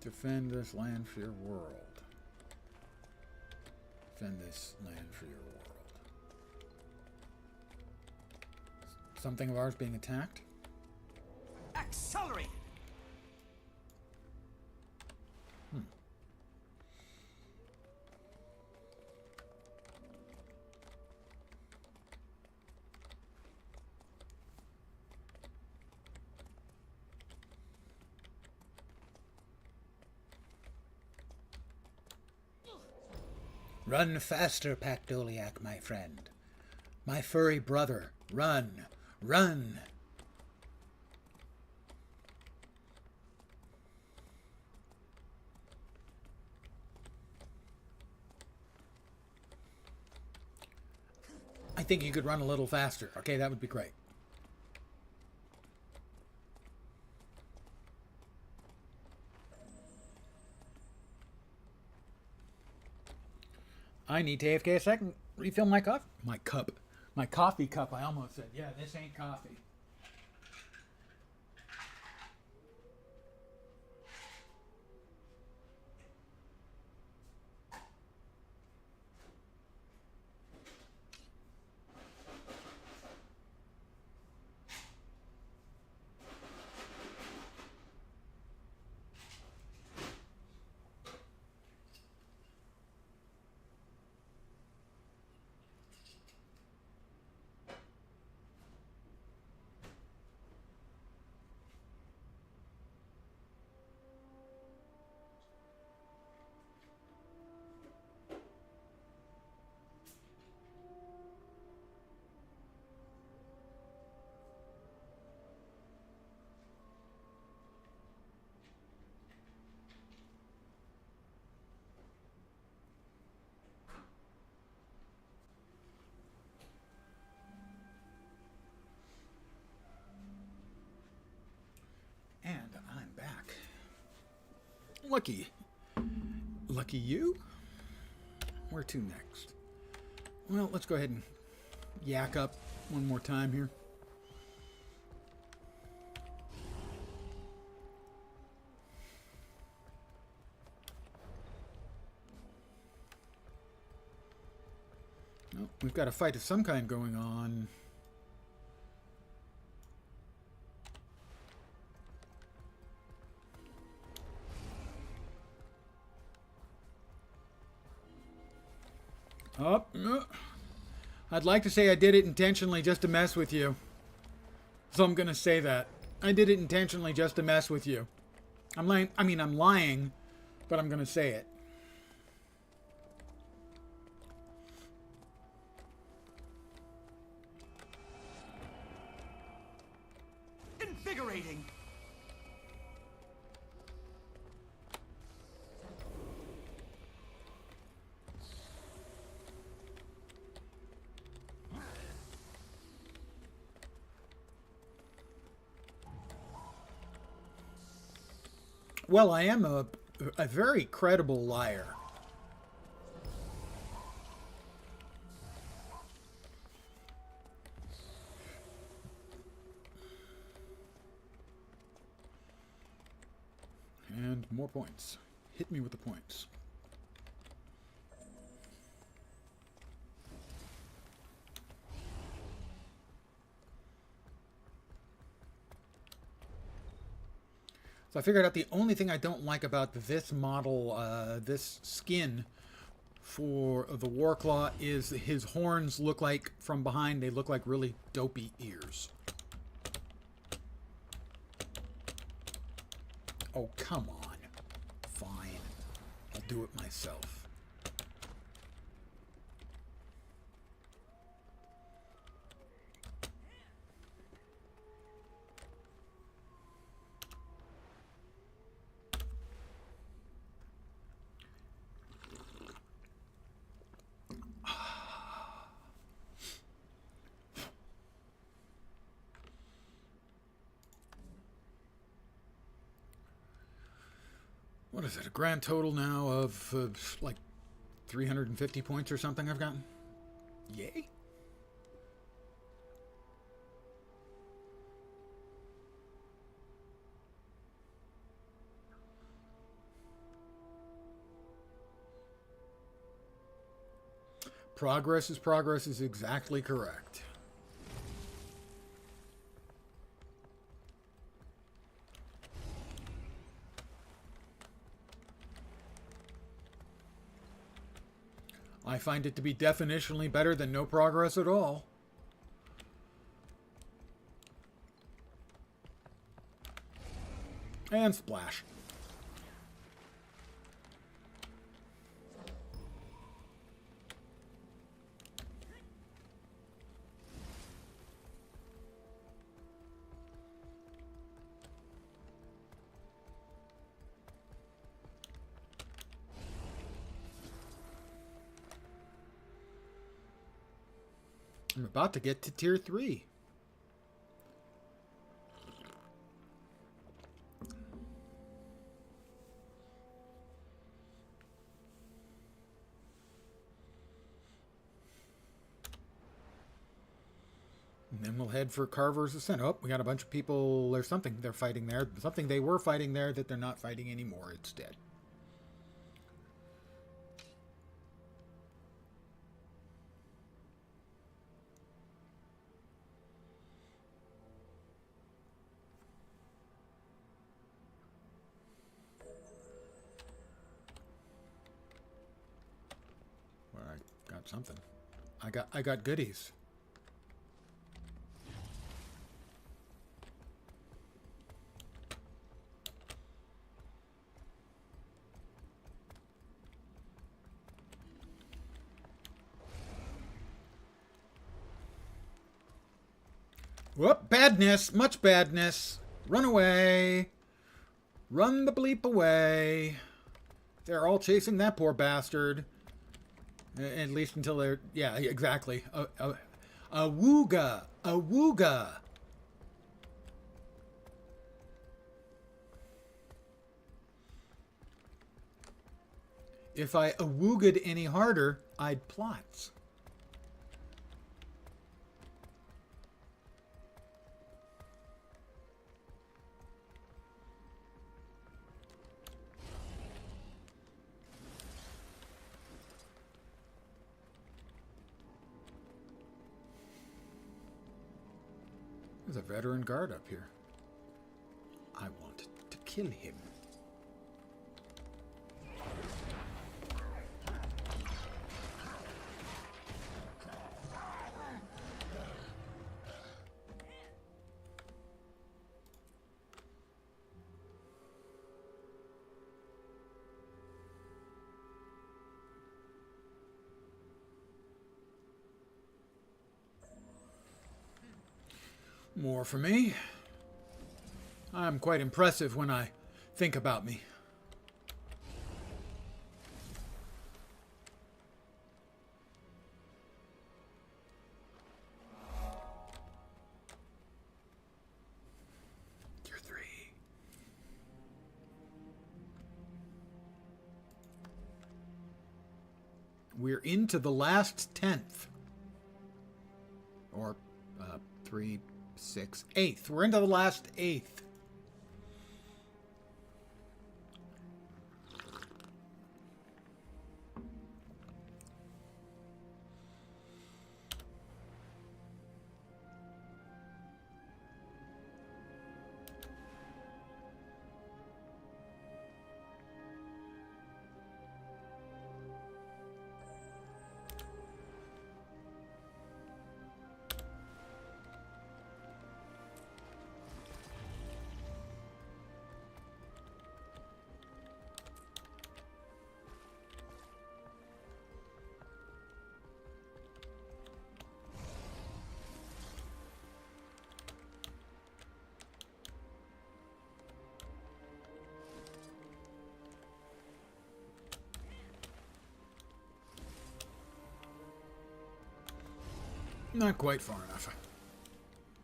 Defend this land for your world. Defend this land for your world. Something of ours being attacked? Accelerate! Run faster, Pactoliac, my friend. My furry brother. Run. Run. I think you could run a little faster. Okay, that would be great. I need to AFK a second. Refill my cup. My coffee cup. I almost said, yeah, this ain't coffee. And I'm back. Lucky. Lucky you? Where to next? Well, let's go ahead and yak up one more time here. Well, we've got a fight of some kind going on. Oh, I'd like to say I did it intentionally just to mess with you. So I'm going to say that. I did it intentionally just to mess with you. I'm lying, but I'm going to say it. Invigorating. Well, I am a very credible liar. And more points. Hit me with the points. So I figured out the only thing I don't like about this model, this skin for the Warclaw is his horns look like, from behind, they look like really dopey ears. Oh, come on. Fine. I'll do it myself. What is it? A grand total now of like 350 points or something I've gotten? Yay. Progress is exactly correct. I find it to be definitionally better than no progress at all. And splash. I'm about to get to tier 3. And then we'll head for Carver's Ascent. Oh, we got a bunch of people. There's something they're fighting there. Something they were fighting there that they're not fighting anymore. It's dead. Well, I got something. I got goodies. Whoop, badness, much badness. Run away. Run the bleep away. They're all chasing that poor bastard. At least until they're... Yeah, exactly. A wooga. A wooga. If I awooga'd any harder, I'd plots. There's a veteran guard up here. I want to kill him. More for me. I'm quite impressive when I think about me. Tier 3. We're into the last 10th. Or 3, 6, 8th. We're into the last 8th. Not quite far enough.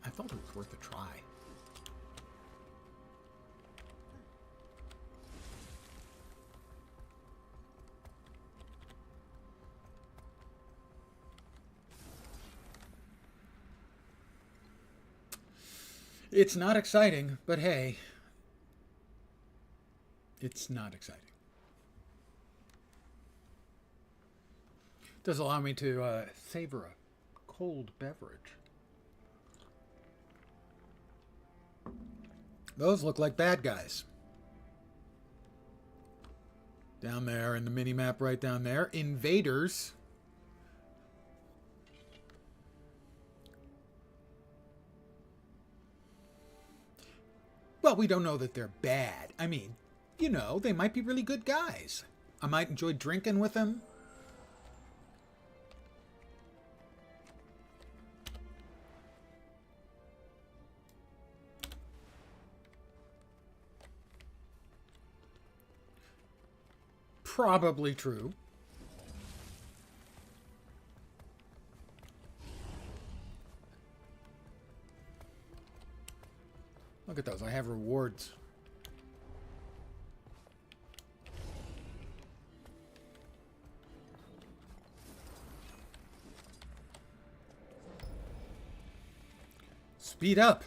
I thought it was worth a try. It's not exciting, but hey, it's not exciting. It does allow me to savor a cold beverage. Those look like bad guys. Down there in the mini-map right down there. Invaders. Well, we don't know that they're bad. I mean, you know, they might be really good guys. I might enjoy drinking with them. Probably true. Look at those. I have rewards. Speed up,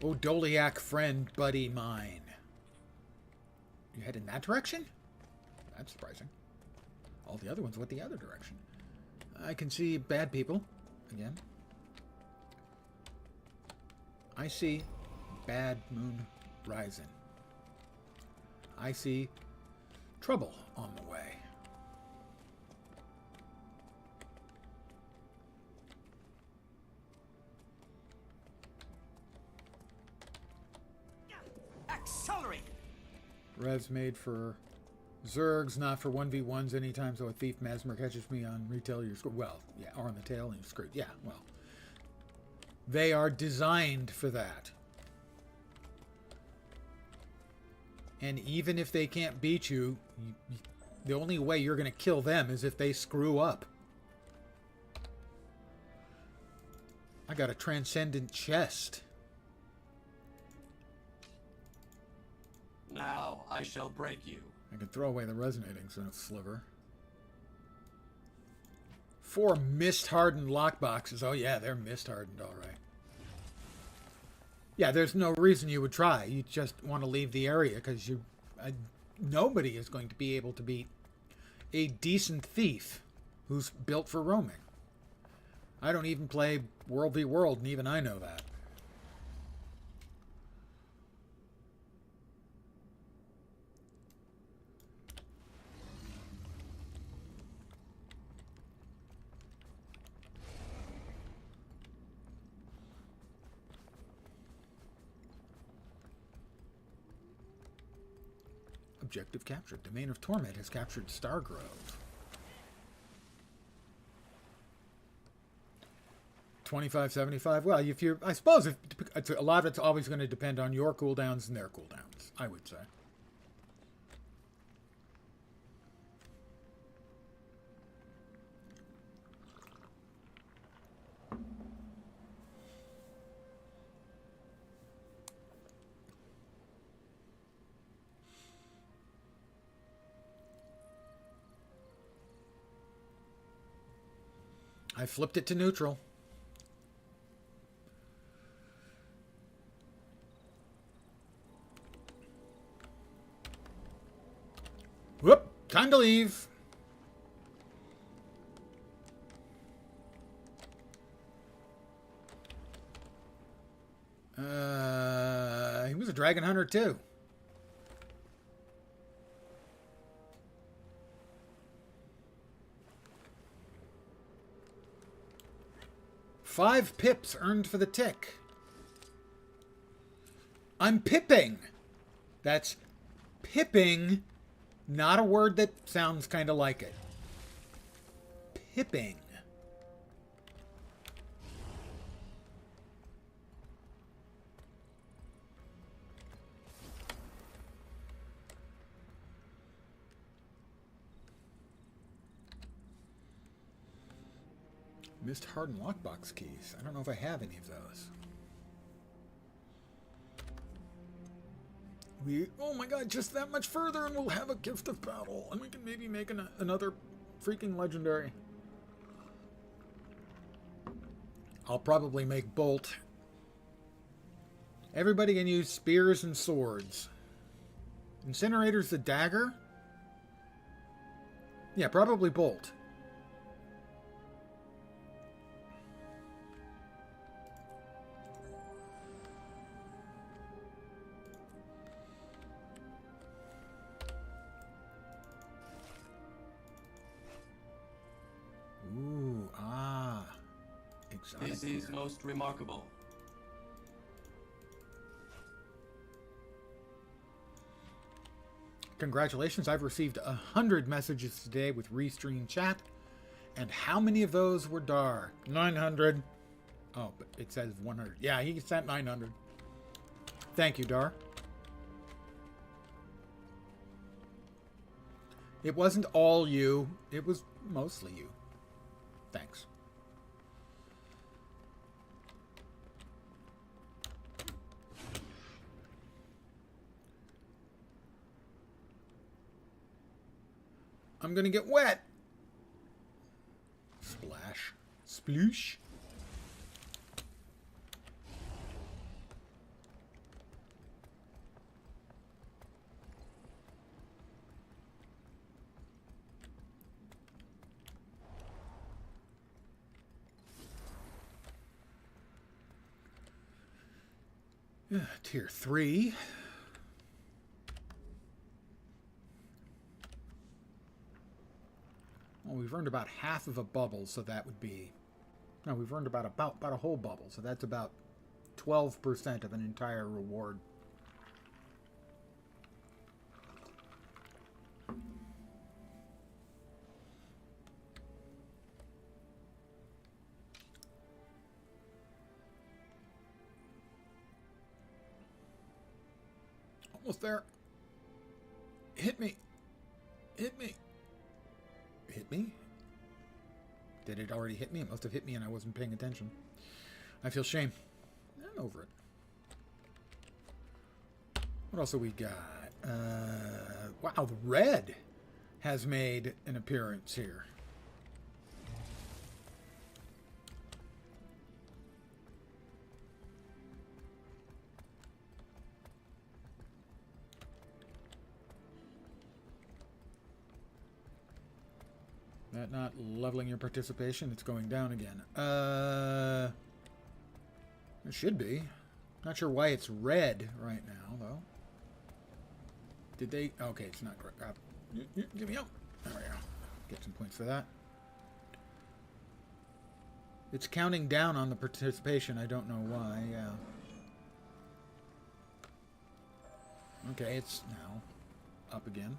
oh Doliac friend, buddy mine. You head in that direction? That's surprising. All the other ones went the other direction. I can see bad people again. I see bad moon rising. I see trouble on the way. Accelerate! Revs made for Zergs, not for 1v1s. Anytime so a thief mesmer catches me on retail, you're screwed. Well, yeah, or on the tail, and you're screwed. Yeah, well. They are designed for that. And even if they can't beat you, the only way you're going to kill them is if they screw up. I got a transcendent chest. Now I shall break you. I can throw away the resonating sliver. 4 mist-hardened lockboxes. Oh yeah, they're mist-hardened, all right. Yeah, there's no reason you would try. You just want to leave the area because nobody is going to be able to beat a decent thief who's built for roaming. I don't even play World v World, and even I know that. Objective captured. Domain of Torment has captured Stargrove. 2575. Well, if you, I suppose it's a lot of it's always going to depend on your cooldowns and their cooldowns, I would say. I flipped it to neutral. Whoop! Time to leave. He was a dragon hunter too. Five pips earned for the tick. I'm pipping. That's pipping, not a word that sounds kind of like it. Pipping. Missed hardened lockbox keys. I don't know if I have any of those. Oh my god, just that much further and we'll have a gift of battle. And we can maybe make another freaking legendary. I'll probably make bolt. Everybody can use spears and swords. Incinerator's the dagger? Yeah, probably bolt. Ooh, ah. Exotic. This is most remarkable. Congratulations, I've received 100 messages today with Restream chat. And how many of those were Dar? 900. Oh, but it says 100. Yeah, he sent 900. Thank you, Dar. It wasn't all you. It was mostly you. Thanks. I'm gonna get wet. Splash. Sploosh. Tier 3. Well, we've earned about half of a bubble, so that would be... No, we've earned about a whole bubble, so that's about 12% of an entire reward. Almost there. Hit me. Hit me. Hit me? Did it already hit me? It must have hit me and I wasn't paying attention. I feel shame. I'm over it. What else have we got? Wow, the red has made an appearance here. That not leveling your participation, it's going down again. It should be. Not sure why it's red right now, though. Did they? Okay, it's not correct. Give me up. There we go. Get some points for that. It's counting down on the participation. I don't know why. Yeah. Okay, it's now up again.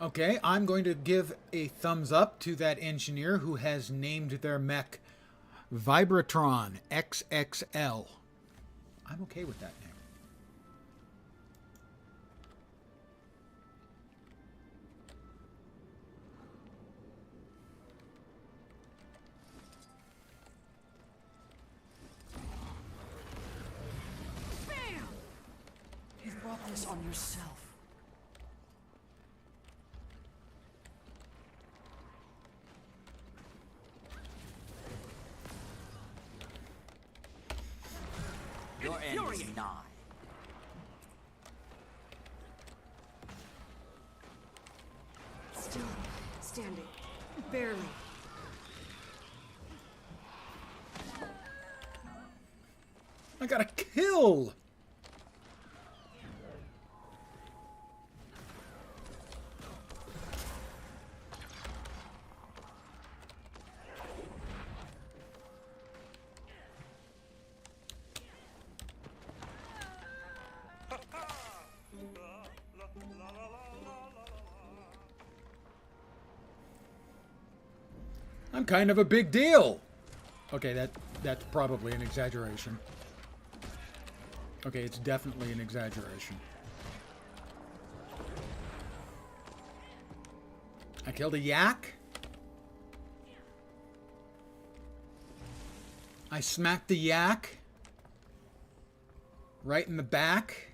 Okay, I'm going to give a thumbs up to that engineer who has named their mech Vibratron XXL. I'm okay with that name. Bam! You brought this on yourself. Your end is nigh. Still standing. Barely. I got a kill! I'm kind of a big deal. Okay, that's probably an exaggeration. Okay, it's definitely an exaggeration. I killed a yak. I smacked the yak right in the back.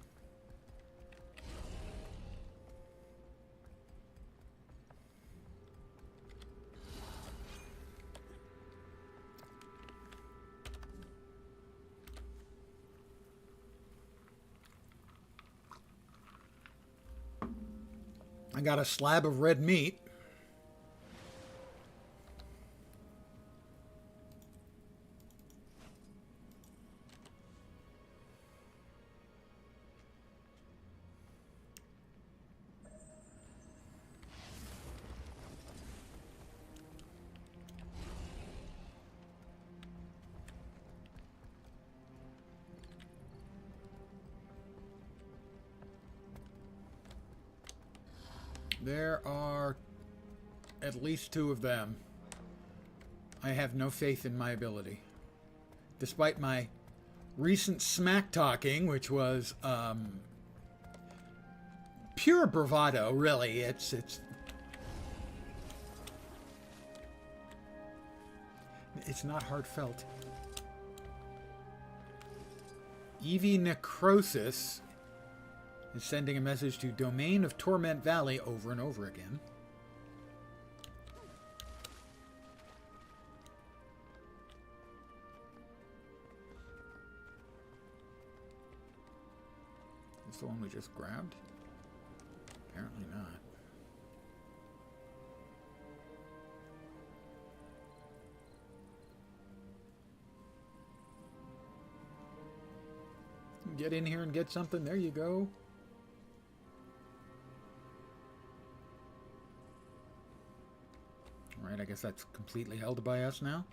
I got a slab of red meat. There are at least 2 of them. I have no faith in my ability. Despite my recent smack talking, which was pure bravado, really. It's not heartfelt. Eevee Necrosis is sending a message to Domain of Torment Valley over and over again. Is this the one we just grabbed? Apparently not. Get in here and get something. There you go. Alright, I guess that's completely held by us now.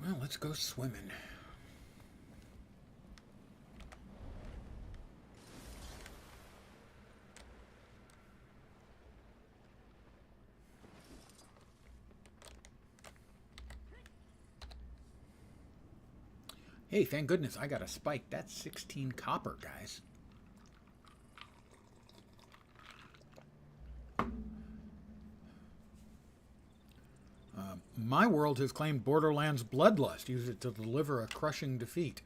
Well, let's go swimming. Hey, thank goodness I got a spike. That's 16 copper, guys. My world has claimed Borderlands Bloodlust. Use it to deliver a crushing defeat.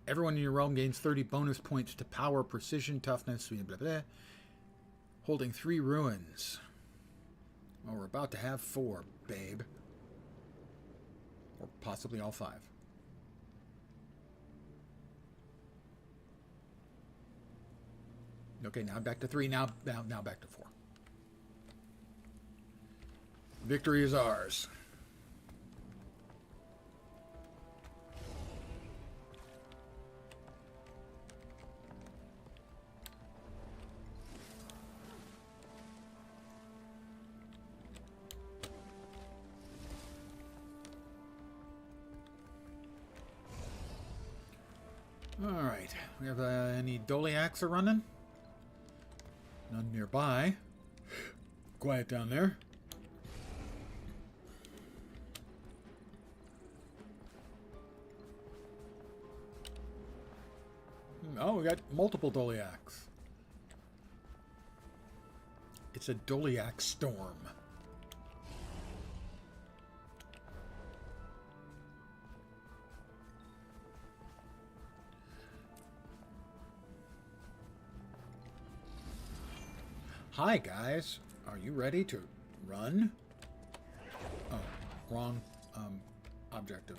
Everyone in your realm gains 30 bonus points to power, precision, toughness, blah, blah, blah. Holding 3 ruins. Well, we're about to have 4, babe. Or possibly all 5. Okay, now back to 3. Now back to 4. Victory is ours. We have any Doliacs are running? None nearby. Quiet down there. Oh, we got multiple Doliacs. It's a Doliac storm. Hi, guys. Are you ready to run? Oh, wrong objective.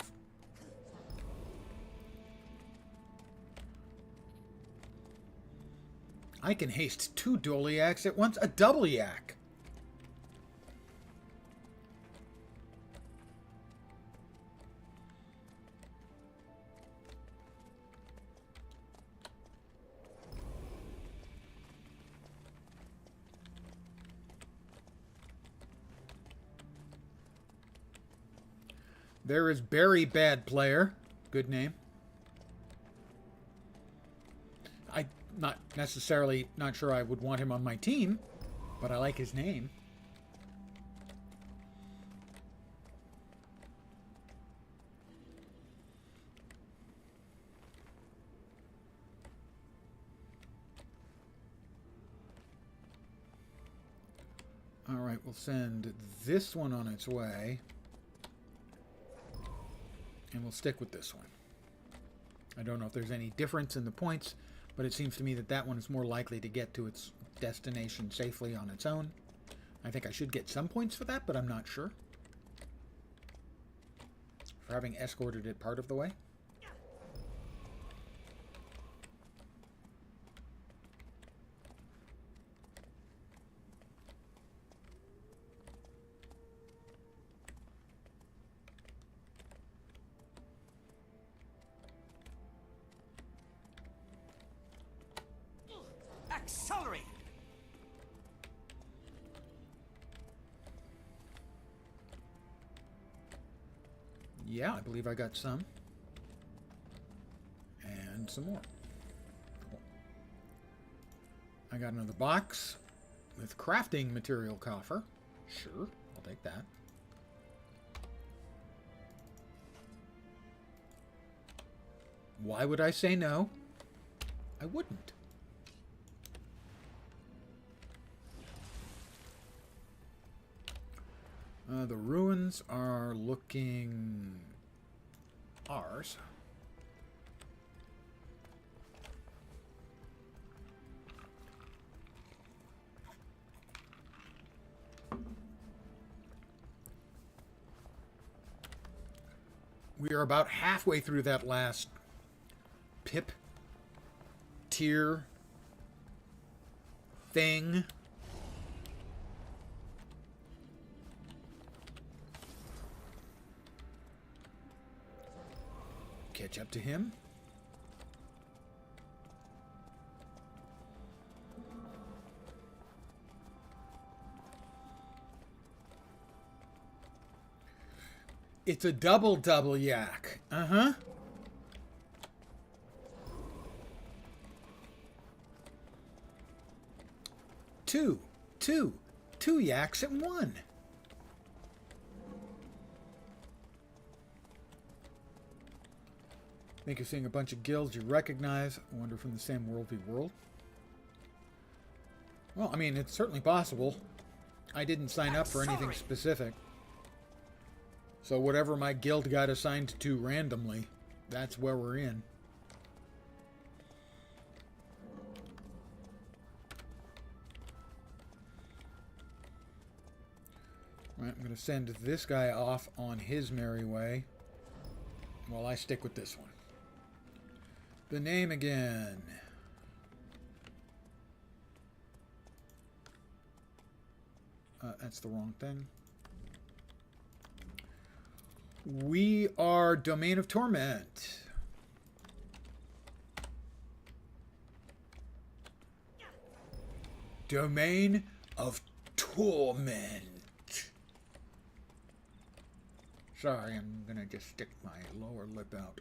I can haste 2 Doliacs at once. A double yak. There is Barry Bad Player. Good name. Not necessarily not sure I would want him on my team, but I like his name. All right, we'll send this one on its way. And we'll stick with this one. I don't know if there's any difference in the points, but it seems to me that that one is more likely to get to its destination safely on its own. I think I should get some points for that, but I'm not sure. For having escorted it part of the way. Accelerate! Yeah, I believe I got some. And some more. Cool. I got another box with crafting material coffer. Sure, I'll take that. Why would I say no? I wouldn't. The ruins are looking ours. We are about halfway through that last pip tier thing. Catch up to him. It's a double yak. Uh-huh. Two yaks at one. Think you're seeing a bunch of guilds you recognize. I wonder from the same world v world. Well, I mean, it's certainly possible. I didn't sign up for anything specific. So whatever my guild got assigned to randomly, that's where we're in. Right, I'm going to send this guy off on his merry way while I stick with this one. The name again. That's the wrong thing. We are Domain of Torment. Domain of Torment. Sorry, I'm gonna just stick my lower lip out.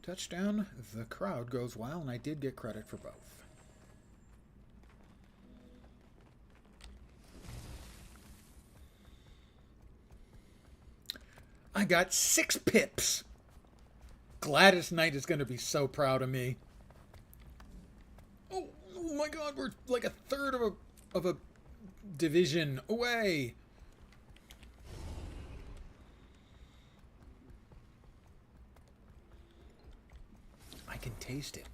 Touchdown, the crowd goes wild, and I did get credit for both. I got 6 pips. Gladys Knight is going to be so proud of me. Oh my god, we're like a third of a division away. I can taste it.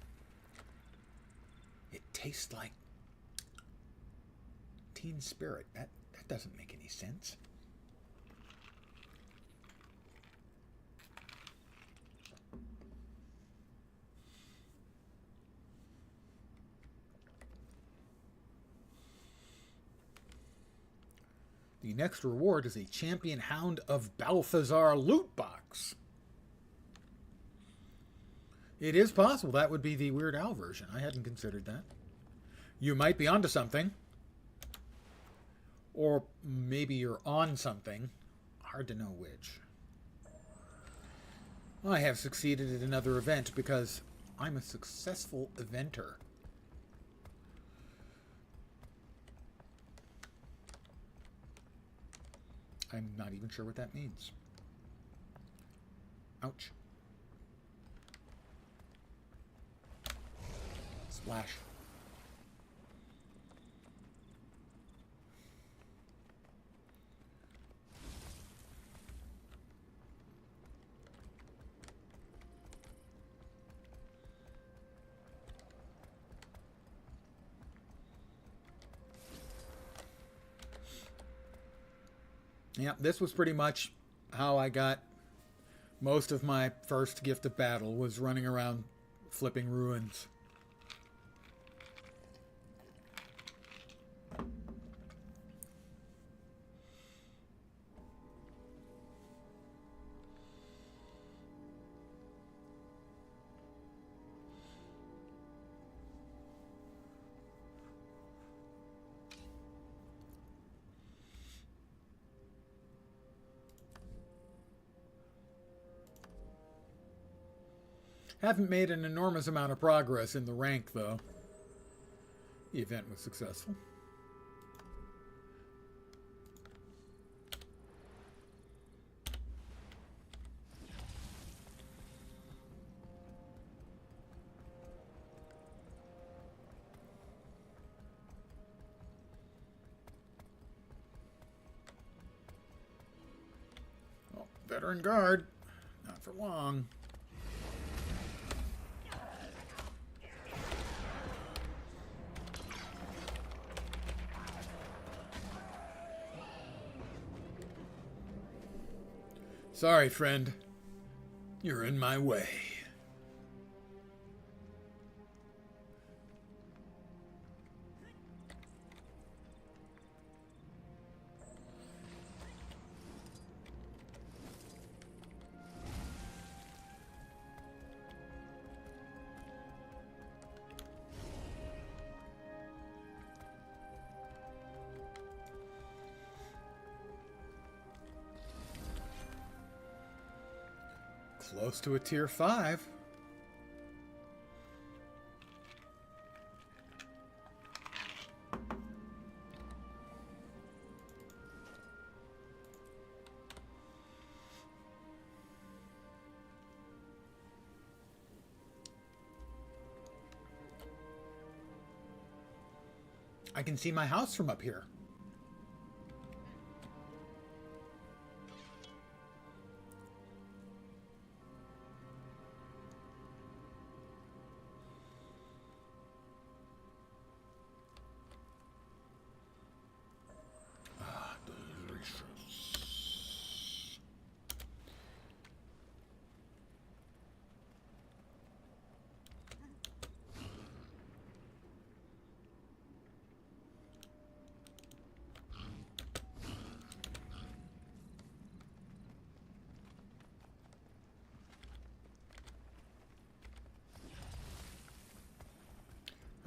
It tastes like Teen Spirit. That doesn't make any sense. The next reward is a Champion Hound of Balthazar loot box. It is possible that would be the Weird Al version. I hadn't considered that. You might be onto something. Or maybe you're on something. Hard to know which. I have succeeded at another event because I'm a successful eventer. I'm not even sure what that means. Ouch. Splash. Yeah, this was pretty much how I got most of my first gift of battle, was running around flipping ruins. Haven't made an enormous amount of progress in the rank, though. The event was successful. Well, veteran guard. Not for long. Sorry, friend. You're in my way. Close to a tier 5. I can see my house from up here.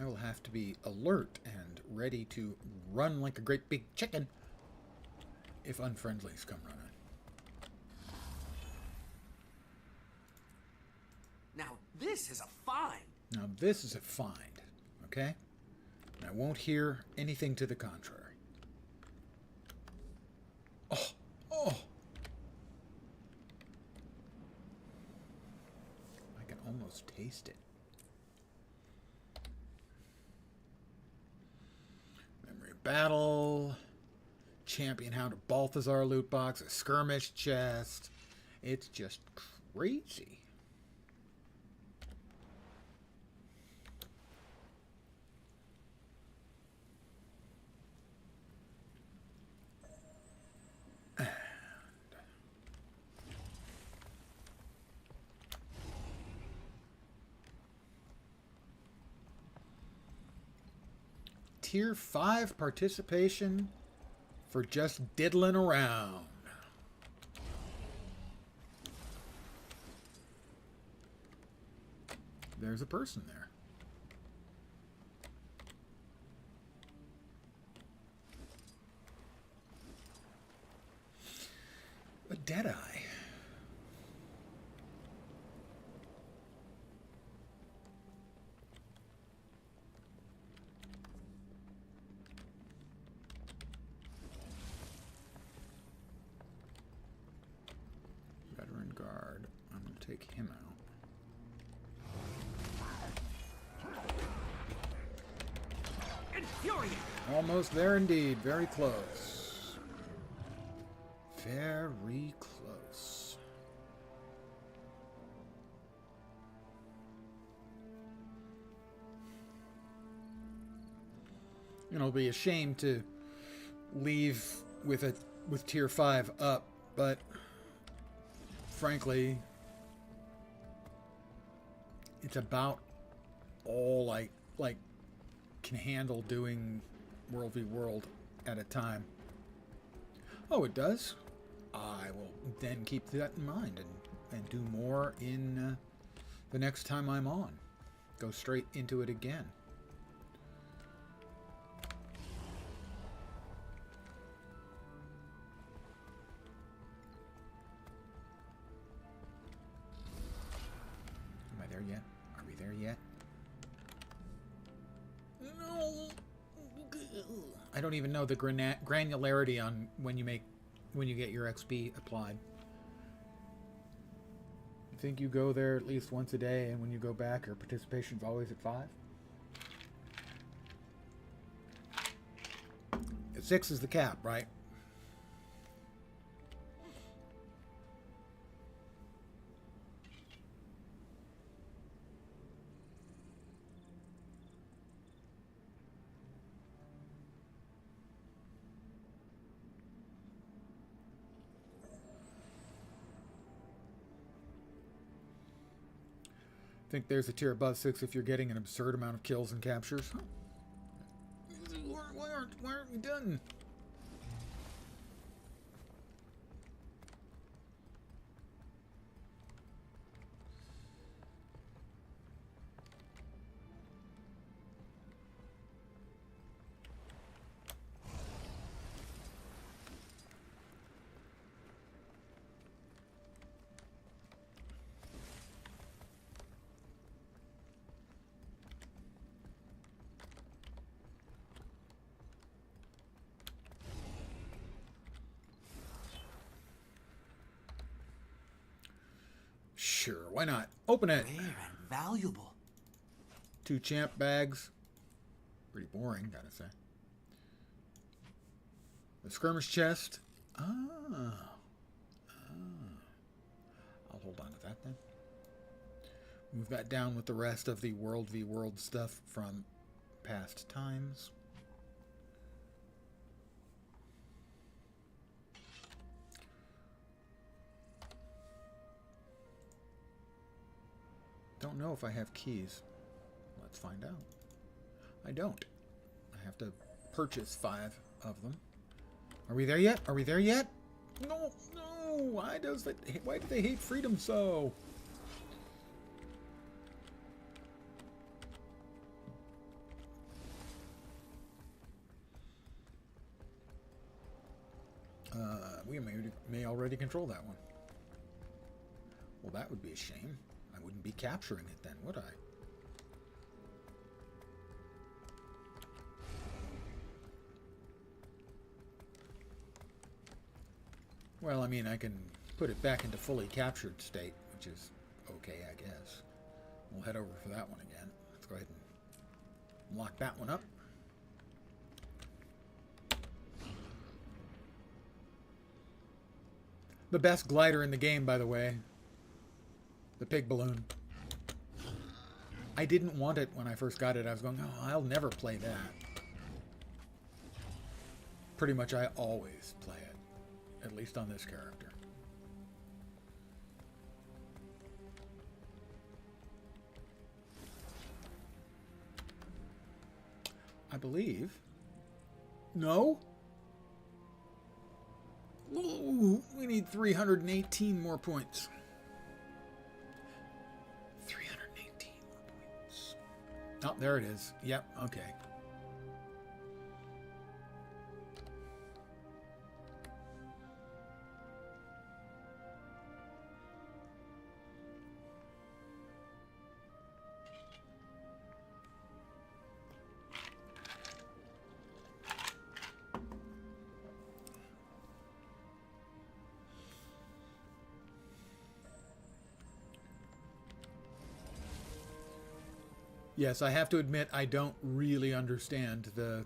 I will have to be alert and ready to run like a great big chicken if unfriendlies come running. Now, This is a find. Now this is a find, okay? And I won't hear anything to the contrary. Oh, oh! I can almost taste it. Memory of battle, champion Hound of Balthazar loot box, a skirmish chest. It's just crazy. Tier 5 participation for just diddling around. There's a person there. A Deadeye. Veteran guard. I'm going to take him out. Infuriate. Almost there indeed. Very close. Very close. You know, it'll be a shame to leave with tier 5 up, but frankly, it's about all I can handle doing World v World at a time. Oh, it does? I will then keep that in mind and do more in the next time I'm on. Go straight into it again. Am I there yet? Are we there yet? No. I don't even know the granularity on when you get your XP applied. You think you go there at least once a day, and when you go back, your participation's always at 5? 6 is the cap, right? I think there's a tier above 6 if you're getting an absurd amount of kills and captures. Why aren't we done? Sure, why not? Open it. Rare and valuable. 2 champ bags. Pretty boring, gotta say. The skirmish chest. I'll hold on to that then. Move that down with the rest of the World v World stuff from past times. Don't know if I have keys. Let's find out. I don't. I have to purchase 5 of them. Are we there yet? Are we there yet? No, no. Why do they hate freedom so? We may already control that one. Well, that would be a shame. I wouldn't be capturing it then, would I? Well, I mean, I can put it back into fully captured state, which is okay, I guess. We'll head over for that one again. Let's go ahead and lock that one up. The best glider in the game, by the way. The pig balloon. I didn't want it when I first got it. I was going, oh, I'll never play that. Pretty much I always play it. At least on this character. I believe. No? Ooh, we need 318 more points. 318 more points. Oh, there it is. Yep, okay. Yes, I have to admit I don't really understand the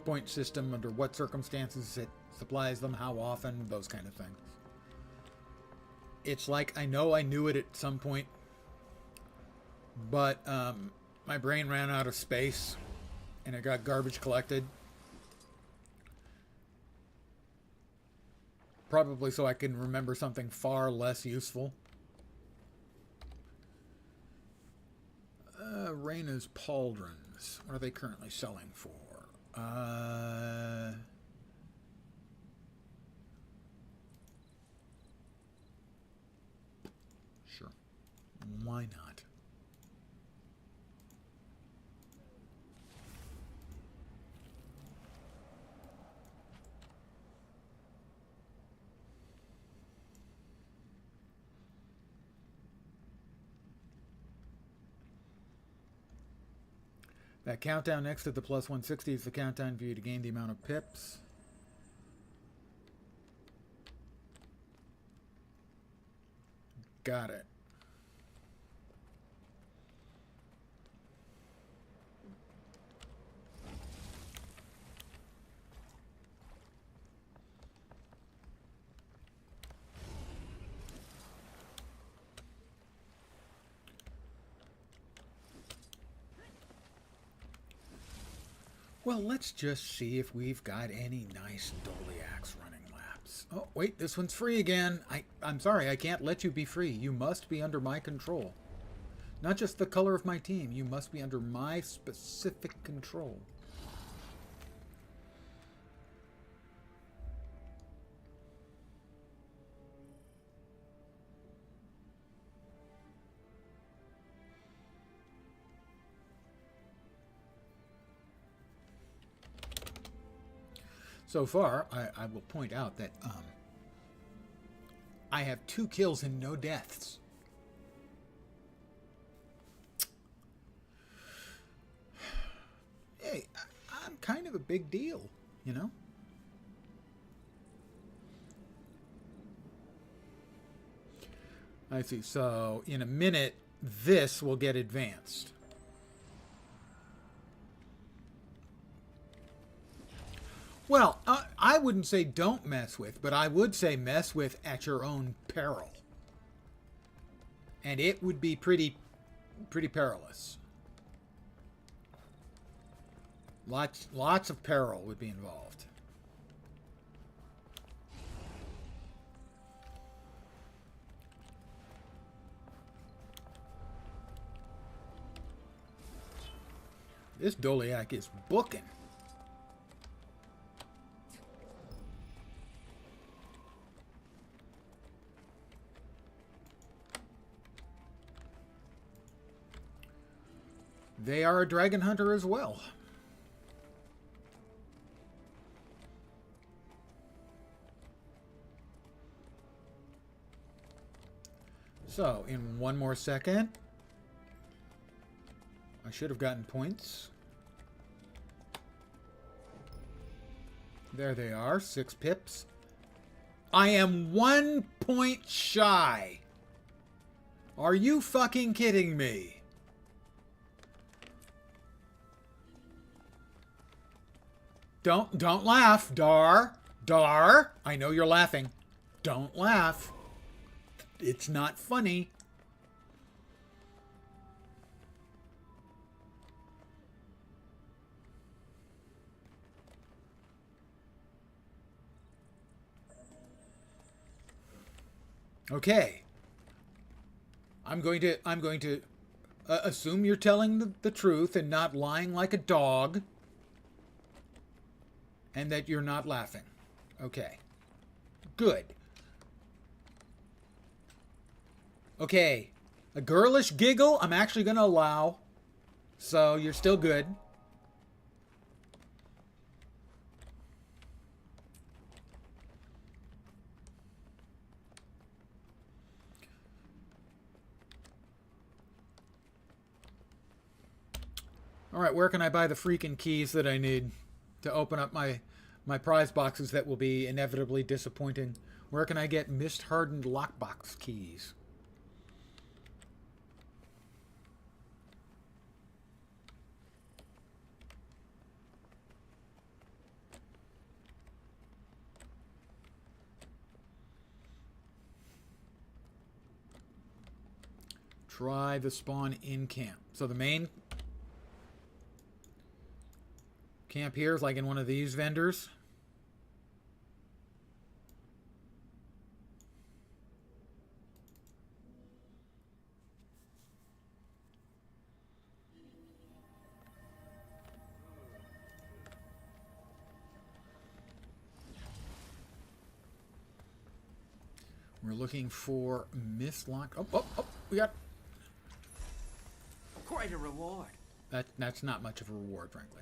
point system, under what circumstances it supplies them, how often, those kind of things. It's like I know I knew it at some point, but my brain ran out of space and it got garbage collected. Probably so I can remember something far less useful. Reyna's pauldrons. What are they currently selling for? Sure. Why not? That countdown next to the plus 160 is the countdown for you to gain the amount of pips. Got it. Well, let's just see if we've got any nice Doliacs running laps. Oh, wait, this one's free again. I'm sorry, I can't let you be free. You must be under my control. Not just the color of my team. You must be under my specific control. So far, I will point out that I have 2 kills and no deaths. Hey, I'm kind of a big deal, you know? I see. So in a minute, this will get advanced. Well, I wouldn't say don't mess with, but I would say mess with at your own peril. And it would be pretty perilous. Lots of peril would be involved. This Doliac is booking. They are a dragon hunter as well. So, in one more second, I should have gotten points. There they are, 6 pips. I am 1 point shy. Are you fucking kidding me? Don't laugh, Dar. Dar, I know you're laughing. Don't laugh. It's not funny. Okay. I'm going to assume you're telling the truth and not lying like a dog. And that you're not laughing. Okay. Good. Okay. A girlish giggle, I'm actually going to allow. So you're still good. All right, where can I buy the freaking keys that I need to open up my prize boxes that will be inevitably disappointing? Where can I get mist-hardened lockbox keys? Try the spawn in camp. So the main camp here is like in one of these vendors. We're looking for Miss Lock. Oh, we got Quite a reward. That's not much of a reward, frankly.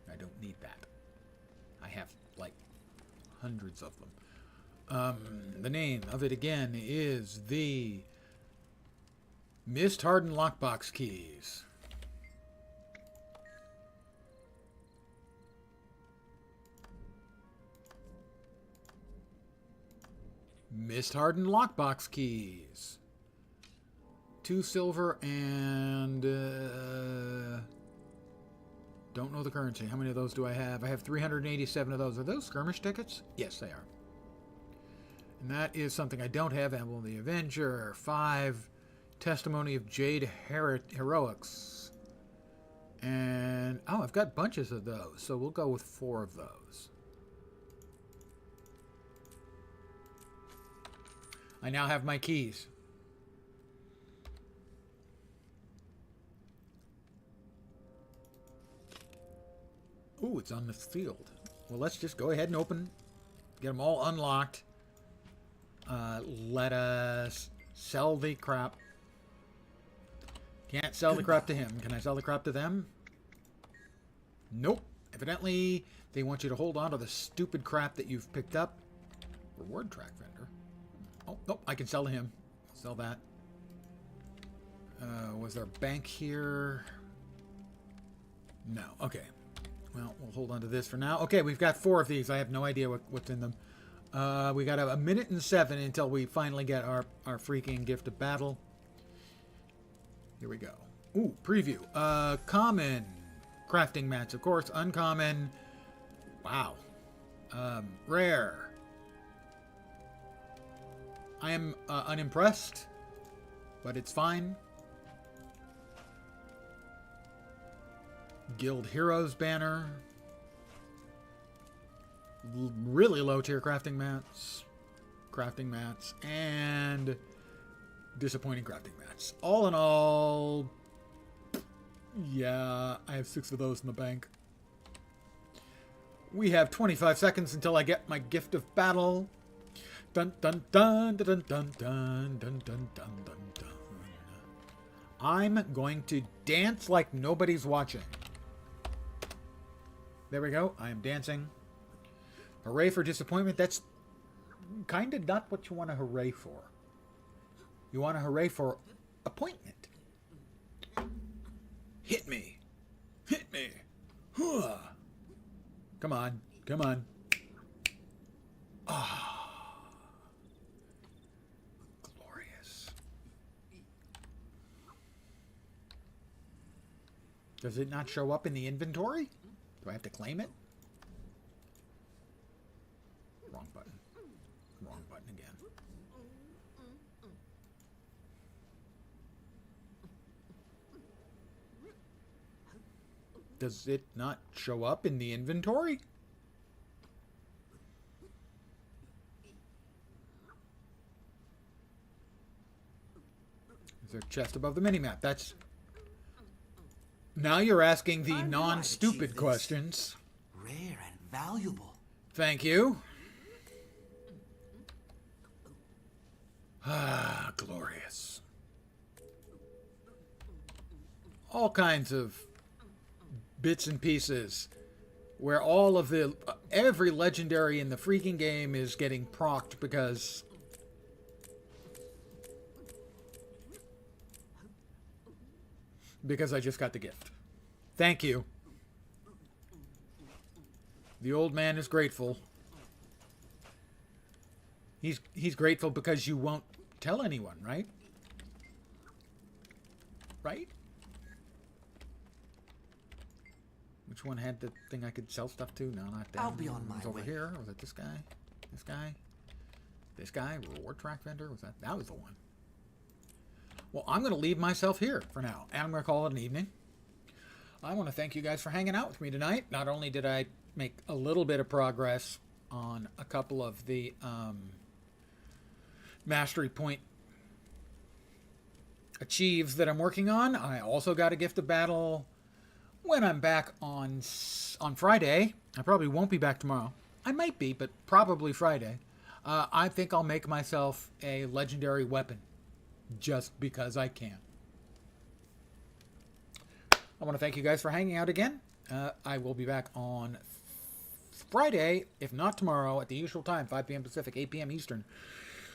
I don't need that. I have like hundreds of them. The name of it again is the Mist Hardened Lockbox Keys. Mist Hardened Lockbox Keys. 2 silver and don't know the currency. How many of those do I have? I have 387 of those. Are those skirmish tickets? Yes, they are. And that is something I don't have. Emblem of the Avenger. 5 Testimony of Jade Heroics. And oh, I've got bunches of those, so we'll go with 4 of those. I now have my keys. Ooh, it's on the field. Well, let's just go ahead and open. Get them all unlocked. Let us sell the crap. Can't sell the crap to him. Can I sell the crap to them? Nope. Evidently, they want you to hold on to the stupid crap that you've picked up. Reward track vendor. Oh, nope. I can sell to him. I'll sell that. Was there a bank here? No. Okay. Well, we'll hold on to this for now. Okay, we've got 4 of these. I have no idea what's in them. We got a minute and 7 until we finally get our freaking gift of battle. Here we go. Ooh, preview. Common. Crafting mats, of course. Uncommon. Wow. Rare. I am unimpressed, but it's fine. Guild Heroes banner. Really low tier crafting mats. And disappointing crafting mats. All in all, yeah, I have 6 of those in the bank. We have 25 seconds until I get my gift of battle. Dun dun dun dun dun dun dun dun dun dun dun. I'm going to dance like nobody's watching. There we go. I am dancing. Hooray for disappointment. That's kind of not what you want to hooray for. You want to hooray for appointment. Hit me. Hit me. Huh. Come on. Come on. Ah. Glorious. Does it not show up in the inventory? Do I have to claim it? Wrong button. Wrong button again. Does it not show up in the inventory? Is there a chest above the minimap? That's... Now you're asking the non-stupid questions. Rare and valuable. Thank you. Ah, glorious. All kinds of bits and pieces where all of the every legendary in the freaking game is getting procced because I just got the gift. Thank you. The old man is grateful. He's grateful because you won't tell anyone, right? Right? Which one had the thing I could sell stuff to? No, not that. I'll be on my over way. here. Was it this guy? This guy? This guy? Reward track vendor? Was that? That was the one. Well, I'm going to leave myself here for now, and I'm going to call it an evening. I want to thank you guys for hanging out with me tonight. Not only did I make a little bit of progress on a couple of the mastery point achieves that I'm working on, I also got a gift of battle when I'm back on Friday. I probably won't be back tomorrow. I might be, but probably Friday. I think I'll make myself a legendary weapon just because I can. I want to thank you guys for hanging out again. I will be back on Friday, if not tomorrow, at the usual time, 5 p.m. Pacific, 8 p.m. Eastern.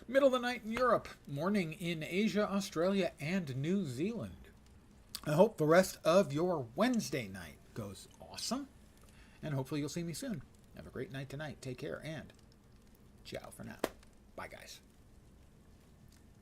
Middle of the night in Europe, morning in Asia, Australia, and New Zealand. I hope the rest of your Wednesday night goes awesome, and hopefully you'll see me soon. Have a great night tonight. Take care, and ciao for now. Bye, guys.